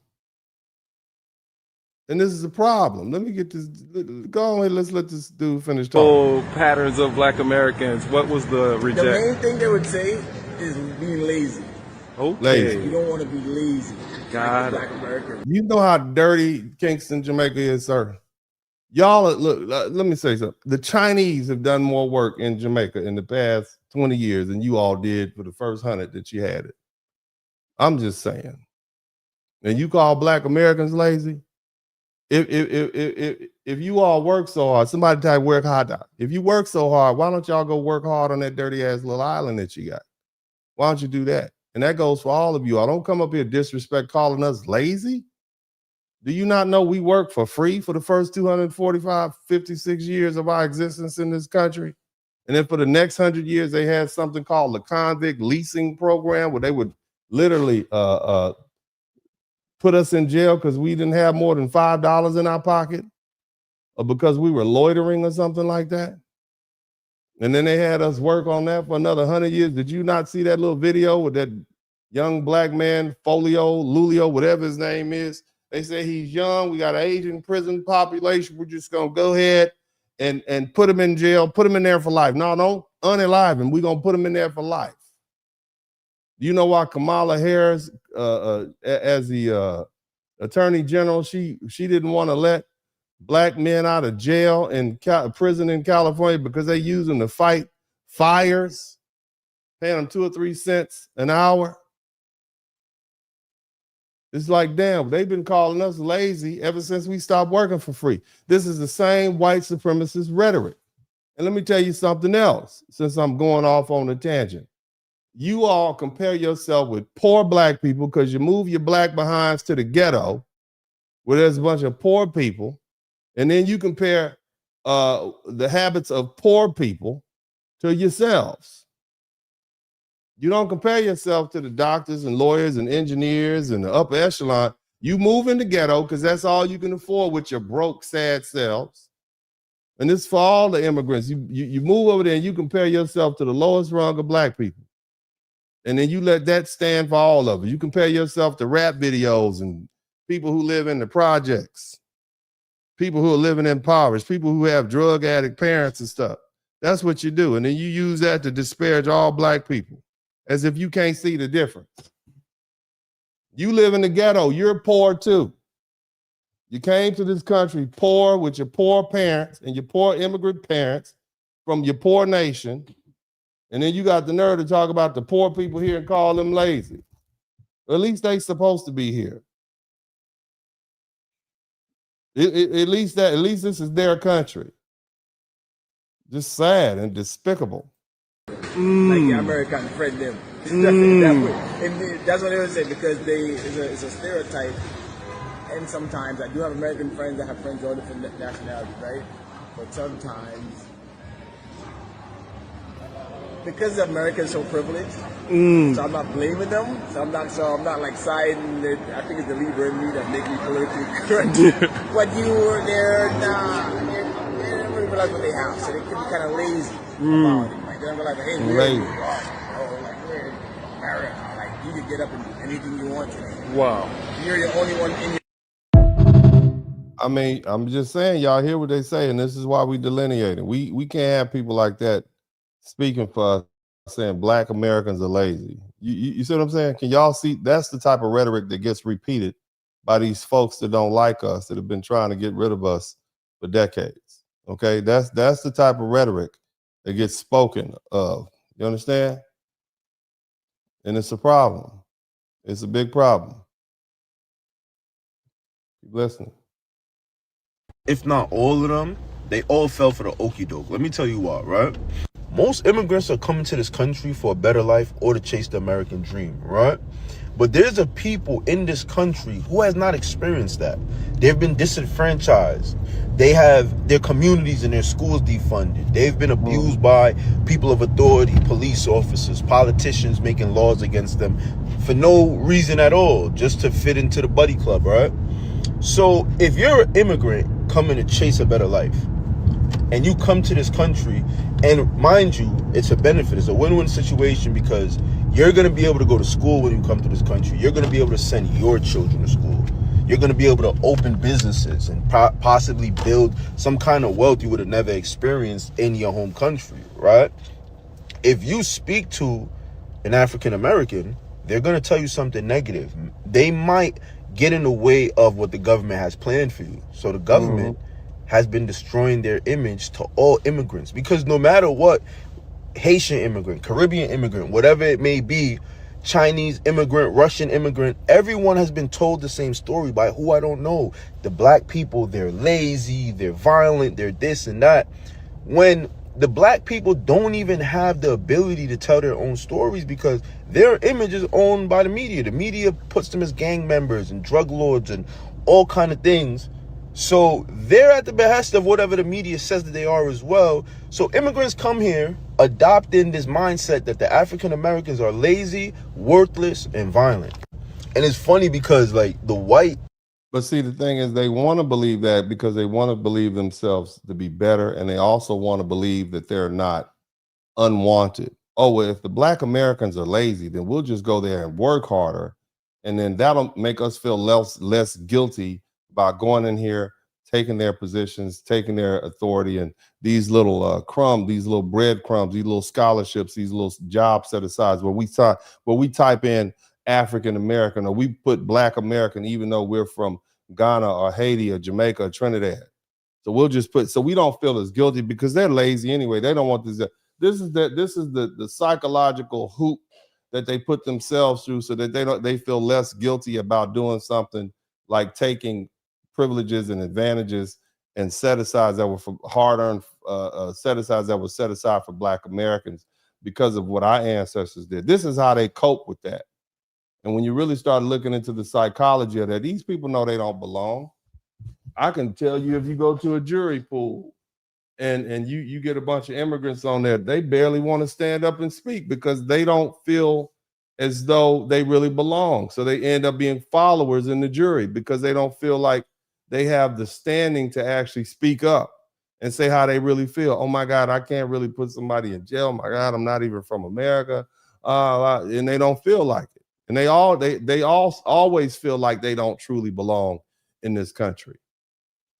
And this is a problem. Let me get this. Go ahead. Let's let this dude finish talking. Patterns of Black Americans. What was the reject? The main thing they would say is being lazy. Okay. Lazy. You don't want to be lazy. Got Black American. You know how dirty Kingston, Jamaica is, sir. Y'all, look, let me say something. The Chinese have done more work in Jamaica in the past 20 years than you all did for the first 100 that you had it. I'm just saying. And you call Black Americans lazy? If you all work so hard, somebody type work hard. If you work so hard, why don't y'all go work hard on that dirty ass little island that you got? Why don't you do that? And that goes for all of you. I don't come up here disrespect calling us lazy. Do you not know we work for free for the first 245, 56 years of our existence in this country? And then for the next 100 years, they had something called the convict leasing program where they would literally put us in jail because we didn't have more than $5 in our pocket or because we were loitering or something like that. And then they had us work on that for another 100 years. Did you not see that little video with that young black man, Lulio, whatever his name is? They say he's young. We got an Asian prison population. We're just going to go ahead and put him in jail, put him in there for life. No, don't unalive him. We're going to put him in there for life. You know why Kamala Harris, as the attorney general, she didn't want to let black men out of jail and prison in California because they use them to fight fires, paying them 2 or 3 cents an hour. It's like, damn, they've been calling us lazy ever since we stopped working for free. This is the same white supremacist rhetoric. And let me tell you something else, since I'm going off on a tangent. You all compare yourself with poor black people because you move your black behinds to the ghetto where there's a bunch of poor people. And then you compare the habits of poor people to yourselves. You don't compare yourself to the doctors and lawyers and engineers and the upper echelon. You move in the ghetto because that's all you can afford with your broke, sad selves. And this is for all the immigrants. You move over there and you compare yourself to the lowest rung of black people. And then you let that stand for all of it. You compare yourself to rap videos and people who live in the projects, people who are living impoverished, people who have drug addict parents and stuff. That's what you do. And then you use that to disparage all black people as if you can't see the difference. You live in the ghetto. You're poor too. You came to this country poor with your poor parents and your poor immigrant parents from your poor nation. And then you got the nerve to talk about the poor people here and call them lazy. Or at least they supposed to be here. At least this is their country. Just sad and despicable. Like the American friend them. That way. And that's what they would say because it's a stereotype. And sometimes I do have American friends. I have friends of all different nationalities, right? But sometimes, because Americans are so privileged, so I'm not blaming them. So I'm not like siding. I think it's the Libra in me that make me politically correct. But they're don't really realize what they have, so they can be kind of lazy about it. Like they don't realize, hey, we're in America. Like you can get up and do anything you want today. Wow. You're the only one in your. I mean, I'm just saying, y'all hear what they say, and this is why we delineate it. We can't have people like that speaking for us, saying black Americans are lazy. You see what I'm saying? Can y'all see? That's the type of rhetoric that gets repeated by these folks that don't like us, that have been trying to get rid of us for decades. Okay, that's the type of rhetoric that gets spoken of. You understand? And it's a problem. It's a big problem. Keep listening. If not all of them, they all fell for the okie doke. Let me tell you what, right? Most immigrants are coming to this country for a better life or to chase the American dream, right? But there's a people in this country who has not experienced that. They've been disenfranchised. They have their communities and their schools defunded. They've been abused by people of authority, police officers, politicians making laws against them for no reason at all, just to fit into the buddy club, right? So if you're an immigrant coming to chase a better life, and you come to this country, and mind you, it's a benefit, it's a win-win situation because you're going to be able to go to school when you come to this country. You're going to be able to send your children to school. You're going to be able to open businesses and possibly build some kind of wealth you would have never experienced in your home country, right? If you speak to an African American, they're going to tell you something negative. They might get in the way of what the government has planned for you. So the government has been destroying their image to all immigrants, because no matter what, Haitian immigrant, Caribbean immigrant, whatever it may be, Chinese immigrant, Russian immigrant, everyone has been told the same story by who I don't know. The black people, they're lazy, they're violent, they're this and that. When the black people don't even have the ability to tell their own stories because their image is owned by the media. The media puts them as gang members and drug lords and all kind of things. So they're at the behest of whatever the media says that they are as well. So immigrants come here adopting this mindset that the African Americans are lazy, worthless, and violent. And it's funny because like the white. But see, the thing is, they want to believe that because they want to believe themselves to be better. And they also want to believe that they're not unwanted. Oh, well, if the black Americans are lazy, then we'll just go there and work harder. And then that'll make us feel less guilty about going in here, taking their positions, taking their authority, and these little crumbs, these little breadcrumbs, these little scholarships, these little jobs set aside where we type in African American or we put Black American, even though we're from Ghana or Haiti or Jamaica or Trinidad. So we'll just put, so we don't feel as guilty because they're lazy anyway. They don't want this. This is the psychological hoop that they put themselves through so that they feel less guilty about doing something like taking privileges and advantages and set-asides that were for hard-earned set-asides that were set aside for Black Americans because of what our ancestors did. This is how they cope with that. And when you really start looking into the psychology of that, these people know they don't belong. I can tell you, if you go to a jury pool and you get a bunch of immigrants on there, they barely want to stand up and speak because they don't feel as though they really belong. So they end up being followers in the jury because they don't feel like they have the standing to actually speak up and say how they really feel. Oh my God, I can't really put somebody in jail. My God, I'm not even from America. And they don't feel like it. And they always feel like they don't truly belong in this country.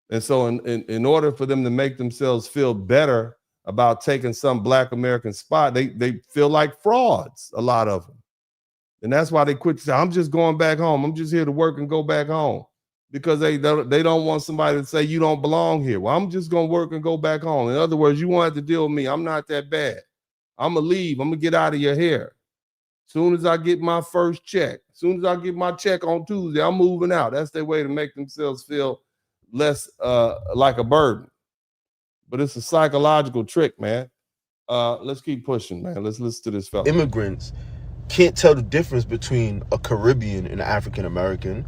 And so in order for them to make themselves feel better about taking some Black American spot, they feel like frauds, a lot of them. And that's why they quit. I'm just going back home. I'm just here to work and go back home. Because they don't want somebody to say you don't belong here. Well, I'm just going to work and go back home. In other words, you won't have to deal with me. I'm not that bad. I'm going to leave. I'm going to get out of your hair. Soon as I get my first check, soon as I get my check on Tuesday, I'm moving out. That's their way to make themselves feel less like a burden. But it's a psychological trick, man. Let's keep pushing, man. Let's listen to this fella. Immigrants can't tell the difference between a Caribbean and an African American.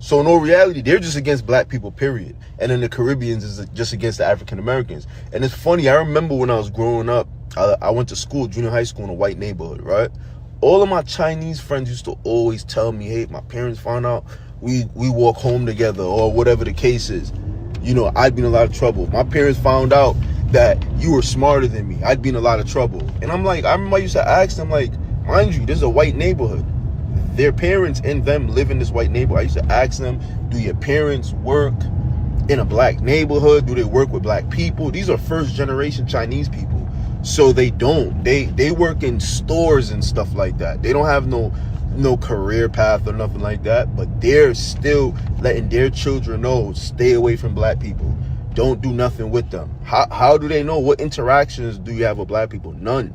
So in all reality, they're just against Black people, period. And then the Caribbeans is just against the African Americans. And it's funny, I remember when I was growing up, I went to school, junior high school in a white neighborhood, right? All of my Chinese friends used to always tell me, hey, my parents found out we walk home together or whatever the case is. You know, I'd be in a lot of trouble. My parents found out that you were smarter than me. I'd be in a lot of trouble. And I'm like, I remember I used to ask them, like, mind you, this is a white neighborhood. Their parents and them live in this white neighborhood. I used to ask them, do your parents work in a Black neighborhood? Do they work with Black people? These are first generation Chinese people. So they don't. They work in stores and stuff like that. They don't have no career path or nothing like that, but they're still letting their children know, stay away from Black people. Don't do nothing with them. How do they know? What interactions do you have with Black people? None.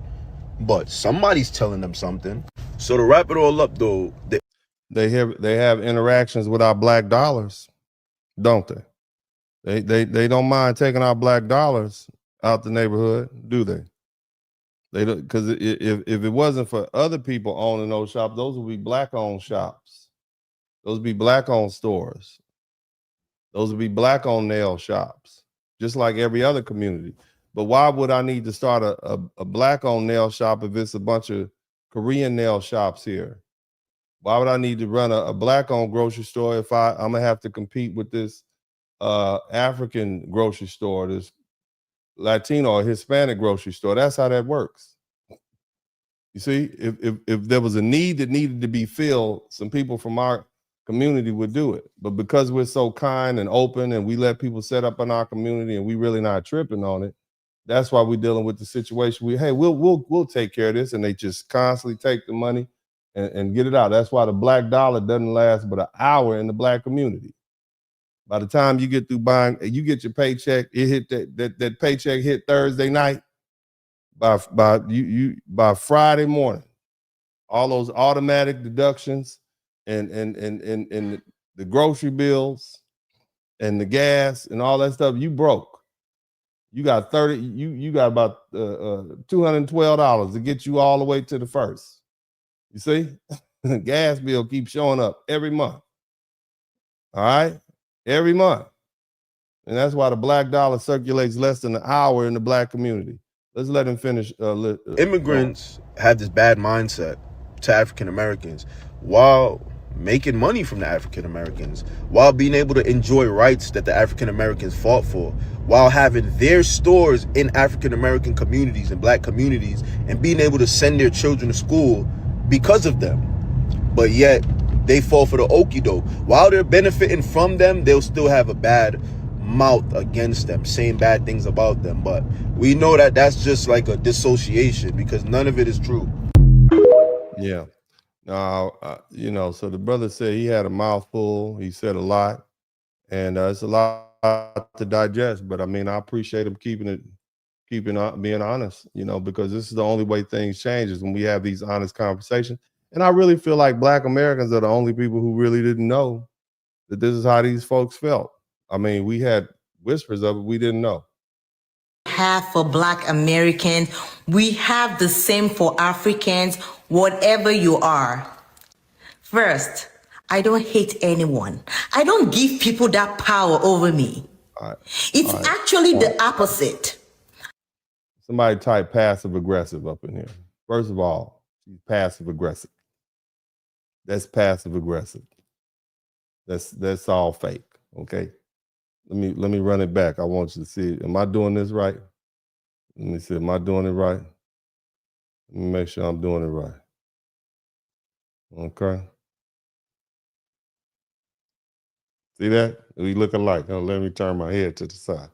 But somebody's telling them something. So to wrap it all up, though, they have interactions with our Black dollars, don't they? They don't mind taking our Black dollars out the neighborhood, do they? They don't, because if it wasn't for other people owning those shops, those would be Black-owned shops. Those would be Black-owned stores. Those would be Black-owned nail shops, just like every other community. But why would I need to start a Black-owned nail shop if it's a bunch of Korean nail shops here? Why would I need to run a Black-owned grocery store if I'm gonna have to compete with this African grocery store, this Latino or Hispanic grocery store? That's how that works. You see, if there was a need that needed to be filled, some people from our community would do it. But because we're so kind and open and we let people set up in our community and we really not tripping on it, that's why we're dealing with the situation. We'll take care of this, and they just constantly take the money and get it out. That's why the black dollar doesn't last but an hour in the black community. By the time you get through buying, you get your paycheck, it hit that paycheck hit Thursday night. By Friday morning, all those automatic deductions and the grocery bills and the gas and all that stuff, you broke. You got you got about $212 to get you all the way to the first. You see, the gas bill keeps showing up every month. All right, every month, and that's why the black dollar circulates less than an hour in the black community. Let's let him finish. Immigrants have this bad mindset to African Americans while making money from the African Americans, while being able to enjoy rights that the African Americans fought for, while having their stores in African American communities and black communities, and being able to send their children to school because of them. But yet they fall for the okie doke. While they're benefiting from them, they'll still have a bad mouth against them, saying bad things about them. But we know that that's just like a dissociation, because none of it is true. Yeah. You know, so the brother said he had a mouthful. He said a lot, and it's a lot to digest. But I mean, I appreciate him being honest, you know, because this is the only way things change, is when we have these honest conversations. And I really feel like black Americans are the only people who really didn't know that this is how these folks felt. I mean, we had whispers of it, we didn't know. Have for black Americans, we have the same for Africans, whatever you are. First, I don't hate anyone. I don't give people that power over me. It's actually the opposite. Somebody type passive aggressive up in here. First of all, she's passive aggressive. That's passive aggressive. That's all fake. Okay. Let me run it back. I want you to see it. Am I doing this right? Let me see. Am I doing it right? Let me make sure I'm doing it right. Okay. See that? We look alike. Oh, let me turn my head to the side.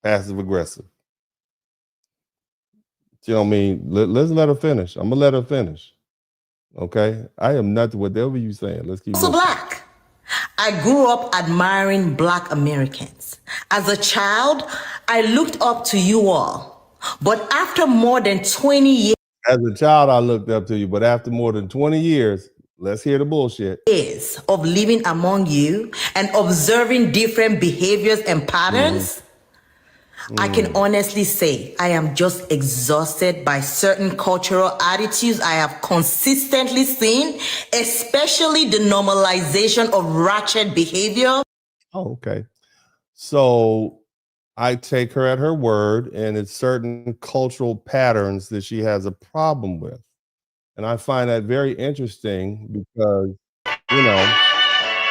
Passive aggressive. You know what I mean? Let's let her finish. I'm gonna let her finish. Okay. I am nothing. Whatever you saying. Let's keep. Also black. I grew up admiring black Americans. As a child, I looked up to you all. But after more than 20 years. As a child, I looked up to you, but after more than 20 years, let's hear the bullshit. Of living among you and observing different behaviors and patterns, I can honestly say I am just exhausted by certain cultural attitudes I have consistently seen, especially the normalization of ratchet behavior. Oh, okay. So I take her at her word, and it's certain cultural patterns that she has a problem with. And I find that very interesting because, you know,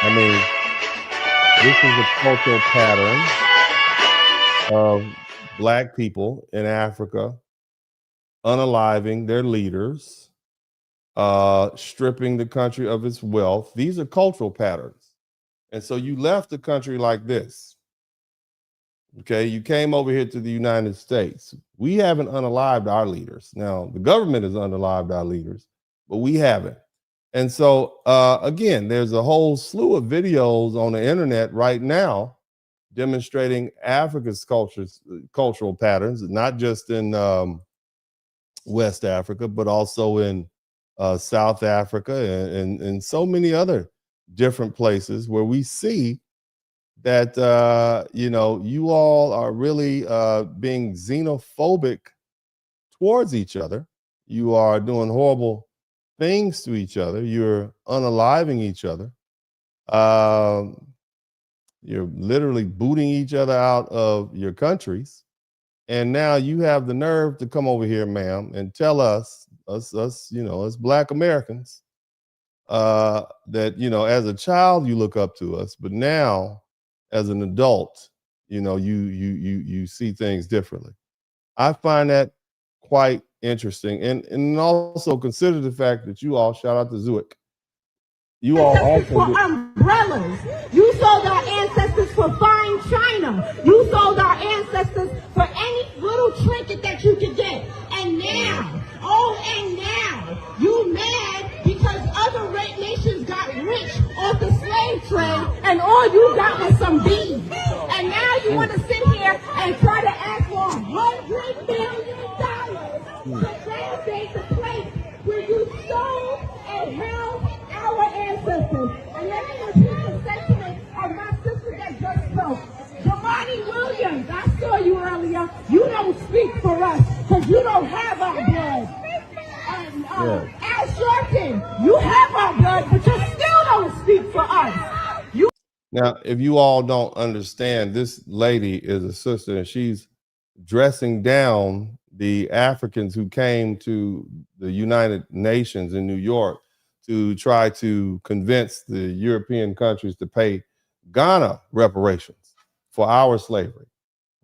I mean, this is a cultural pattern of black people in Africa unaliving their leaders, stripping the country of its wealth. These are cultural patterns. And so you left the country like this. Okay, you came over here to the United States. We haven't unalived our leaders. Now, the government has unalived our leaders, but we haven't. And so, again, there's a whole slew of videos on the internet right now demonstrating Africa's cultural patterns, not just in West Africa, but also in South Africa and so many other different places where we see that, you know, you all are really being xenophobic towards each other. You are doing horrible things to each other. You're unaliving each other. You're literally booting each other out of your countries. And now you have the nerve to come over here, ma'am, and tell us, you know, as black Americans, that, you know, as a child, you look up to us, but now as an adult, you know, you see things differently. I find that quite interesting. And also consider the fact that you all, shout out to Zuick, You all ancestors for umbrellas. You sold our ancestors for fine china. You sold our ancestors for any little trinket that you could get. And now, you mad because other nations got rich off the slave trade and all you got was some beads. And now you want to sit here and try to ask for $100 million to validate the place where you sold and held our ancestors. And let me repeat the sentiment of my sister that just spoke. Jamani Williams, I saw you earlier. You don't speak for us because you don't have our blood. Al Sharpton, you have our blood, but you still don't speak for us. Now, if you all don't understand, this lady is a sister and she's dressing down the Africans who came to the United Nations in New York to try to convince the European countries to pay Ghana reparations for our slavery,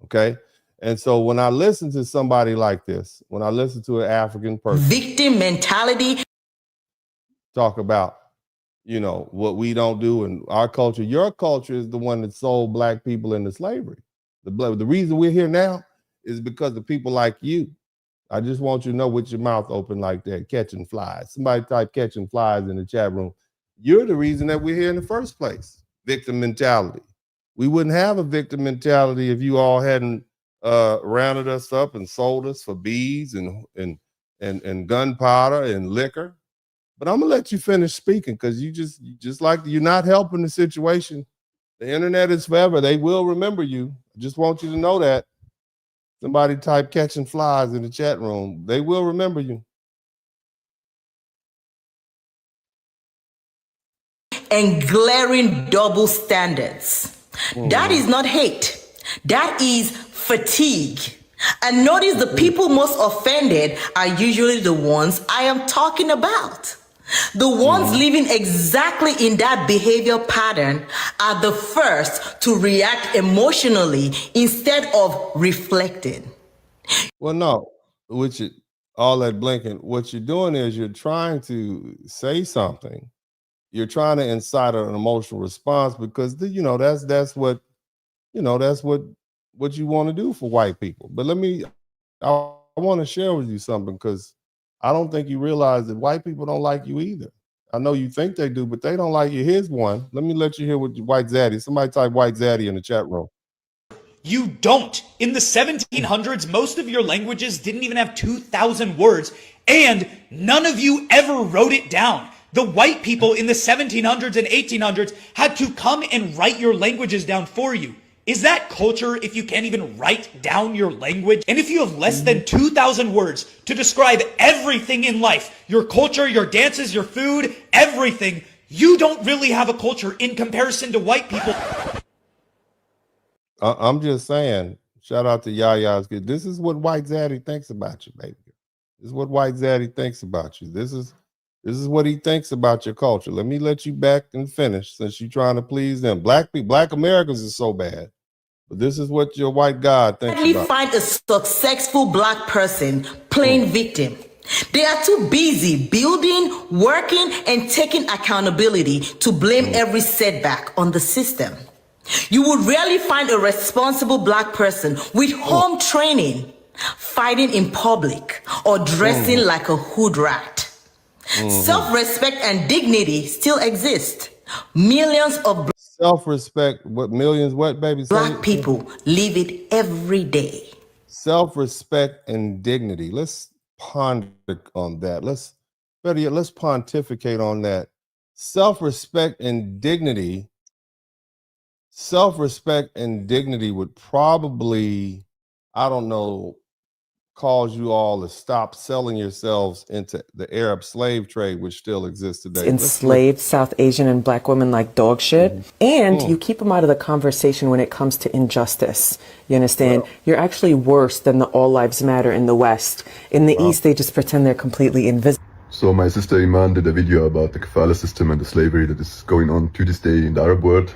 okay? And so when I listen to somebody like this, when I listen to an African person, victim mentality, talk about, you know, what we don't do in our culture, your culture is the one that sold black people into slavery. The reason we're here now is because of people like you. I just want you to know with your mouth open like that, catching flies. Somebody type catching flies in the chat room. You're the reason that we're here in the first place. Victim mentality. We wouldn't have a victim mentality if you all hadn't rounded us up and sold us for beads and gunpowder and liquor. But I'm gonna let you finish speaking because you just like you're not helping the situation. The internet is forever. They will remember you. I just want you to know that. Somebody type catching flies in the chat room. They will remember you. And glaring double standards. That is not hate. That is fatigue. And notice the people most offended are usually the ones I am talking about. The ones living exactly in that behavior pattern are the first to react emotionally instead of reflecting. Well, no, all that blinking, what you're doing is you're trying to say something. You're trying to incite an emotional response because that's what you want to do for white people. But I want to share with you something because I don't think you realize that white people don't like you either. I know you think they do, but they don't like you. Here's one. Let me let you hear what White Zaddy. Somebody type White Zaddy in the chat room. You don't. In the 1700s, most of your languages didn't even have 2,000 words, and none of you ever wrote it down. The white people in the 1700s and 1800s had to come and write your languages down for you. Is that culture if you can't even write down your language? And if you have less than 2,000 words to describe everything in life, your culture, your dances, your food, everything, you don't really have a culture in comparison to white people. I'm just saying, shout out to Yaya's kid. This is what White Zaddy thinks about you, baby. This is what White Zaddy thinks about you. This is what he thinks about your culture. Let me let you back and finish since you're trying to please them. Black people, Black Americans is so bad. But this is what your white God thinks about. You find a successful black person playing victim. They are too busy building, working, and taking accountability to blame every setback on the system. You would rarely find a responsible black person with home training, fighting in public, or dressing like a hood rat. Self-respect and dignity still exist. Millions of self-respect, what baby? Black people live it every day. Self-respect and dignity. Let's ponder on that. Let's pontificate on that. Self-respect and dignity. Self-respect and dignity would probably, I don't know, cause you all to stop selling yourselves into the Arab slave trade, which still exists today. Enslaved South Asian and black women like dog shit. And you keep them out of the conversation when it comes to injustice. You understand? You're actually worse than the All Lives Matter in the West. In the East, they just pretend they're completely invisible. So my sister Iman did a video about the kafala system and the slavery that is going on to this day in the Arab world.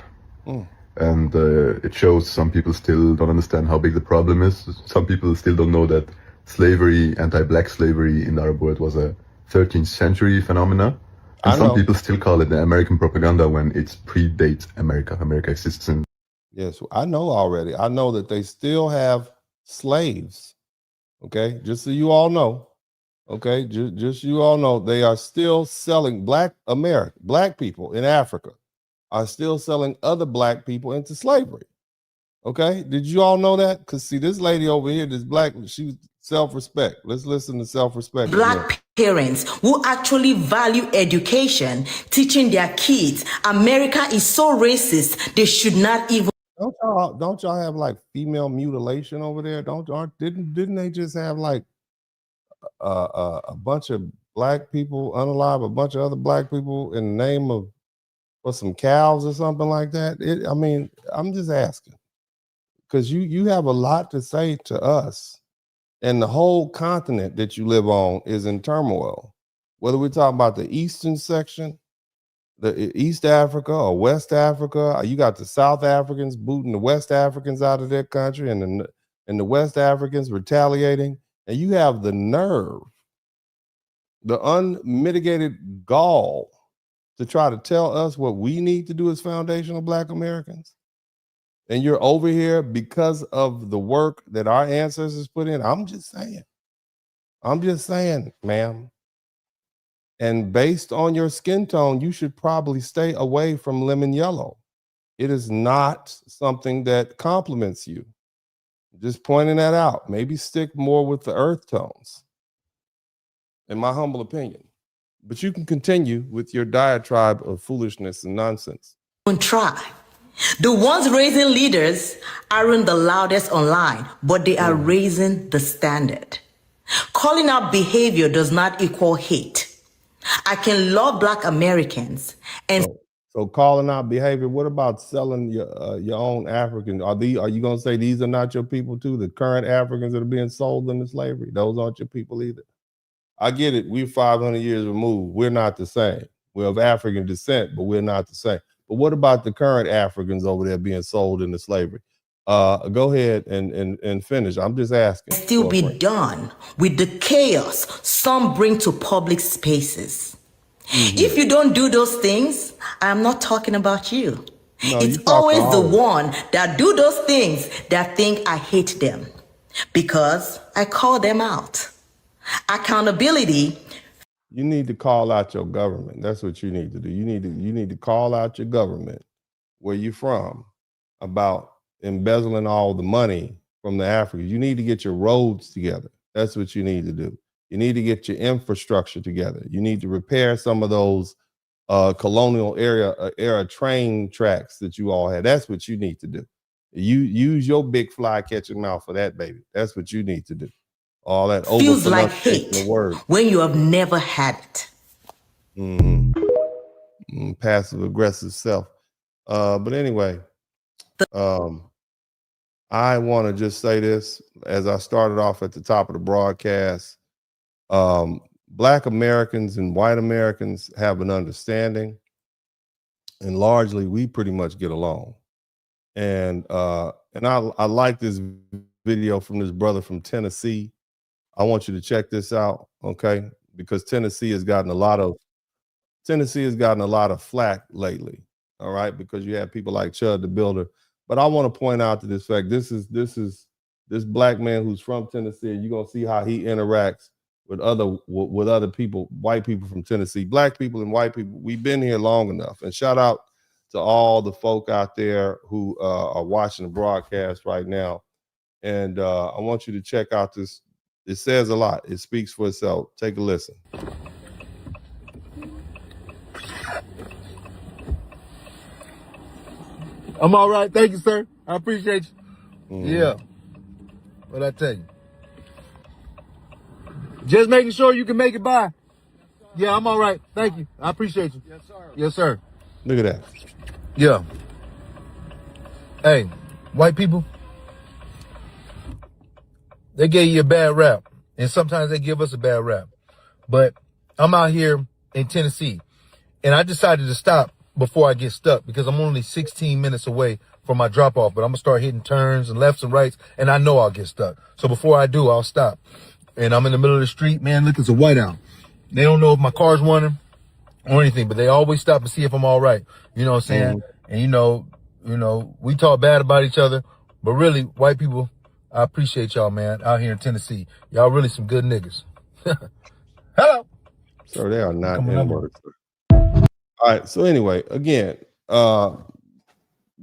And it shows some people still don't understand how big the problem is. Some people still don't know that slavery, anti-black slavery in the Arab world was a 13th century phenomena. And some people still call it the American propaganda when it predates America. America exists in. Yes, I know already. I know that they still have slaves. Okay, just so you all know. Okay, just you all know, they are still selling black people in Africa are still selling other black people into slavery. Okay, did you all know that? Because see, this lady over here, this black, she's self-respect. Let's listen to self-respect. Black parents who actually value education, teaching their kids America is so racist, they should not even. Don't y'all have like female mutilation over there? Didn't they just have like a bunch of black people unalive, a bunch of other black people in the name of some cows or something like that? I mean, I'm just asking because you have a lot to say to us, and the whole continent that you live on is in turmoil. Whether we're talking about the eastern section, the East Africa or West Africa, you got the South Africans booting the West Africans out of their country, and the West Africans retaliating. And you have the nerve, the unmitigated gall to try to tell us what we need to do as foundational Black Americans. And you're over here because of the work that our ancestors put in. I'm just saying, ma'am. And based on your skin tone, you should probably stay away from lemon yellow. It is not something that compliments you. Just pointing that out. Maybe stick more with the earth tones, in my humble opinion. But you can continue with your diatribe of foolishness and nonsense. Try. The ones raising leaders aren't the loudest online, but they are raising the standard. Calling out behavior does not equal hate. I can love Black Americans and so calling out behavior. What about selling your own Africans? Are you going to say these are not your people too? The current Africans that are being sold into slavery, those aren't your people either. I get it. We're 500 years removed. We're not the same. We're of African descent, but we're not the same. But what about the current Africans over there being sold into slavery? Go ahead and finish. I'm just asking. Still be done with the chaos some bring to public spaces. Mm-hmm. If you don't do those things, I'm not talking about you. No, it's always the one that do those things that think I hate them because I call them out. Accountability. You need to call out your government. That's what you need to do. You need to call out your government, where you're from, about embezzling all the money from the Africans. You need to get your roads together. That's what you need to do. You need to get your infrastructure together. You need to repair some of those colonial era train tracks that you all had. That's what you need to do. You use your big fly catching mouth for that, baby. That's what you need to do. All that feels like hate when you have never had it. Passive aggressive self. But anyway, I want to just say this as I started off at the top of the broadcast. Black Americans and white Americans have an understanding, and largely we pretty much get along. And I like this video from this brother from Tennessee. I want you to check this out, okay? Because Tennessee has gotten a lot of flack lately, all right? Because you have people like Chud the Builder. But I want to point out to this fact, this is black man who's from Tennessee, and you're gonna see how he interacts with other people, white people from Tennessee, black people and white people. We've been here long enough. And shout out to all the folk out there who are watching the broadcast right now. And I want you to check out this. It says a lot. It speaks for itself. Take a listen. I'm all right. Thank you, sir. I appreciate you. Yeah. What I tell you? Just making sure you can make it by. Yeah, I'm all right. Thank you. I appreciate you. Yes, sir. Yes, sir. Look at that. Yeah. Hey, white people, they gave you a bad rap, and sometimes they give us a bad rap. But I'm out here in Tennessee, and I decided to stop before I get stuck because I'm only 16 minutes away from my drop off, but I'm gonna start hitting turns and lefts and rights, and I know I'll get stuck. So before I do, I'll stop. And I'm in the middle of the street, man, look, it's a whiteout. They don't know if my car's running or anything, but they always stop to see if I'm all right. You know what I'm saying? And you know, we talk bad about each other, but really, white people, I appreciate y'all, man, out here in Tennessee. Y'all really some good niggas. Hello. So they are not N-words. All right. So anyway, again,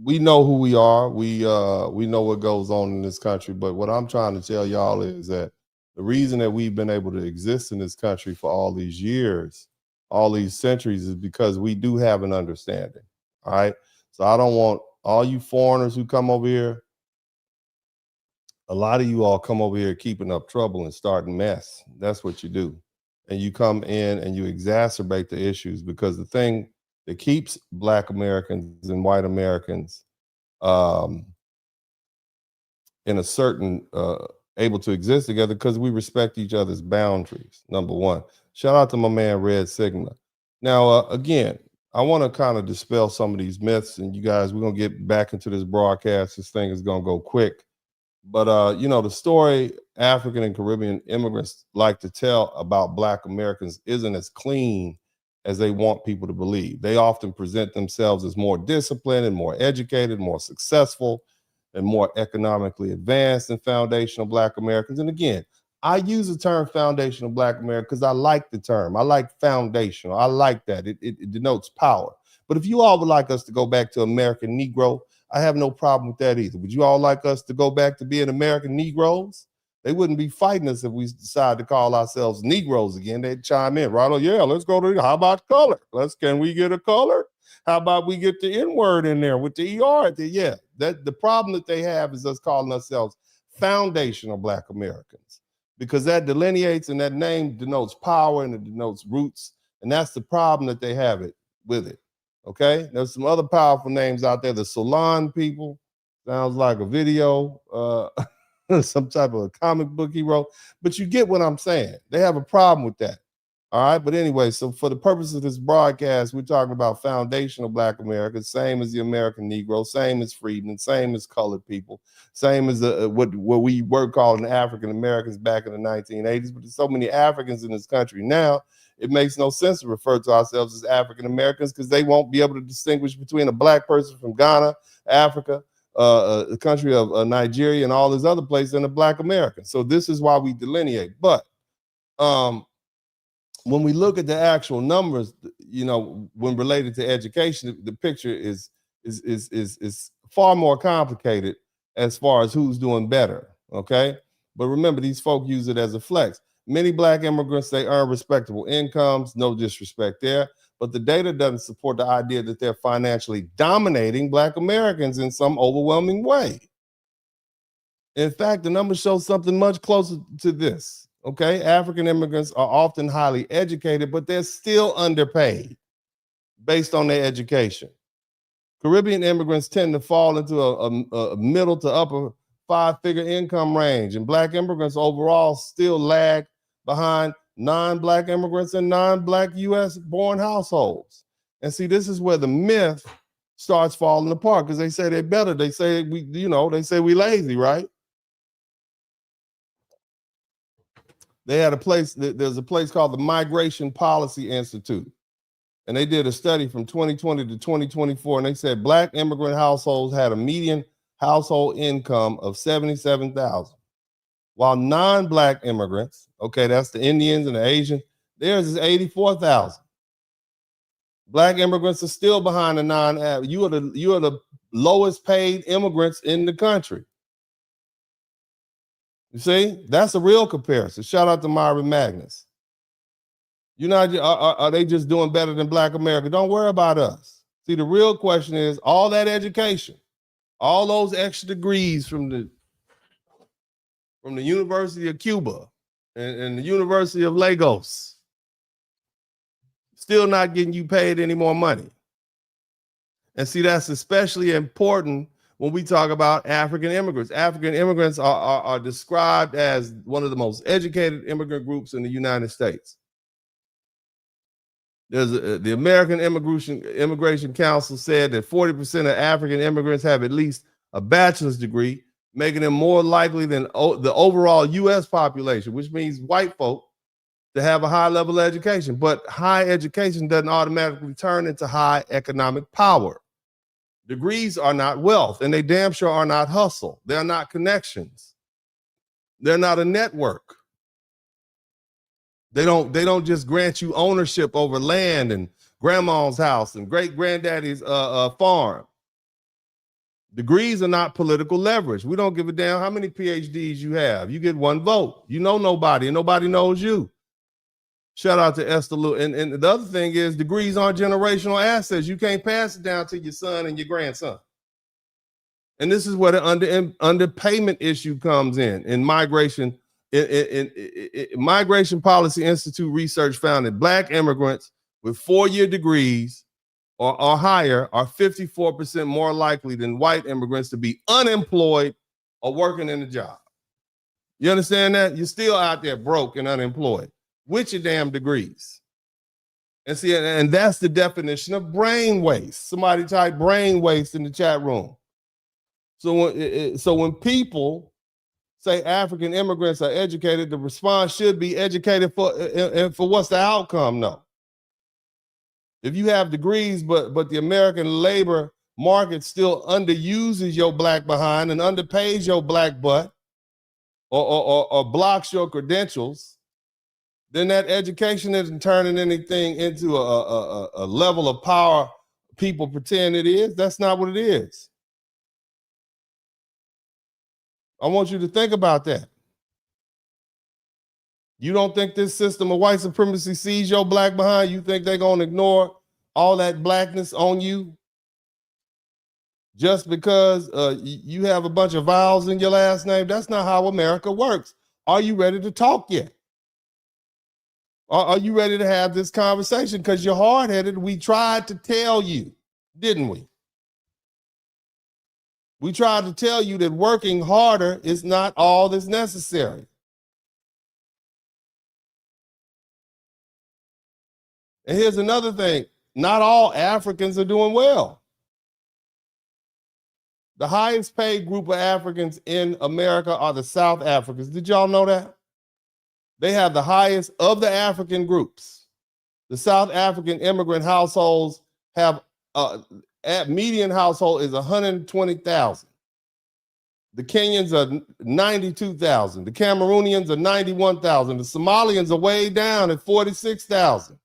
we know who we are. We know what goes on in this country. But what I'm trying to tell y'all is that the reason that we've been able to exist in this country for all these years, all these centuries, is because we do have an understanding. All right. So I don't want all you foreigners who come over here. A lot of you all come over here keeping up trouble and starting mess. That's what you do. And you come in and you exacerbate the issues, because the thing that keeps Black Americans and white Americans in a certain able to exist together, because we respect each other's boundaries. Number one. Shout out to my man Red Sigma. Now, again, I want to kind of dispel some of these myths, and you guys, we're gonna get back into this broadcast. This thing is gonna go quick. But you know, the story African and Caribbean immigrants like to tell about Black Americans isn't as clean as they want people to believe. They often present themselves as more disciplined and more educated, more successful, and more economically advanced than foundational Black Americans. And again, I use the term foundational Black American because I like the term. I like foundational. I like that. It denotes power. But if you all would like us to go back to American Negro, I have no problem with that either. Would you all like us to go back to being American Negroes? They wouldn't be fighting us if we decide to call ourselves Negroes again. They'd chime in, right? Oh, yeah, let's go to, how about color? Can we get a color? How about we get the N-word in there with the ER? Yeah, the problem that they have is us calling ourselves foundational Black Americans, because that delineates, and that name denotes power and it denotes roots. And that's the problem that they have with it. Okay, there's some other powerful names out there. The Solon people, sounds like a video, some type of a comic book hero, but you get what I'm saying. They have a problem with that. All right, but anyway, so for the purpose of this broadcast, we're talking about foundational Black Americans, same as the American Negro, same as freedmen, same as colored people, same as what we were calling African Americans back in the 1980s. But there's so many Africans in this country now, it makes no sense to refer to ourselves as African Americans, because they won't be able to distinguish between a Black person from Ghana, Africa, the country of Nigeria, and all these other places, and a Black American. So this is why we delineate. But when we look at the actual numbers, you know, when related to education, the picture is far more complicated as far as who's doing better. Okay, but remember, these folk use it as a flex. Many Black immigrants, they earn respectable incomes, no disrespect there, but the data doesn't support the idea that they're financially dominating Black Americans in some overwhelming way. In fact, the numbers show something much closer to this. Okay, African immigrants are often highly educated, but they're still underpaid based on their education. Caribbean immigrants tend to fall into a middle to upper five-figure income range, and Black immigrants overall still lag behind non-Black immigrants and non-Black U.S.-born households. And see, this is where the myth starts falling apart, because they say they're better. They say they say we lazy, right? They had there's a place called the Migration Policy Institute, and they did a study from 2020 to 2024, and they said Black immigrant households had a median household income of $77,000, while non-Black immigrants, okay, that's the Indians and the Asians, theirs is $84,000. Black immigrants are still behind the non-average. You are the lowest paid immigrants in the country. You see, that's a real comparison. Shout out to Myron Magnus. Are they just doing better than Black America? Don't worry about us. See, the real question is all that education, all those extra degrees from the University of Cuba and the University of Lagos, still not getting you paid any more money. And see, that's especially important when we talk about African immigrants. African immigrants are described as one of the most educated immigrant groups in the United States. There's the American Immigration Council said that 40% of African immigrants have at least a bachelor's degree, making them more likely than the overall U.S. population, which means white folk to have a high level of education, but high education doesn't automatically turn into high economic power. Degrees are not wealth, and they damn sure are not hustle. They're not connections. They're not a network. They don't just grant you ownership over land and grandma's house and great granddaddy's farm. Degrees are not political leverage. We don't give a damn how many PhDs you have. You get one vote. You know nobody, and nobody knows you. Shout out to Esther Lou. And the other thing is degrees aren't generational assets. You can't pass it down to your son and your grandson. And this is where the underpayment issue comes in migration. Migration Policy Institute research found that Black immigrants with 4-year degrees or higher are 54% more likely than white immigrants to be unemployed or working in a job. You understand that? You're still out there broke and unemployed with your damn degrees. And see, and that's the definition of brain waste. Somebody type brain waste in the chat room. So when people say African immigrants are educated, the response should be educated for what's the outcome? No. If you have degrees, but the American labor market still underuses your black behind and underpays your black butt or blocks your credentials, then that education isn't turning anything into a level of power people pretend it is. That's not what it is. I want you to think about that. You don't think this system of white supremacy sees your black behind? You think they're going to ignore all that blackness on you just because you have a bunch of vowels in your last name? That's not how America works. Are you ready to talk yet? Are you ready to have this conversation? Because you're hard-headed. We tried to tell you, didn't we? We tried to tell you that working harder is not all that's necessary. And here's another thing. Not all Africans are doing well. The highest paid group of Africans in America are the South Africans. Did y'all know that? They have the highest of the African groups. The South African immigrant households have median household is 120,000. The Kenyans are 92,000. The Cameroonians are 91,000. The Somalians are way down at 46,000.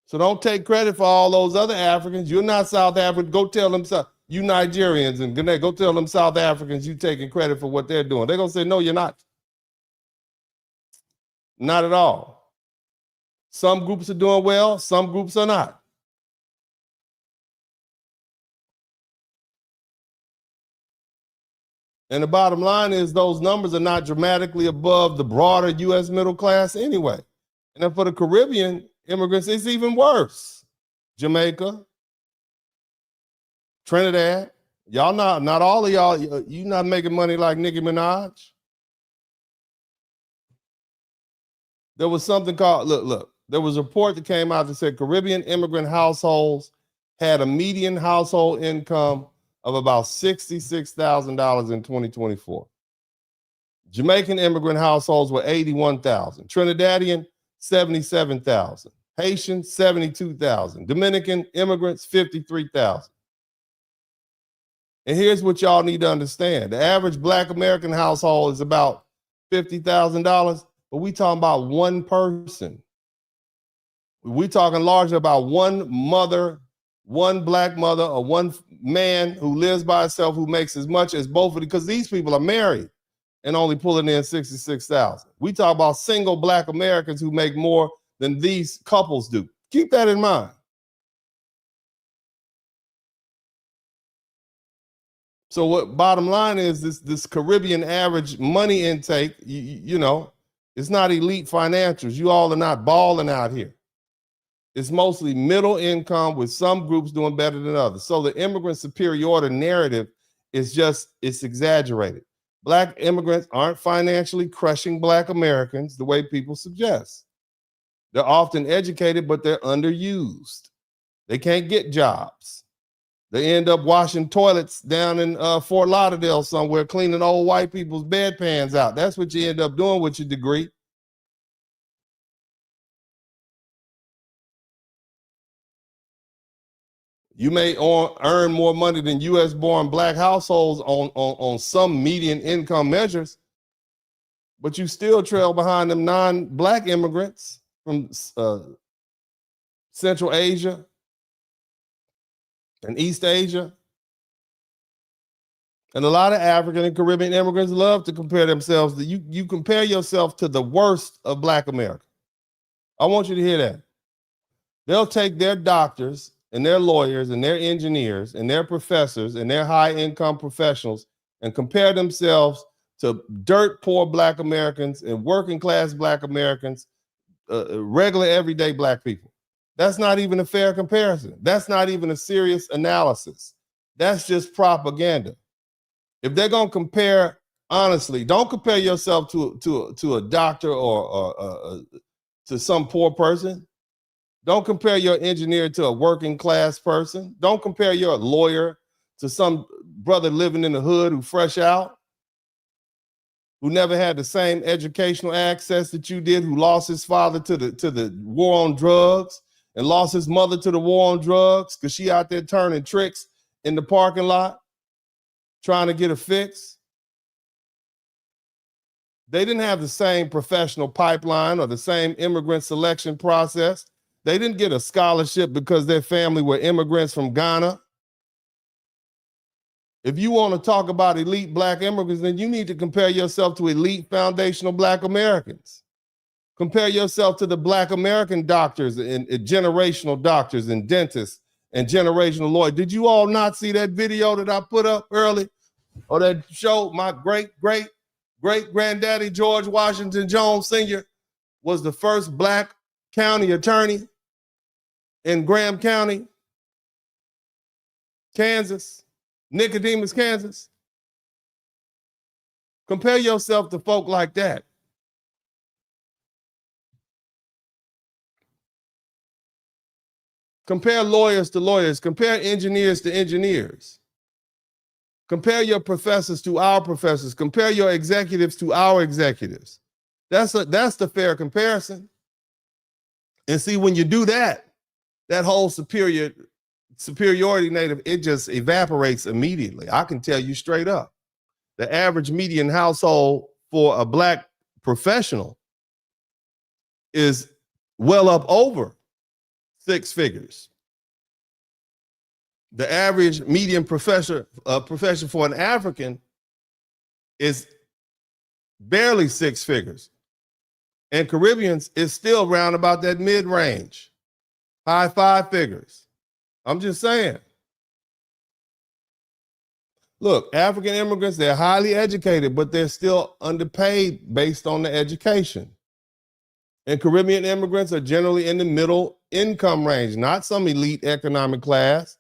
So don't take credit for all those other Africans. You're not South African. Go tell them, you Nigerians, and go tell them South Africans you taking credit for what they're doing. They're going to say, no, you're not. Not at all. Some groups are doing well, some groups are not. And the bottom line is those numbers are not dramatically above the broader U.S. middle class anyway. And then for the Caribbean immigrants, it's even worse. Jamaica, Trinidad, y'all not all of y'all, you not making money like Nicki Minaj. There was something called, look, there was a report that came out that said Caribbean immigrant households had a median household income of about $66,000 in 2024. Jamaican immigrant households were 81,000. Trinidadian, 77,000. Haitian, 72,000. Dominican immigrants, 53,000. And here's what y'all need to understand. The average Black American household is about $50,000, but we talking about one person. We talking largely about one mother, one Black mother, or one man who lives by himself who makes as much as both of them, because these people are married and only pulling in $66,000. We talk about single Black Americans who make more than these couples do. Keep that in mind. So what bottom line is this Caribbean average money intake, you know, it's not elite financials. You all are not balling out here. It's mostly middle income with some groups doing better than others. So the immigrant superiority narrative is it's exaggerated. Black immigrants aren't financially crushing Black Americans the way people suggest. They're often educated, but they're underused. They can't get jobs. They end up washing toilets down in Fort Lauderdale somewhere, cleaning old white people's bedpans out. That's what you end up doing with your degree. You may earn more money than U.S.-born black households on some median income measures, but you still trail behind them non-black immigrants from Central Asia and East Asia. And a lot of African and Caribbean immigrants love to compare themselves. You compare yourself to the worst of black America. I want you to hear that. They'll take their doctors and their lawyers and their engineers and their professors and their high-income professionals and compare themselves to dirt poor black Americans and working class black Americans, regular everyday black people. That's not even a fair comparison. That's not even a serious analysis. That's just propaganda. If they're going to compare, honestly, don't compare yourself to a doctor or to some poor person. Don't compare your engineer to a working class person. Don't compare your lawyer to some brother living in the hood who fresh out, who never had the same educational access that you did, who lost his father to the war on drugs and lost his mother to the war on drugs because she out there turning tricks in the parking lot trying to get a fix. They didn't have the same professional pipeline or the same immigrant selection process. They didn't get a scholarship because their family were immigrants from Ghana. If you want to talk about elite black immigrants, then you need to compare yourself to elite foundational black Americans. Compare yourself to the black American doctors and generational doctors and dentists and generational lawyers. Did you all not see that video that I put up early? Or that showed my great-granddaddy George Washington Jones Sr. was the first black county attorney in Graham County, Kansas, Nicodemus, Kansas. Compare yourself to folk like that. Compare lawyers to lawyers. Compare engineers to engineers. Compare your professors to our professors. Compare your executives to our executives. That's the fair comparison. And see, when you do that, that whole superiority native, it just evaporates immediately. I can tell you straight up. The average median household for a black professional is well up over 6 figures. The average median profession for an African is barely 6 figures. And Caribbeans is still around about that mid-range, high 5 figures. I'm just saying. Look, African immigrants, they're highly educated, but they're still underpaid based on the education. And Caribbean immigrants are generally in the middle income range, not some elite economic class.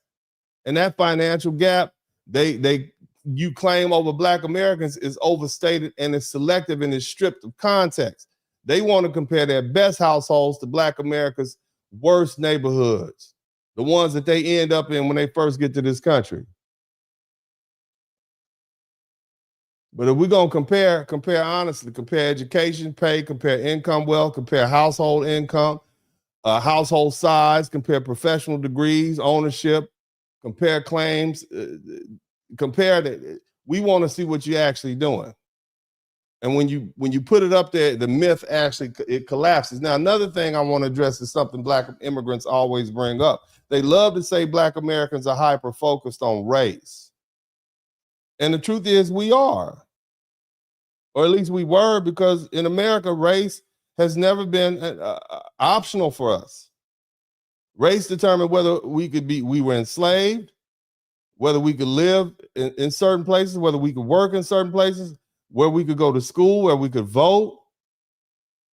And that financial gap you claim over black Americans is overstated and is selective and is stripped of context. They want to compare their best households to black America's worst neighborhoods, the ones that they end up in when they first get to this country. But if we're going to compare honestly, compare education, pay, compare income wealth, compare household income, household size, compare professional degrees, ownership, compare claims, compare that. We want to see what you're actually doing. And when you put it up there, the myth actually, it collapses. Now, another thing I want to address is something black immigrants always bring up. They love to say black Americans are hyper-focused on race. And the truth is we are. Or at least we were, because in America, race has never been optional for us. Race determined whether we were enslaved, whether we could live in certain places, whether we could work in certain places, where we could go to school, where we could vote,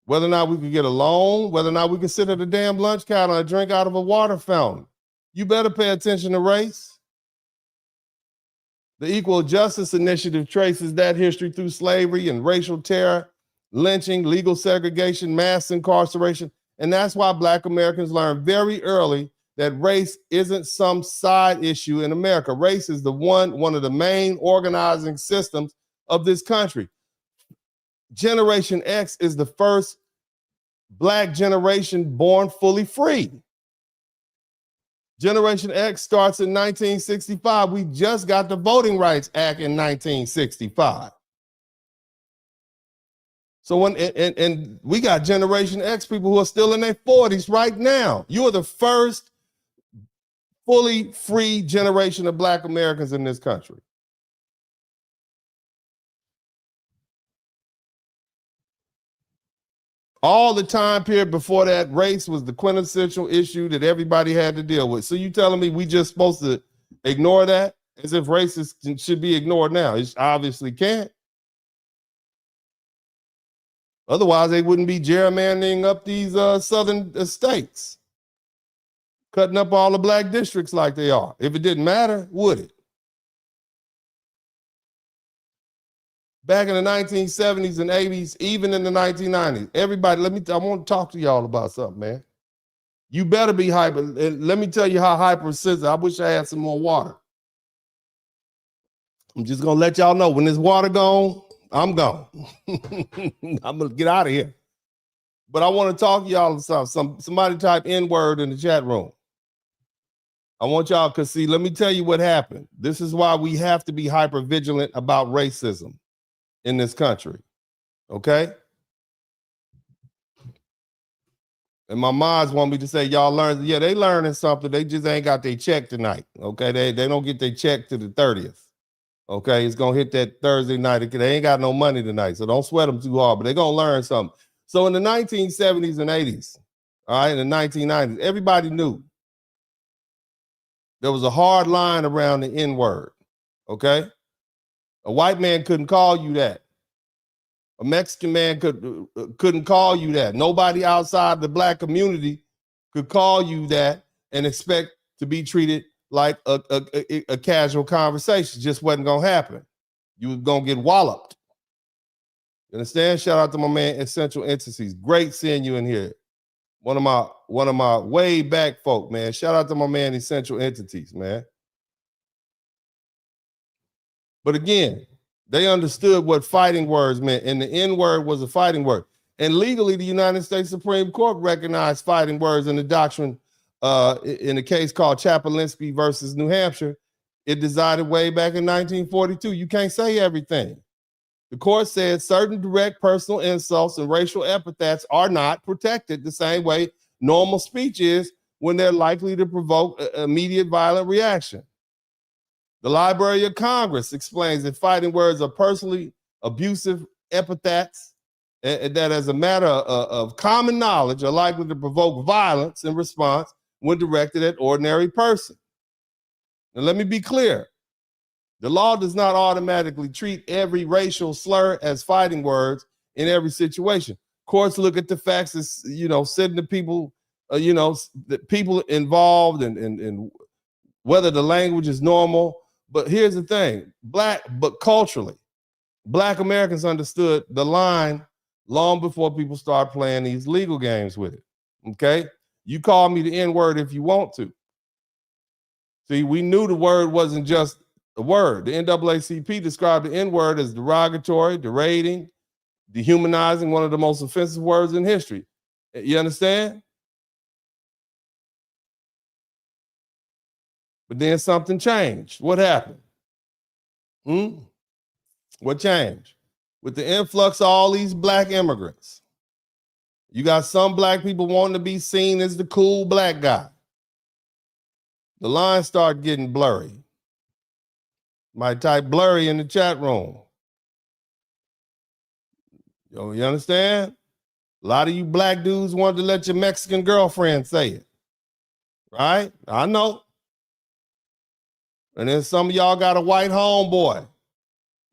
whether or not we could get a loan, whether or not we could sit at a damn lunch counter and drink out of a water fountain. You better pay attention to race. The Equal Justice Initiative traces that history through slavery and racial terror, lynching, legal segregation, mass incarceration. And that's why black Americans learn very early that race isn't some side issue in America. Race is one of the main organizing systems of this country. Generation X is the first Black generation born fully free. Generation X starts in 1965. We just got the Voting Rights Act in 1965. So and we got Generation X people who are still in their 40s right now. You are the first fully free generation of Black Americans in this country. All the time period before that, race was the quintessential issue that everybody had to deal with. So you telling me we just supposed to ignore that as if race should be ignored now? It obviously can't. Otherwise, they wouldn't be gerrymandering up these southern states, cutting up all the Black districts like they are. If it didn't matter, would it? Back in the 1970s and 80s, even in the 1990s, everybody, I want to talk to y'all about something, man. You better be hyper. Let me tell you how hypersensitive. I wish I had some more water. I'm just going to let y'all know when this water gone, I'm gone. I'm going to get out of here. But I want to talk to y'all somebody type N-word in the chat room. I want y'all, because see, let me tell you what happened. This is why we have to be hyper vigilant about racism in this country, okay? And my moms want me to say, y'all learn, yeah, they learning something. They just ain't got their check tonight, okay? They don't get their check to the 30th, okay? It's going to hit that Thursday night. They ain't got no money tonight, so don't sweat them too hard, but they're going to learn something. So in the 1970s and 80s, all right, in the 1990s, everybody knew there was a hard line around the N-word, okay? A white man couldn't call you that. A Mexican man couldn't call you that. Nobody outside the Black community could call you that and expect to be treated like a casual conversation. Just wasn't going to happen. You was going to get walloped. You understand? Shout out to my man, Essential Entities. Great seeing you in here. One of my way back folk, man. Shout out to my man, Essential Entities, man. But again, they understood what fighting words meant, and the N-word was a fighting word. And legally, the United States Supreme Court recognized fighting words in the doctrine in a case called Chaplinsky versus New Hampshire. It decided way back in 1942, you can't say everything. The court said certain direct personal insults and racial epithets are not protected the same way normal speech is when they're likely to provoke immediate violent reaction. The Library of Congress explains that fighting words are personally abusive epithets that as a matter of common knowledge are likely to provoke violence in response when directed at ordinary person. Now let me be clear. The law does not automatically treat every racial slur as fighting words in every situation. Courts look at the facts as, sitting the people, the people involved and whether the language is normal. But here's the thing, but culturally, Black Americans understood the line long before people start playing these legal games with it, okay? You call me the N-word if you want to. See, we knew the word wasn't just a word. The NAACP described the N-word as derogatory, degrading, dehumanizing, one of the most offensive words in history. You understand? But then something changed. What happened? What changed? With the influx of all these Black immigrants, you got some Black people wanting to be seen as the cool Black guy. The lines start getting blurry. Might type blurry in the chat room. You understand? A lot of you Black dudes wanted to let your Mexican girlfriend say it. Right? I know. And then some of y'all got a white homeboy.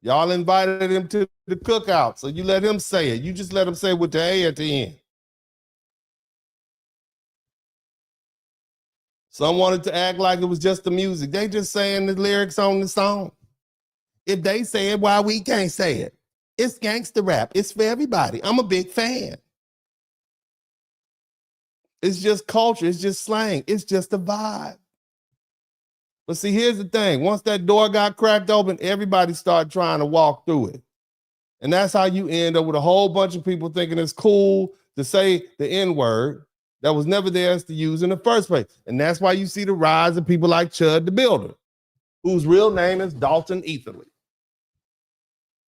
Y'all invited him to the cookout, so you let him say it. You just let him say it with the A at the end. Some wanted to act like it was just the music. They just saying the lyrics on the song. If they say it, why we can't say it? It's gangster rap. It's for everybody. I'm a big fan. It's just culture. It's just slang. It's just a vibe. But see, here's the thing. Once that door got cracked open, everybody started trying to walk through it. And that's how you end up with a whole bunch of people thinking it's cool to say the N-word that was never theirs to use in the first place. And that's why you see the rise of people like Chud the Builder, whose real name is Dalton Etherly.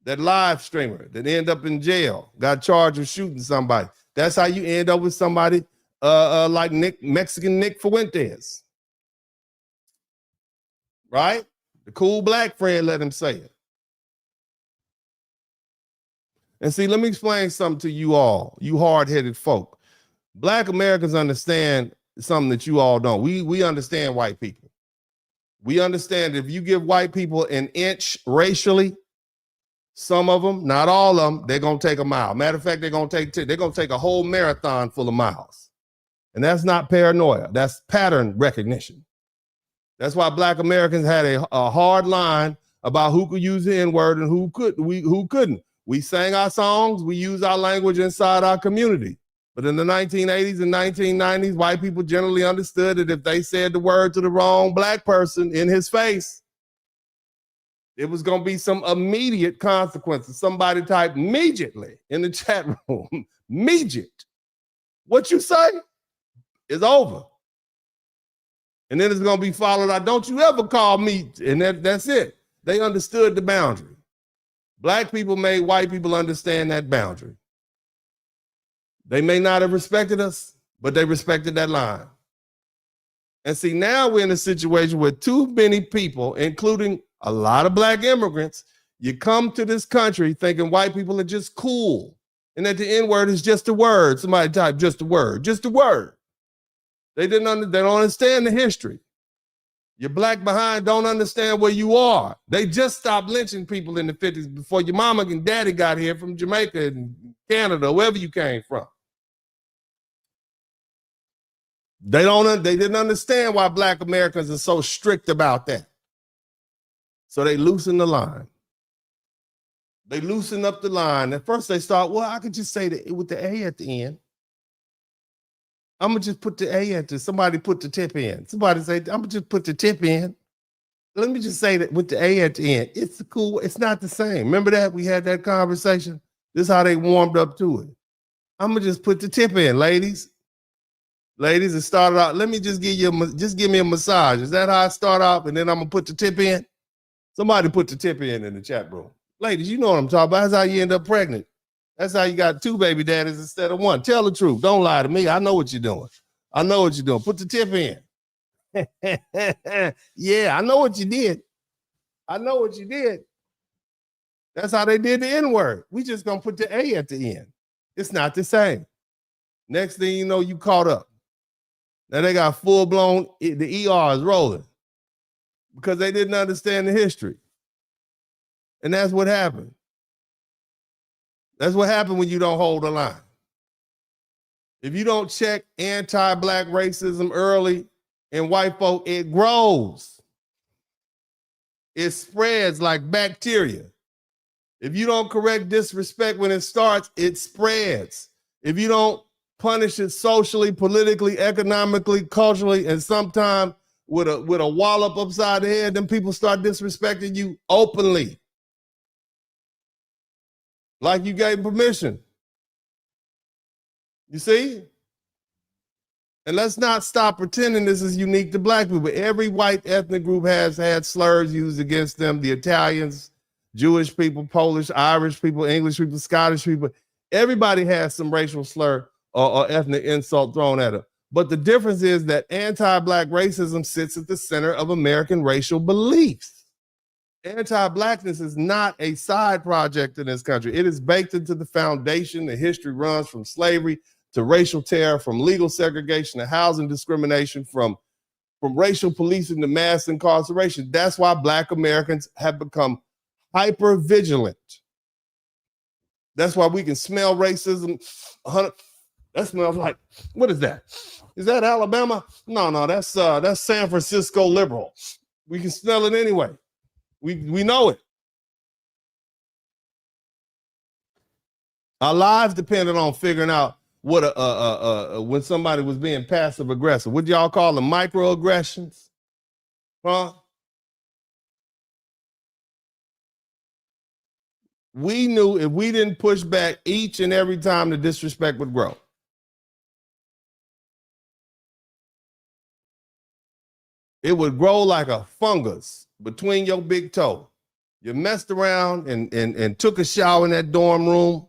That live streamer that ended up in jail, got charged with shooting somebody. That's how you end up with somebody like Mexican Nick Fuentes. Right? The cool black friend let him say it. And see, let me explain something to you all, you hard-headed folk. Black Americans understand something that you all don't. We understand white people. We understand if you give white people an inch racially, some of them, not all of them, they're going to take a mile. Matter of fact, they're going to take a whole marathon full of miles. And that's not paranoia. That's pattern recognition. That's why Black Americans had a hard line about who could use the N-word and who couldn't. We sang our songs, we used our language inside our community. But in the 1980s and 1990s, white people generally understood that if they said the word to the wrong black person in his face, it was going to be some immediate consequences. Somebody typed immediately in the chat room. Immediate. What you say is over. And then it's going to be followed out. Don't you ever call me. And that's it. They understood the boundary. Black people made white people understand that boundary. They may not have respected us, but they respected that line. And see, now we're in a situation where too many people, including a lot of black immigrants, you come to this country thinking white people are just cool and that the N-word is just a word. Somebody type just a word, just a word. They don't understand the history. Your black behind don't understand where you are. They just stopped lynching people in the 50s before your mama and daddy got here from Jamaica and Canada, wherever you came from. They didn't understand why black Americans are so strict about that. So they loosen the line. They loosen up the line. At first they start, well, I could just say that with the A at the end. I'm going to just put the A at the, somebody put the tip in. Somebody say, I'm going to just put the tip in. Let me just say that with the A at the end. It's cool. It's not the same. Remember that? We had that conversation. This is how they warmed up to it. I'm going to just put the tip in, ladies. Ladies, it started out, let me just give me a massage. Is that how I start off? And then I'm going to put the tip in? Somebody put the tip in the chat room. Ladies, you know what I'm talking about. That's how you end up pregnant. That's how you got 2 baby daddies instead of 1. Tell the truth. Don't lie to me. I know what you're doing. I know what you're doing. Put the tip in. Yeah, I know what you did. I know what you did. That's how they did the N-word. We just going to put the A at the end. It's not the same. Next thing you know, you caught up. Now they got full-blown, the ER is rolling because they didn't understand the history. And that's what happened. That's what happened when you don't hold the line. If you don't check anti-black racism early in white folk, it grows. It spreads like bacteria. If you don't correct disrespect when it starts, it spreads. If you don't punish it socially, politically, economically, culturally, and sometimes with a wallop upside the head, then people start disrespecting you openly. Like you gave permission. You see? And let's not stop pretending this is unique to black people. Every white ethnic group has had slurs used against them. The Italians, Jewish people, Polish, Irish people, English people, Scottish people. Everybody has some racial slur or ethnic insult thrown at them. But the difference is that anti-black racism sits at the center of American racial beliefs. Anti-blackness is not a side project in this country. It is baked into the foundation. The history runs from slavery to racial terror, from legal segregation to housing discrimination, from racial policing to mass incarceration. That's why black Americans have become hyper vigilant. That's why we can smell racism. That smells like, what is that? Is that Alabama? No, that's San Francisco liberal. We can smell it anyway. We know it. Our lives depended on figuring out what when somebody was being passive aggressive? What y'all call them, microaggressions? Huh? We knew if we didn't push back each and every time, the disrespect would grow. It would grow like a fungus between your big toe. You messed around and took a shower in that dorm room,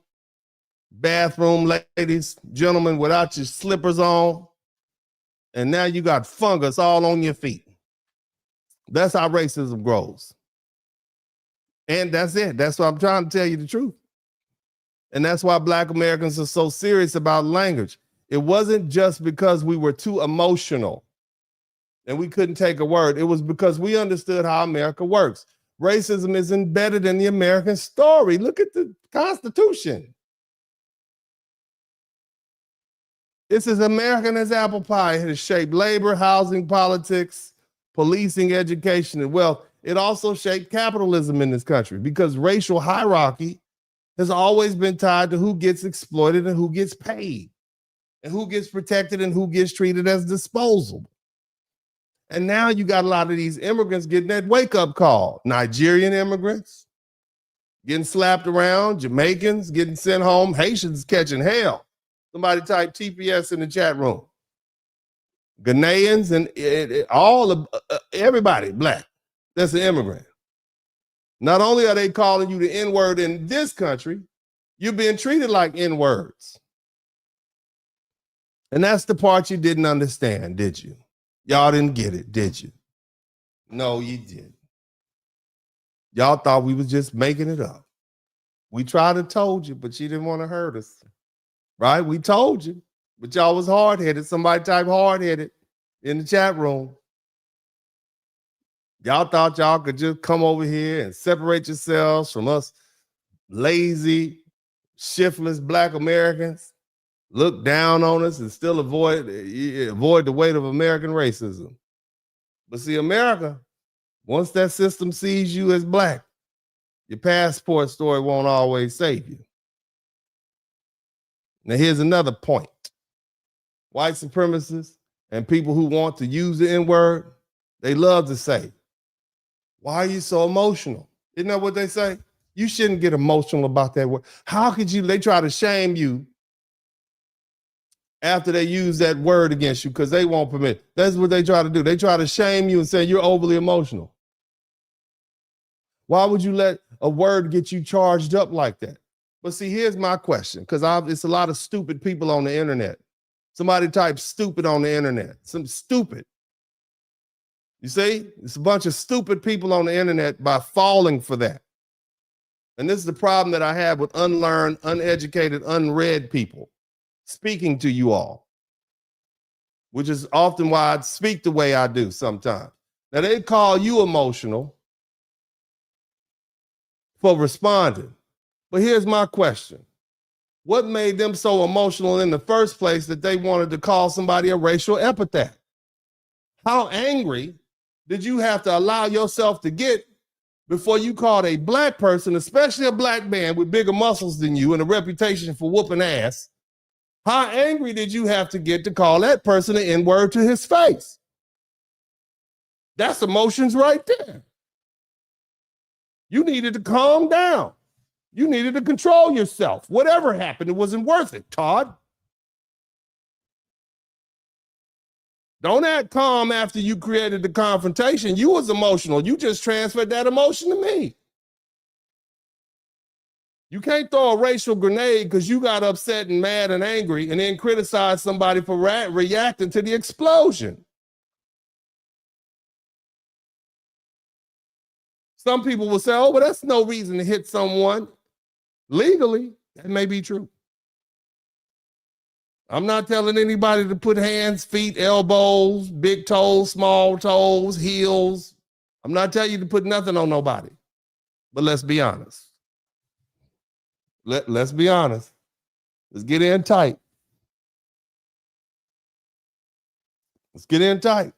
bathroom, ladies, gentlemen, without your slippers on, and now you got fungus all on your feet. That's how racism grows. And that's it. That's why I'm trying to tell you the truth. And that's why Black Americans are so serious about language. It wasn't just because we were too emotional and we couldn't take a word. It was because we understood how America works. Racism is embedded in the American story. Look at the Constitution. It's as American as apple pie. It has shaped labor, housing, politics, policing, education, and wealth. It also shaped capitalism in this country because racial hierarchy has always been tied to who gets exploited and who gets paid, and who gets protected and who gets treated as disposable. And now you got a lot of these immigrants getting that wake-up call. Nigerian immigrants getting slapped around, Jamaicans getting sent home, Haitians catching hell. Somebody type TPS in the chat room. Ghanaians and all of everybody Black that's an immigrant. Not only are they calling you the N-word in this country, you're being treated like N-words. And that's the part you didn't understand, did you? Y'all didn't get it, did you? No, you didn't. Y'all thought we was just making it up. We tried to told you, but you didn't want to hurt us. Right? We told you, but y'all was hard-headed. Somebody type hard-headed in the chat room. Y'all thought y'all could just come over here and separate yourselves from us lazy, shiftless Black Americans, look down on us and still avoid the weight of American racism. But see, America, once that system sees you as Black, your passport story won't always save you. Now, here's another point. White supremacists and people who want to use the N-word, they love to say, why are you so emotional? Isn't that what they say? You shouldn't get emotional about that word. How could you? They try to shame you after they use that word against you because they won't permit. That's what they try to do. They try to shame you and say you're overly emotional. Why would you let a word get you charged up like that? But see, here's my question, because it's a lot of stupid people on the internet. Somebody type stupid on the internet. Some stupid. You see? It's a bunch of stupid people on the internet by falling for that. And this is the problem that I have with unlearned, uneducated, unread people speaking to you all, which is often why I speak the way I do sometimes. Now, they call you emotional for responding. But here's my question. What made them so emotional in the first place that they wanted to call somebody a racial epithet? How angry did you have to allow yourself to get before you called a Black person, especially a Black man with bigger muscles than you and a reputation for whooping ass? How angry did you have to get to call that person an N-word to his face? That's emotions right there. You needed to calm down. You needed to control yourself. Whatever happened, it wasn't worth it, Todd. Don't act calm after you created the confrontation. You was emotional. You just transferred that emotion to me. You can't throw a racial grenade because you got upset and mad and angry and then criticize somebody for reacting to the explosion. Some people will say, oh, well, that's no reason to hit someone. Legally, that may be true. I'm not telling anybody to put hands, feet, elbows, big toes, small toes, heels. I'm not telling you to put nothing on nobody. But let's be honest. Let's be honest. Let's get in tight. Let's get in tight.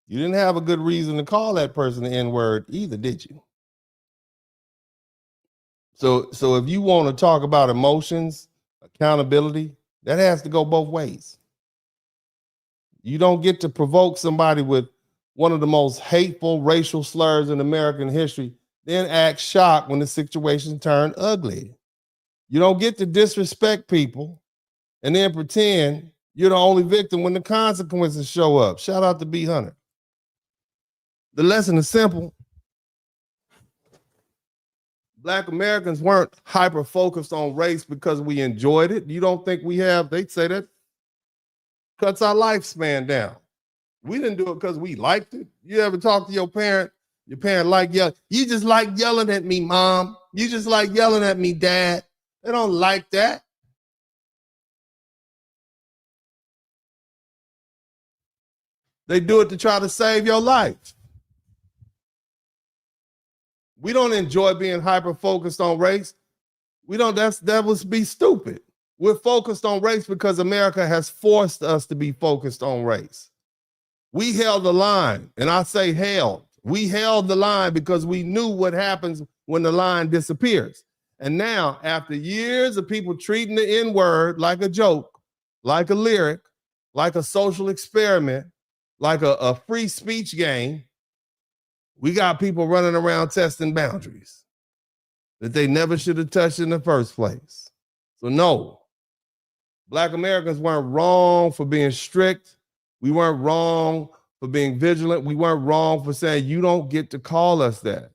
You didn't have a good reason to call that person the N-word either, did you? So if you want to talk about emotions, accountability, that has to go both ways. You don't get to provoke somebody with one of the most hateful racial slurs in American history, then act shocked when the situation turned ugly. You don't get to disrespect people and then pretend you're the only victim when the consequences show up. Shout out to B. Hunter. The lesson is simple. Black Americans weren't hyper-focused on race because we enjoyed it. You don't think we have? They'd say that cuts our lifespan down. We didn't do it because we liked it. You ever talk to your parent? Your parent like yelling. You just like yelling at me, Mom. You just like yelling at me, Dad. They don't like that. They do it to try to save your life. We don't enjoy being hyper-focused on race. We don't, that would be stupid. We're focused on race because America has forced us to be focused on race. We held the line, and I say held. We held the line because we knew what happens when the line disappears. And now, after years of people treating the N-word like a joke, like a lyric, like a social experiment, like a free speech game, we got people running around testing boundaries that they never should have touched in the first place. So no, Black Americans weren't wrong for being strict. We weren't wrong for being vigilant. We weren't wrong for saying, you don't get to call us that.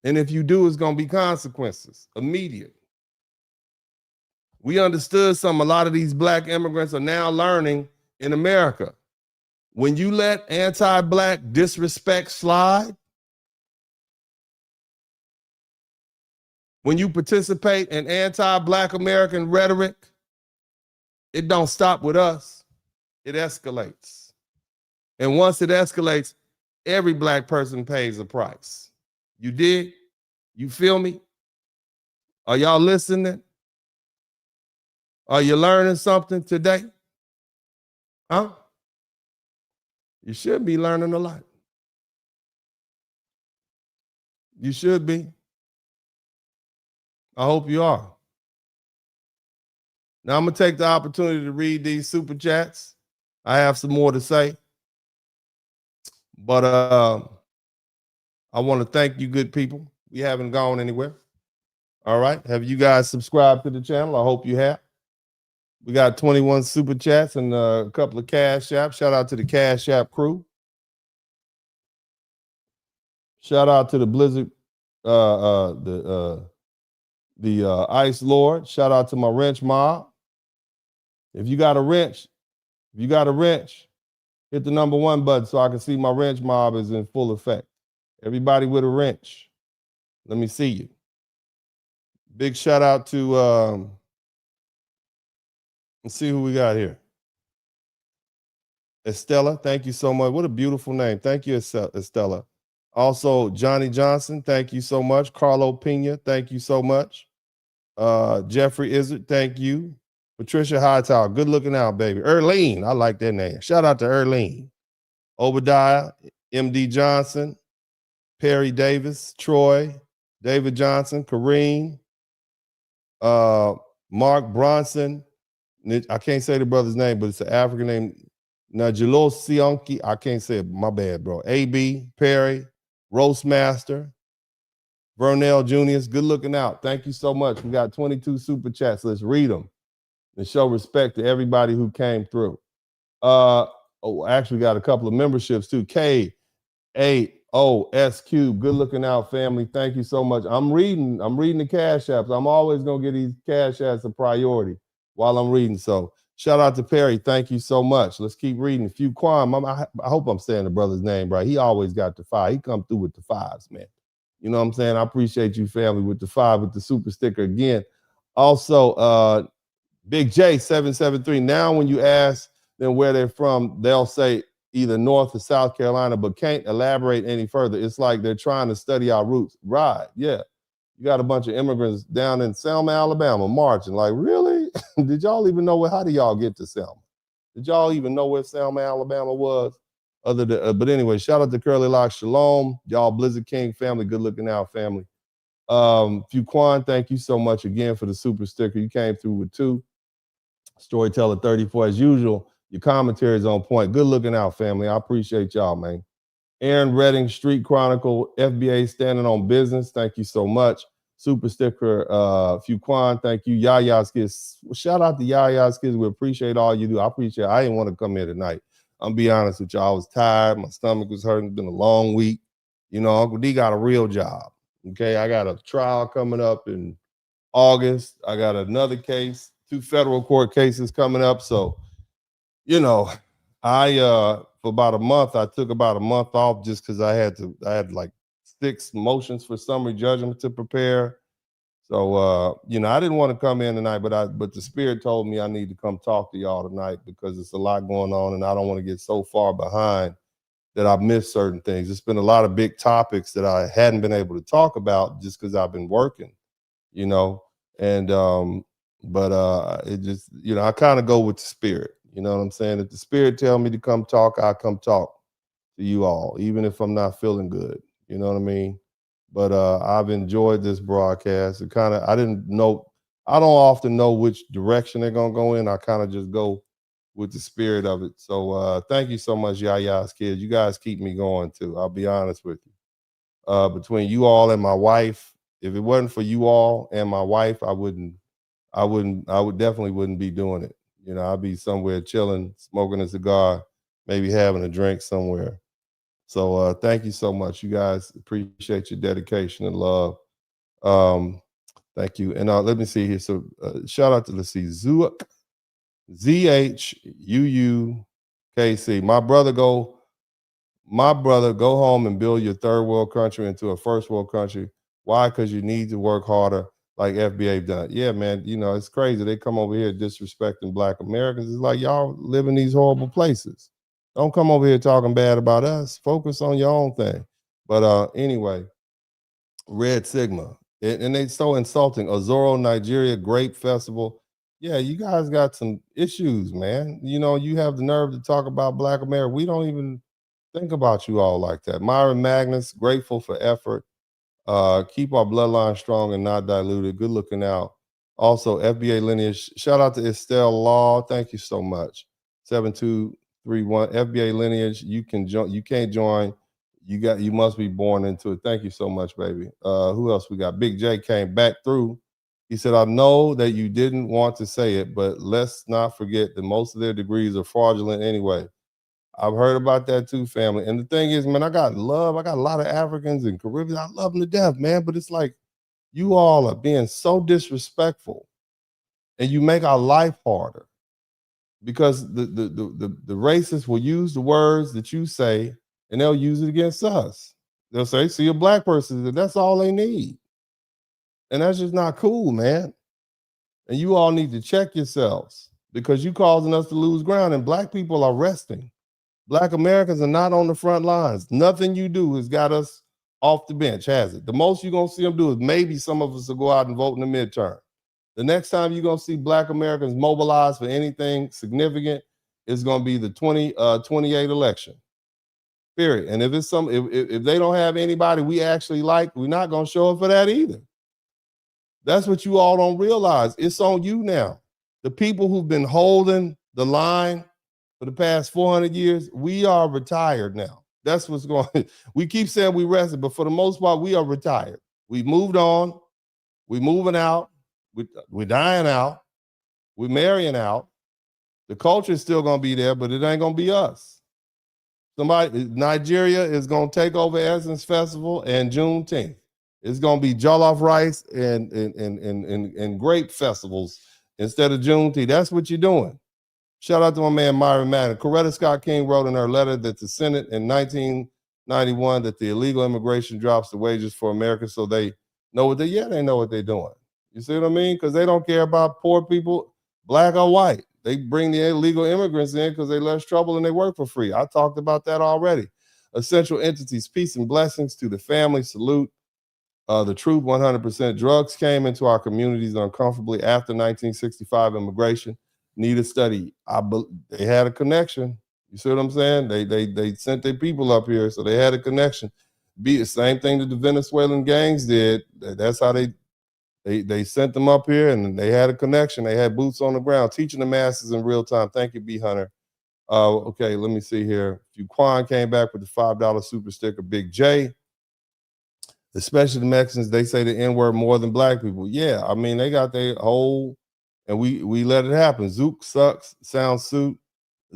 And if you do, it's going to be consequences, immediate. We understood a lot of these Black immigrants are now learning in America. When you let anti-Black disrespect slide, when you participate in anti-Black American rhetoric, it don't stop with us. It escalates. And once it escalates, every Black person pays a price. You dig? You feel me? Are y'all listening? Are you learning something today? Huh? You should be learning a lot. You should be. I hope you are. Now I'm going to take the opportunity to read these super chats. I have some more to say. But I want to thank you, good people. We haven't gone anywhere. All right. Have you guys subscribed to the channel? I hope you have. We got 21 super chats and a couple of Cash Apps. Shout out to the Cash App crew. Shout out to the Blizzard, the Ice Lord. Shout out to my wrench mob. If you got a wrench, hit the #1 button so I can see my wrench mob is in full effect. Everybody with a wrench, let me see you. Big shout out to, let's see who we got here. Estella, thank you so much. What a beautiful name. Thank you, Estella. Also, Johnny Johnson, thank you so much. Carlo Pena, thank you so much. Jeffrey Izzard, thank you. Patricia Hightower, good looking out, baby. Erlene, I like that name. Shout out to Erlene. Obadiah, MD Johnson, Perry Davis, Troy, David Johnson, Kareem, Mark Bronson. I can't say the brother's name, but it's an African name. Najilo Sionki, I can't say it, my bad, bro. AB, Perry, Roastmaster, Vernell Junius, good looking out. Thank you so much. We got 22 super chats. Let's read them and show respect to everybody who came through. Actually got a couple of memberships too. K8OS Cube, good looking out, family. Thank you so much. I'm reading the Cash Apps. I'm always gonna get these Cash Apps a priority while I'm reading. So shout out to Perry. Thank you so much. Let's keep reading. Few Quam. I hope I'm saying the brother's name right. He always got the 5. He come through with the 5s, man. You know what I'm saying? I appreciate you, family, with the 5 with the super sticker again. Also, Big J 773. Now, when you ask them where they're from, they'll say either North or South Carolina, but can't elaborate any further. It's like they're trying to study our roots. Right? Yeah. You got a bunch of immigrants down in Selma, Alabama, marching. Like, really? Did y'all even know how do y'all get to Selma? Did y'all even know where Selma, Alabama was? But anyway, shout out to Curly Lock Shalom, y'all Blizzard King family, good looking out family. Fuquan, thank you so much again for the super sticker. You came through with 2. Storyteller 34, as usual, your commentary is on point. Good looking out, family. I appreciate y'all, man. Aaron Redding, Street Chronicle, FBA standing on business. Thank you so much. Super sticker, Fuquan, thank you. Yaya's Kids. Shout out to Yaya's Kids. We appreciate all you do. I didn't want to come here tonight. I'm be honest with y'all. I was tired. My stomach was hurting. It's been a long week. You know, Uncle D got a real job. Okay, I got a trial coming up in August. I got another case, 2 federal court cases coming up. So, you know, for about a month, I took about a month off just because I had like 6 motions for summary judgment to prepare. So, you know, I didn't want to come in tonight, but the Spirit told me I need to come talk to y'all tonight because it's a lot going on and I don't want to get so far behind that I've missed certain things. It's been a lot of big topics that I hadn't been able to talk about just because I've been working, you know, and, it just, you know, I kind of go with the Spirit, you know what I'm saying? If the Spirit tell me to come talk, I'll come talk to you all, even if I'm not feeling good, you know what I mean? But I've enjoyed this broadcast. I don't often know which direction they're gonna go in. I kind of just go with the spirit of it. So thank you so much, Yaya's Kids. You guys keep me going too. I'll be honest with you. Between you all and my wife, if it wasn't for you all and my wife, I definitely wouldn't be doing it. You know, I'd be somewhere chilling, smoking a cigar, maybe having a drink somewhere. So thank you so much. You guys, appreciate your dedication and love. Thank you. And let me see here. So shout out to, let's see, Zuuk, ZHUUKC. My brother, go home and build your third world country into a first world country. Why? Because you need to work harder like FBA done. Yeah, man, you know, it's crazy. They come over here disrespecting Black Americans. It's like y'all live in these horrible places. Don't come over here talking bad about us. Focus on your own thing. But anyway, Red Sigma. And they so insulting. Azoro, Nigeria, Grape Festival. Yeah, you guys got some issues, man. You know, you have the nerve to talk about Black America. We don't even think about you all like that. Myron Magnus, grateful for effort. Keep our bloodline strong and not diluted. Good looking out. Also, FBA Lineage. Shout out to Estelle Law. Thank you so much. 7231 FBA Lineage. You can join. You can't join. You must be born into it. Thank you so much, baby. Who else we got? Big J came back through. He said, I know that you didn't want to say it, but let's not forget that most of their degrees are fraudulent anyway. I've heard about that too, family. And the thing is, man, I got love. I got a lot of Africans and Caribbean. I love them to death, man. But it's like you all are being so disrespectful and you make our life harder because the racists will use the words that you say and they'll use it against us. They'll say, see a Black person, that's all they need. And that's just not cool, man. And you all need to check yourselves because you're causing us to lose ground and Black people are resting. Black Americans are not on the front lines. Nothing you do has got us off the bench, has it? The most you're going to see them do is maybe some of us will go out and vote in the midterm. The next time you're going to see Black Americans mobilize for anything significant is going to be the 2028 election. Period. And if they don't have anybody we actually like, we're not going to show up for that either. That's what you all don't realize. It's on you now. The people who've been holding the line for the past 400 years, we are retired now. That's what's going on. We keep saying we rested, but for the most part, we are retired. We've moved on. We're moving out. We're dying out. We're marrying out. The culture is still going to be there, but it ain't going to be us. Nigeria is going to take over Essence Festival and Juneteenth. It's going to be jollof rice and grape festivals instead of Juneteenth. That's what you're doing. Shout out to my man, Myron Madden. Coretta Scott King wrote in her letter that the Senate in 1991 that the illegal immigration drops the wages for America so they know what they know what they're doing. You see what I mean? Because they don't care about poor people, Black or white. They bring the illegal immigrants in because they're less trouble and they work for free. I talked about that already. Essential entities, peace and blessings to the family. Salute. The truth, 100%. Drugs came into our communities uncomfortably after 1965 immigration. Need a study. They had a connection. You see what I'm saying? They sent their people up here, so they had a connection. be the same thing that the Venezuelan gangs did. That's how they sent them up here, and they had a connection. They had boots on the ground, teaching the masses in real time. Thank you, B Hunter. Okay, let me see here. Quan came back with the $5 super sticker. Big J, especially the Mexicans, they say the N-word more than black people. Yeah, I mean, they got their whole, and we let it happen. Zook sucks, sounds suit.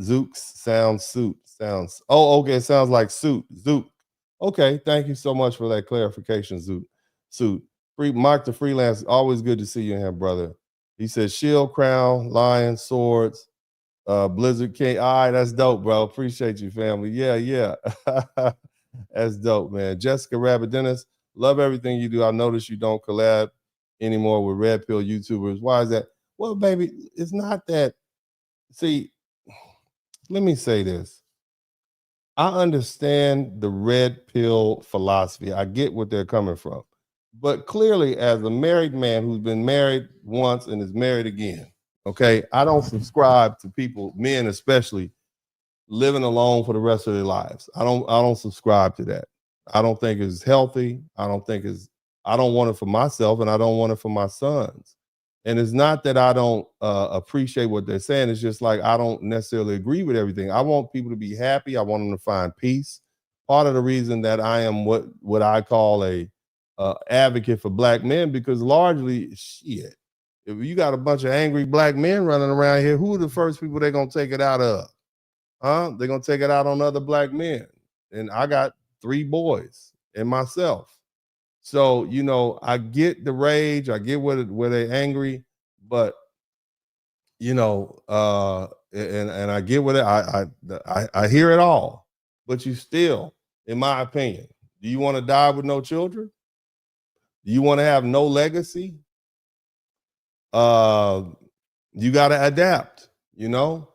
Zooks sounds suit. Sounds, oh, okay, it sounds like suit. Zook. Okay, thank you so much for that clarification, Zook. Suit. Mark the Freelance, always good to see you in here, brother. He says shield, crown, lion, swords, Blizzard King. All right, that's dope, bro. Appreciate you, family. Yeah. That's dope, man. Jessica Rabbit Dennis, love everything you do. I notice you don't collab anymore with Red Pill YouTubers. Why is that? Well, baby, it's not that. See, let me say this. I understand the Red Pill philosophy. I get what they're coming from. But clearly, as a married man who's been married once and is married again, okay, I don't subscribe to people, men especially, living alone for the rest of their lives. I don't subscribe to that. I don't think it's healthy. I don't want it for myself, and I don't want it for my sons. And it's not that I don't appreciate what they're saying. It's just like I don't necessarily agree with everything. I want people to be happy. I want them to find peace. Part of the reason that I am what I call a advocate for black men, because largely, shit, if you got a bunch of angry black men running around here, who are the first people they're going to take it out of? They're going to take it out on other black men. And I got 3 boys and myself. So, you know, I get the rage. I get where they're angry, but, you know, and I get what I hear it all. But you still, in my opinion, do you want to die with no children? Do you want to have no legacy? You got to adapt, you know?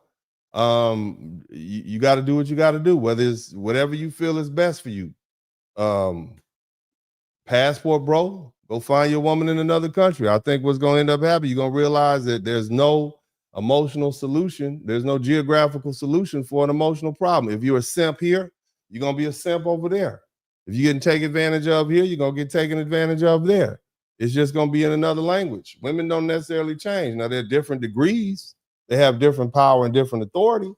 You got to do what you got to do, whether it's whatever you feel is best for you. Passport, bro, go find your woman in another country. I think what's going to end up happening, you're going to realize that there's no emotional solution. There's no geographical solution for an emotional problem. If you're a simp here, you're going to be a simp over there. If you're getting taken advantage of here, you're going to get taken advantage of there. It's just going to be in another language. Women don't necessarily change. Now, there are different degrees. They have different power and different authority.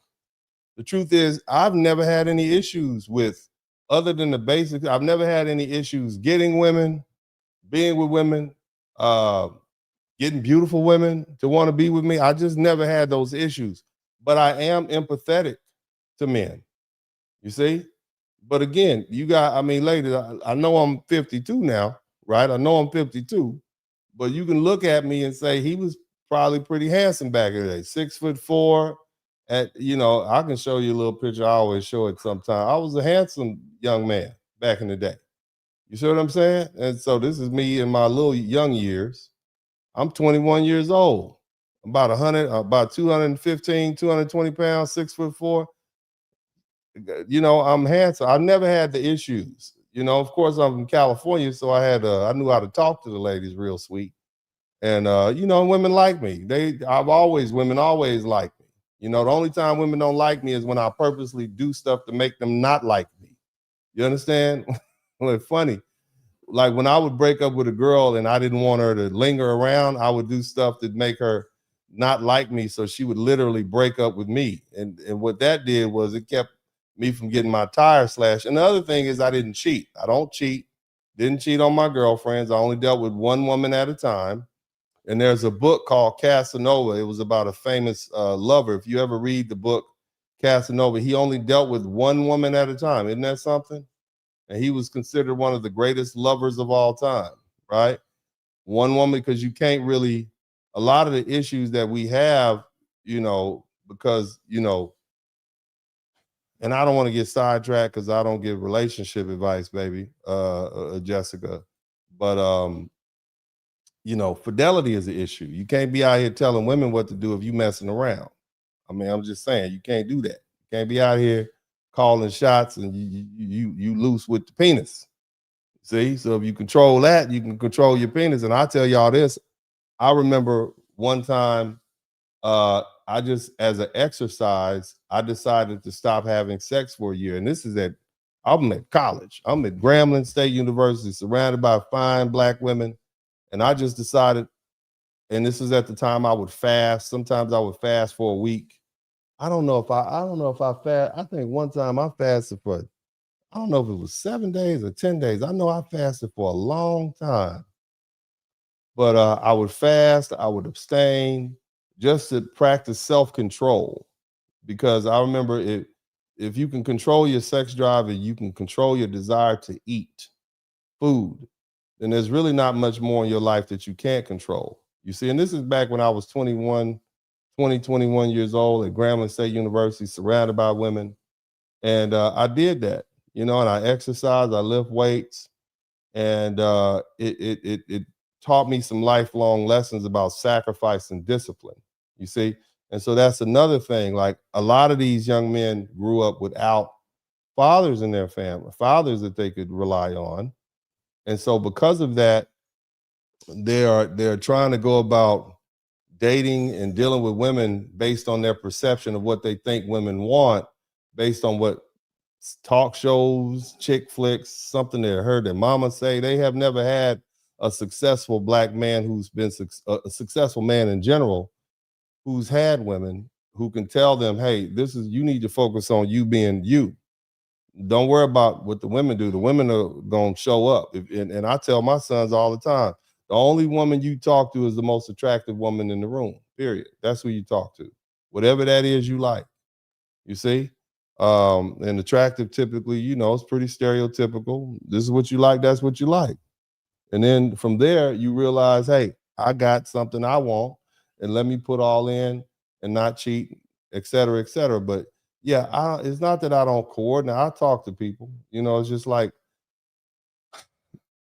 The truth is, I've never had any issues with, other than the basics, I've never had any issues getting women, being with women, getting beautiful women to want to be with me. I just never had those issues. But I am empathetic to men, you see? But again, ladies, I know I'm 52 now, right? I know I'm 52, but you can look at me and say he was probably pretty handsome back in the day, 6'4". I can show you a little picture. I always show it sometime. I was a handsome young man back in the day. You see what I'm saying? And so this is me in my little young years. I'm 21 years old, about 215, 220 pounds, 6'4". You know, I'm handsome. I never had the issues. You know, of course, I'm from California, so I knew how to talk to the ladies real sweet. And women like me. Women always like me. You know, the only time women don't like me is when I purposely do stuff to make them not like me. You understand? Well, it's funny. Like when I would break up with a girl and I didn't want her to linger around, I would do stuff that make her not like me. So she would literally break up with me. And what that did was it kept me from getting my tire slashed. And the other thing is I didn't cheat. I don't cheat. Didn't cheat on my girlfriends. I only dealt with one woman at a time. And there's a book called Casanova. It was about a famous lover. If you ever read the book Casanova, he only dealt with one woman at a time. Isn't that something? And he was considered one of the greatest lovers of all time, right? One woman, because you can't really, a lot of the issues that we have, because, and I don't want to get sidetracked because I don't give relationship advice, baby, Jessica. But, fidelity is an issue. You can't be out here telling women what to do if you messing around. I mean, I'm just saying, you can't do that. You can't be out here calling shots and you loose with the penis. See? So if you control that, you can control your penis. And I tell y'all this, I remember one time, as an exercise, I decided to stop having sex for a year. And this is I'm at college. I'm at Grambling State University, surrounded by fine black women. And I just decided, and this is at the time I would fast. Sometimes I would fast for a week. I don't know if I fast. I think one time I fasted for, I don't know if it was 7 days or 10 days. I know I fasted for a long time. But I would fast, I would abstain just to practice self-control. Because I remember if you can control your sex drive and you can control your desire to eat food, then there's really not much more in your life that you can't control. You see, and this is back when I was 21 years old at Grambling State University, surrounded by women. And I did that, and I exercised, I lift weights, and it taught me some lifelong lessons about sacrifice and discipline, you see? And so that's another thing. Like, a lot of these young men grew up without fathers in their family, fathers that they could rely on. And so because of that, they're trying to go about dating and dealing with women based on their perception of what they think women want, based on what talk shows, chick flicks, something they heard their mama say. They have never had a successful black man who's been a successful man in general, who's had women who can tell them, hey, you need to focus on you being you. Don't worry about what the women do. The women are going to show up. And I tell my sons all the time, the only woman you talk to is the most attractive woman in the room, period. That's who you talk to. Whatever that is you like, you see? And attractive typically, it's pretty stereotypical. This is what you like, that's what you like. And then from there, you realize, hey, I got something I want, and let me put all in and not cheat, et cetera, et cetera. But yeah, it's not that I don't coordinate. I talk to people. It's just like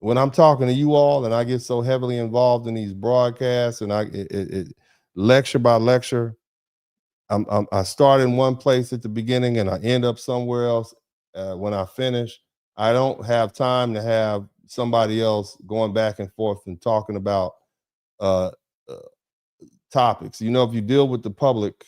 when I'm talking to you all and I get so heavily involved in these broadcasts and it lecture by lecture, I start in one place at the beginning and I end up somewhere else when I finish. I don't have time to have somebody else going back and forth and talking about topics. If you deal with the public,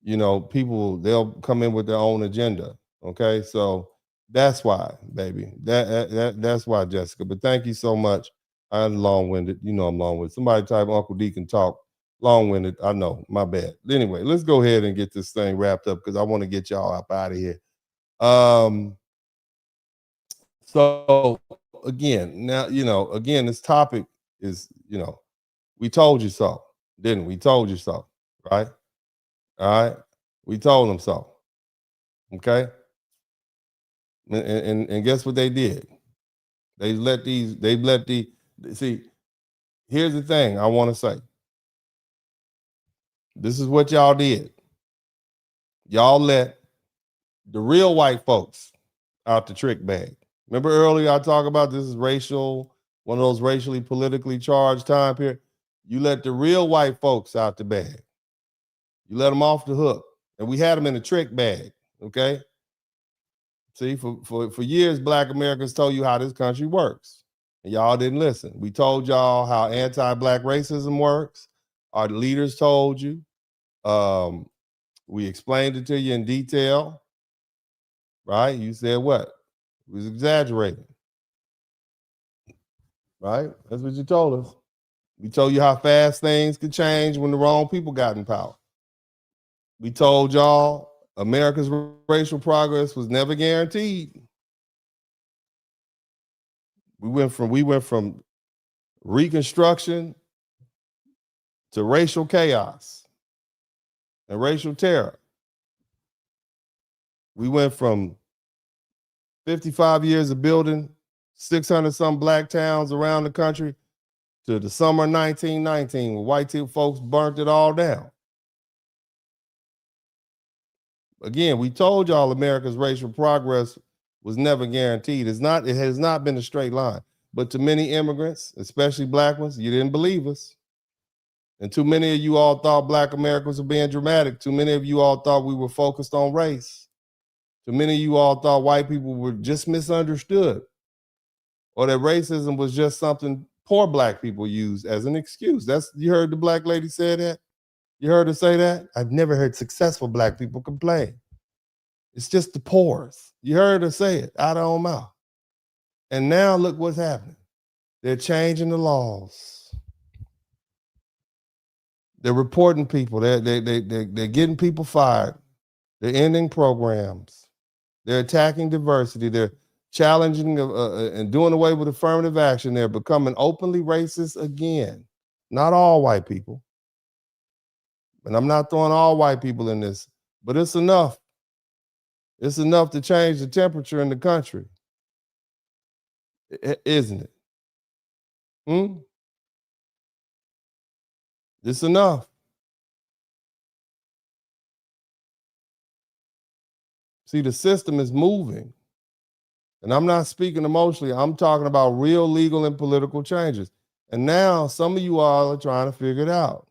people, they'll come in with their own agenda. Okay, so that's why, baby. That's why, Jessica. But thank you so much. I'm long-winded. I'm long-winded. Somebody type Uncle D can talk. Long-winded. I know. My bad. Anyway, let's go ahead and get this thing wrapped up because I want to get y'all up out of here. So again, now, again, this topic is, we told you so, didn't we? Told you so, right? All right. We told them so. Okay. And guess what they did? See, here's the thing I want to say. This is what y'all did. Y'all let the real white folks out the trick bag. Remember earlier I talked about this is racial, one of those racially politically charged time period. You let the real white folks out the bag. You let them off the hook. And we had them in a trick bag, okay? See, for years, Black Americans told you how this country works. And y'all didn't listen. We told y'all how anti-Black racism works. Our leaders told you. We explained it to you in detail, right? You said what? It was exaggerating, right? That's what you told us. We told you how fast things could change when the wrong people got in power. We told y'all America's racial progress was never guaranteed. We went from Reconstruction to racial chaos and racial terror. We went from 55 years of building 600 some black towns around the country to the summer 1919 when white folks burnt it all down. Again, we told y'all America's racial progress was never guaranteed. It has not been a straight line. But to many immigrants, especially Black ones, you didn't believe us. And too many of you all thought Black Americans were being dramatic. Too many of you all thought we were focused on race. Too many of you all thought white people were just misunderstood, or that racism was just something poor Black people used as an excuse. You heard the Black lady say that? You heard her say that? I've never heard successful Black people complain. It's just the pores. You heard her say it out of her own mouth. And now look what's happening. They're changing the laws. They're reporting people. They're getting people fired. They're ending programs. They're attacking diversity. They're challenging and doing away with affirmative action. They're becoming openly racist again. Not all white people. And I'm not throwing all white people in this, but it's enough. It's enough to change the temperature in the country. Isn't it? It's enough. See, the system is moving. And I'm not speaking emotionally. I'm talking about real legal and political changes. And now some of you all are trying to figure it out.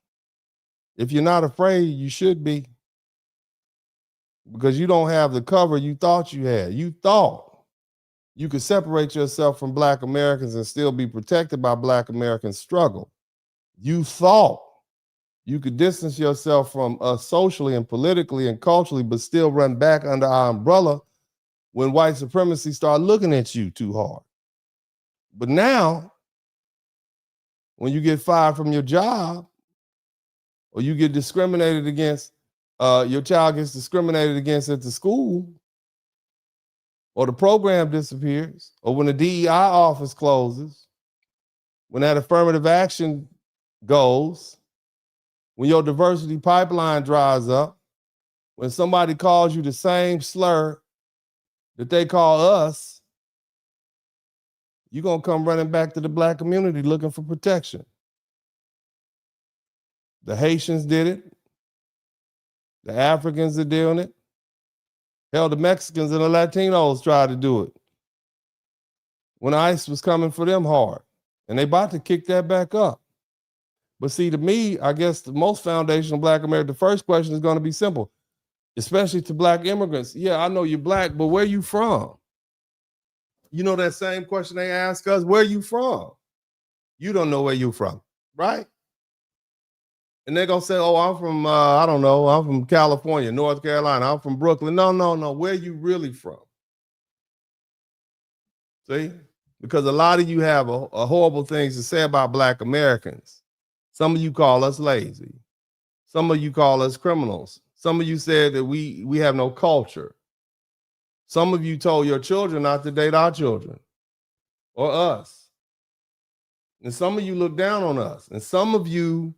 If you're not afraid, you should be. Because you don't have the cover you thought you had. You thought you could separate yourself from Black Americans and still be protected by Black American struggle. You thought you could distance yourself from us socially and politically and culturally, but still run back under our umbrella when white supremacy started looking at you too hard. But now, when you get fired from your job, or you get discriminated against, your child gets discriminated against at the school, or the program disappears, or when the DEI office closes, when that affirmative action goes, when your diversity pipeline dries up, when somebody calls you the same slur that they call us, you're going to come running back to the Black community looking for protection. The Haitians did it. The Africans are doing it. Hell, the Mexicans and the Latinos tried to do it when ICE was coming for them hard. And they about to kick that back up. But see, to me, I guess the most foundational Black American, the first question is going to be simple, especially to Black immigrants. Yeah, I know you're Black, but where you from? You know that same question they ask us, where you from? You don't know where you from, right? And they're going to say, oh, I'm from, I don't know, I'm from California, North Carolina, I'm from Brooklyn. No, where you really from? See? Because a lot of you have a horrible things to say about Black Americans. Some of you call us lazy. Some of you call us criminals. Some of you said that we have no culture. Some of you told your children not to date our children or us. And some of you look down on us. And some of you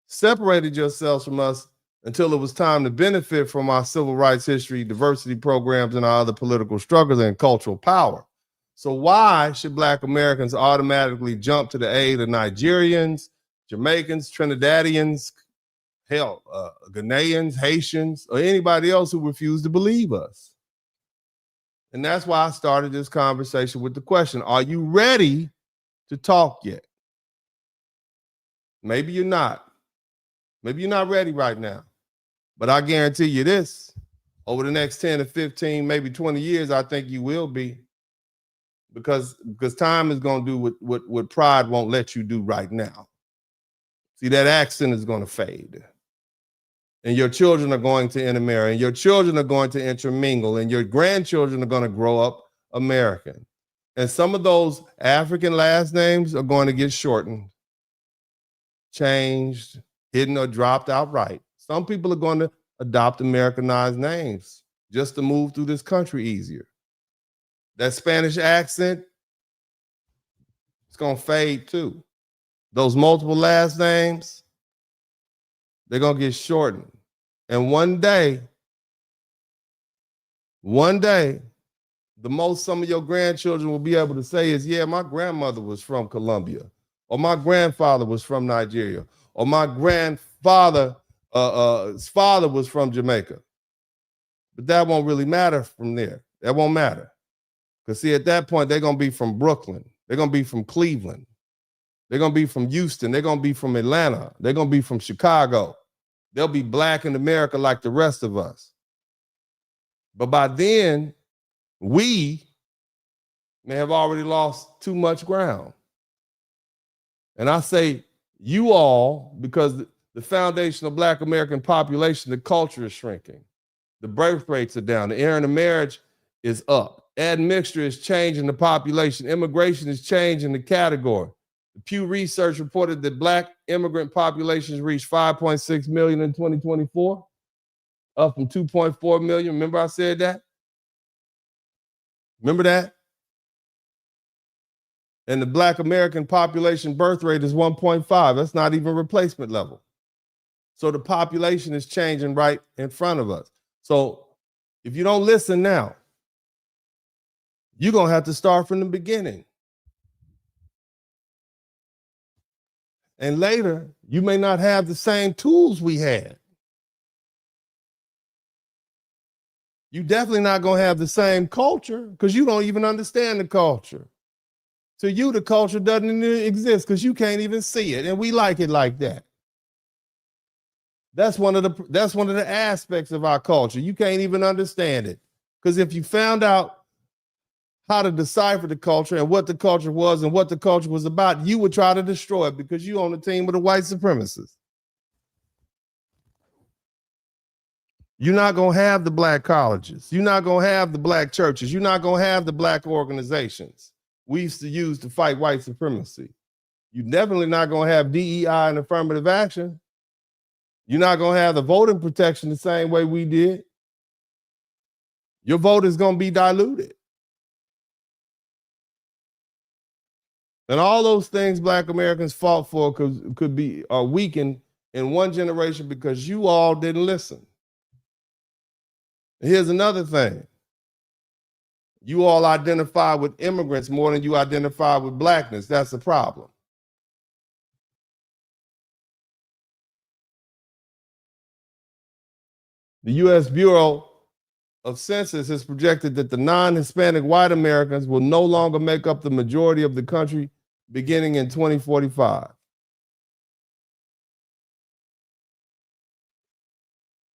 separated yourselves from us until it was time to benefit from our civil rights history, diversity programs, and our other political struggles and cultural power. So why should Black Americans automatically jump to the aid of Nigerians, Jamaicans, Trinidadians, hell, Ghanaians, Haitians, or anybody else who refused to believe us? And that's why I started this conversation with the question, are you ready to talk yet? Maybe you're not. Maybe you're not ready right now. But I guarantee you this, over the next 10 to 15, maybe 20 years, I think you will be. Because time is going to do what pride won't let you do right now. See, that accent is going to fade. And your children are going to intermarry, and your children are going to intermingle, and your grandchildren are going to grow up American. And some of those African last names are going to get shortened, changed, hidden, or dropped outright. Some people are going to adopt Americanized names just to move through this country easier. That Spanish accent, it's going to fade too. Those multiple last names, they're going to get shortened. And one day, the most some of your grandchildren will be able to say is, yeah, my grandmother was from Colombia, or my grandfather was from Nigeria, or my grandfather, his father was from Jamaica. But that won't really matter from there. That won't matter. Because see, at that point, they're going to be from Brooklyn. They're going to be from Cleveland. They're going to be from Houston. They're going to be from Atlanta. They're going to be from Chicago. They'll be Black in America like the rest of us. But by then, we may have already lost too much ground. And I say you all because the foundation of Black American population, the culture is shrinking. The birth rates are down. The area of marriage is up. Admixture is changing the population. Immigration is changing the category. The Pew Research reported that Black immigrant populations reached 5.6 million in 2024, up from 2.4 million. Remember I said that? Remember that? And the Black American population birth rate is 1.5. That's not even replacement level. So the population is changing right in front of us. So if you don't listen now, you're going to have to start from the beginning. And later, you may not have the same tools we had. You're definitely not going to have the same culture because you don't even understand the culture. To you, the culture doesn't even exist because you can't even see it. And we like it like that. That's one of the aspects of our culture. You can't even understand it. Because if you found out how to decipher the culture and what the culture was and what the culture was about, you would try to destroy it because you're on the team with the white supremacists. You're not going to have the Black colleges. You're not going to have the Black churches. You're not going to have the Black organizations we used to use to fight white supremacy. You're definitely not going to have DEI and affirmative action. You're not going to have the voting protection the same way we did. Your vote is going to be diluted. And all those things Black Americans fought for could be weakened in one generation because you all didn't listen. Here's another thing. You all identify with immigrants more than you identify with Blackness. That's a problem. The U.S. Bureau of Census has projected that the non-Hispanic white Americans will no longer make up the majority of the country beginning in 2045.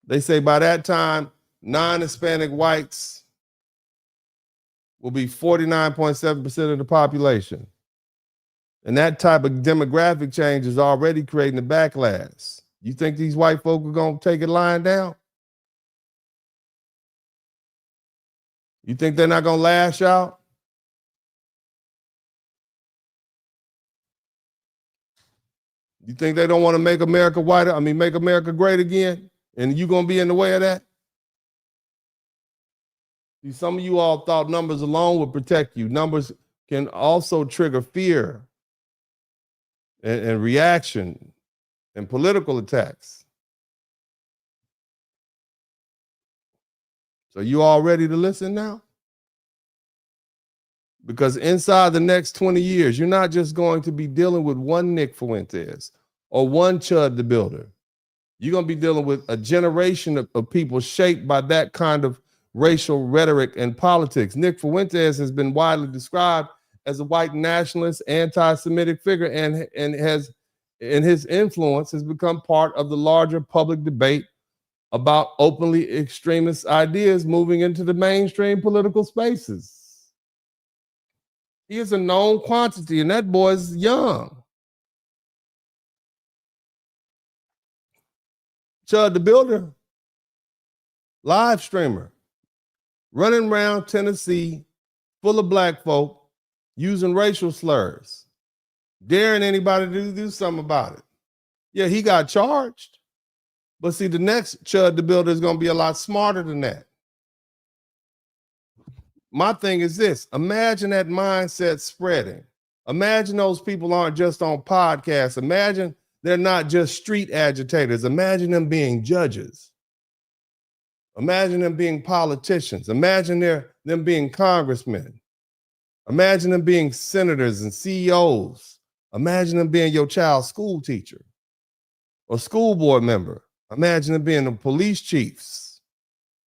They say by that time, non-Hispanic whites will be 49.7% of the population. And that type of demographic change is already creating a backlash. You think these white folk are going to take it lying down? You think they're not going to lash out? You think they don't want to make America whiter? Make America great again? And you going to be in the way of that? See, some of you all thought numbers alone would protect you. Numbers can also trigger fear and reaction and political attacks. So you all ready to listen now? Because inside the next 20 years, you're not just going to be dealing with one Nick Fuentes or one Chud the Builder. You're going to be dealing with a generation of people shaped by that kind of racial rhetoric and politics. Nick Fuentes has been widely described as a white nationalist, anti-Semitic figure, and his influence has become part of the larger public debate about openly extremist ideas moving into the mainstream political spaces. He is a known quantity, and that boy's young. Chud the Builder, live streamer, running around Tennessee, full of Black folk, using racial slurs, daring anybody to do something about it. Yeah, he got charged. But see, the next Chud the Builder is going to be a lot smarter than that. My thing is this. Imagine that mindset spreading. Imagine those people aren't just on podcasts. Imagine they're not just street agitators. Imagine them being judges. Imagine them being politicians. Imagine them being congressmen. Imagine them being senators and CEOs. Imagine them being your child's school teacher or school board member. Imagine them being the police chiefs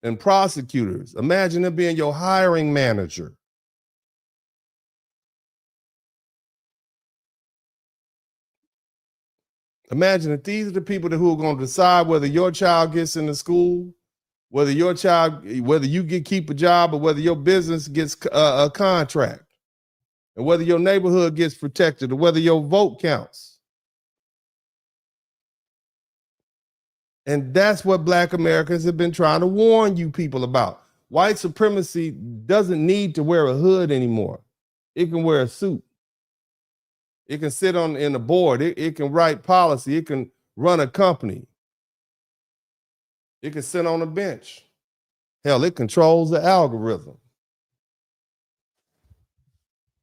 and prosecutors. Imagine them being your hiring manager. Imagine that these are the people who are going to decide whether your child gets into school, whether you keep a job, or whether your business gets a contract, and whether your neighborhood gets protected, or whether your vote counts. And that's what Black Americans have been trying to warn you people about. White supremacy doesn't need to wear a hood anymore. It can wear a suit. It can sit in a board. It can write policy. It can run a company. It can sit on a bench. Hell, it controls the algorithm.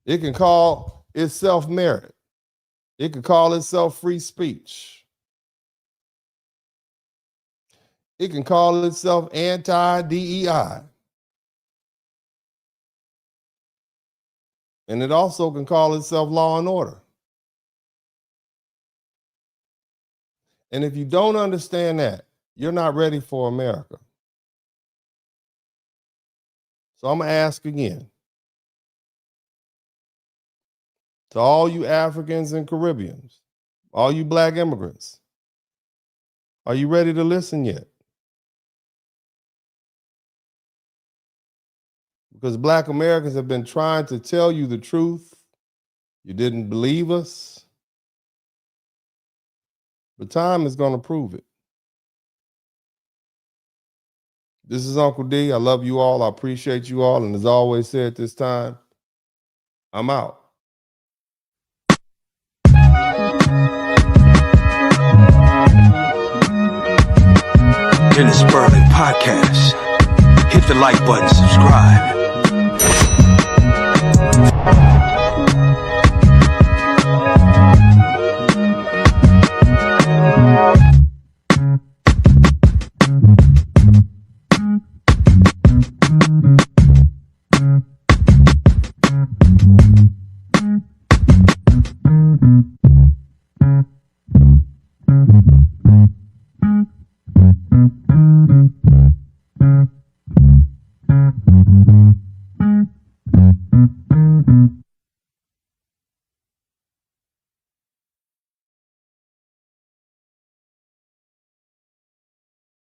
It can call itself merit. It can call itself free speech. It can call itself anti-DEI. And it also can call itself law and order. And if you don't understand that, you're not ready for America. So I'm going to ask again. To all you Africans and Caribbeans, all you Black immigrants, are you ready to listen yet? Because Black Americans have been trying to tell you the truth. You didn't believe us. But time is going to prove it. This is Uncle D. I love you all. I appreciate you all. And as I always say at this time, I'm out. In the Spurling podcast, hit the like button, subscribe. Mm-hmm.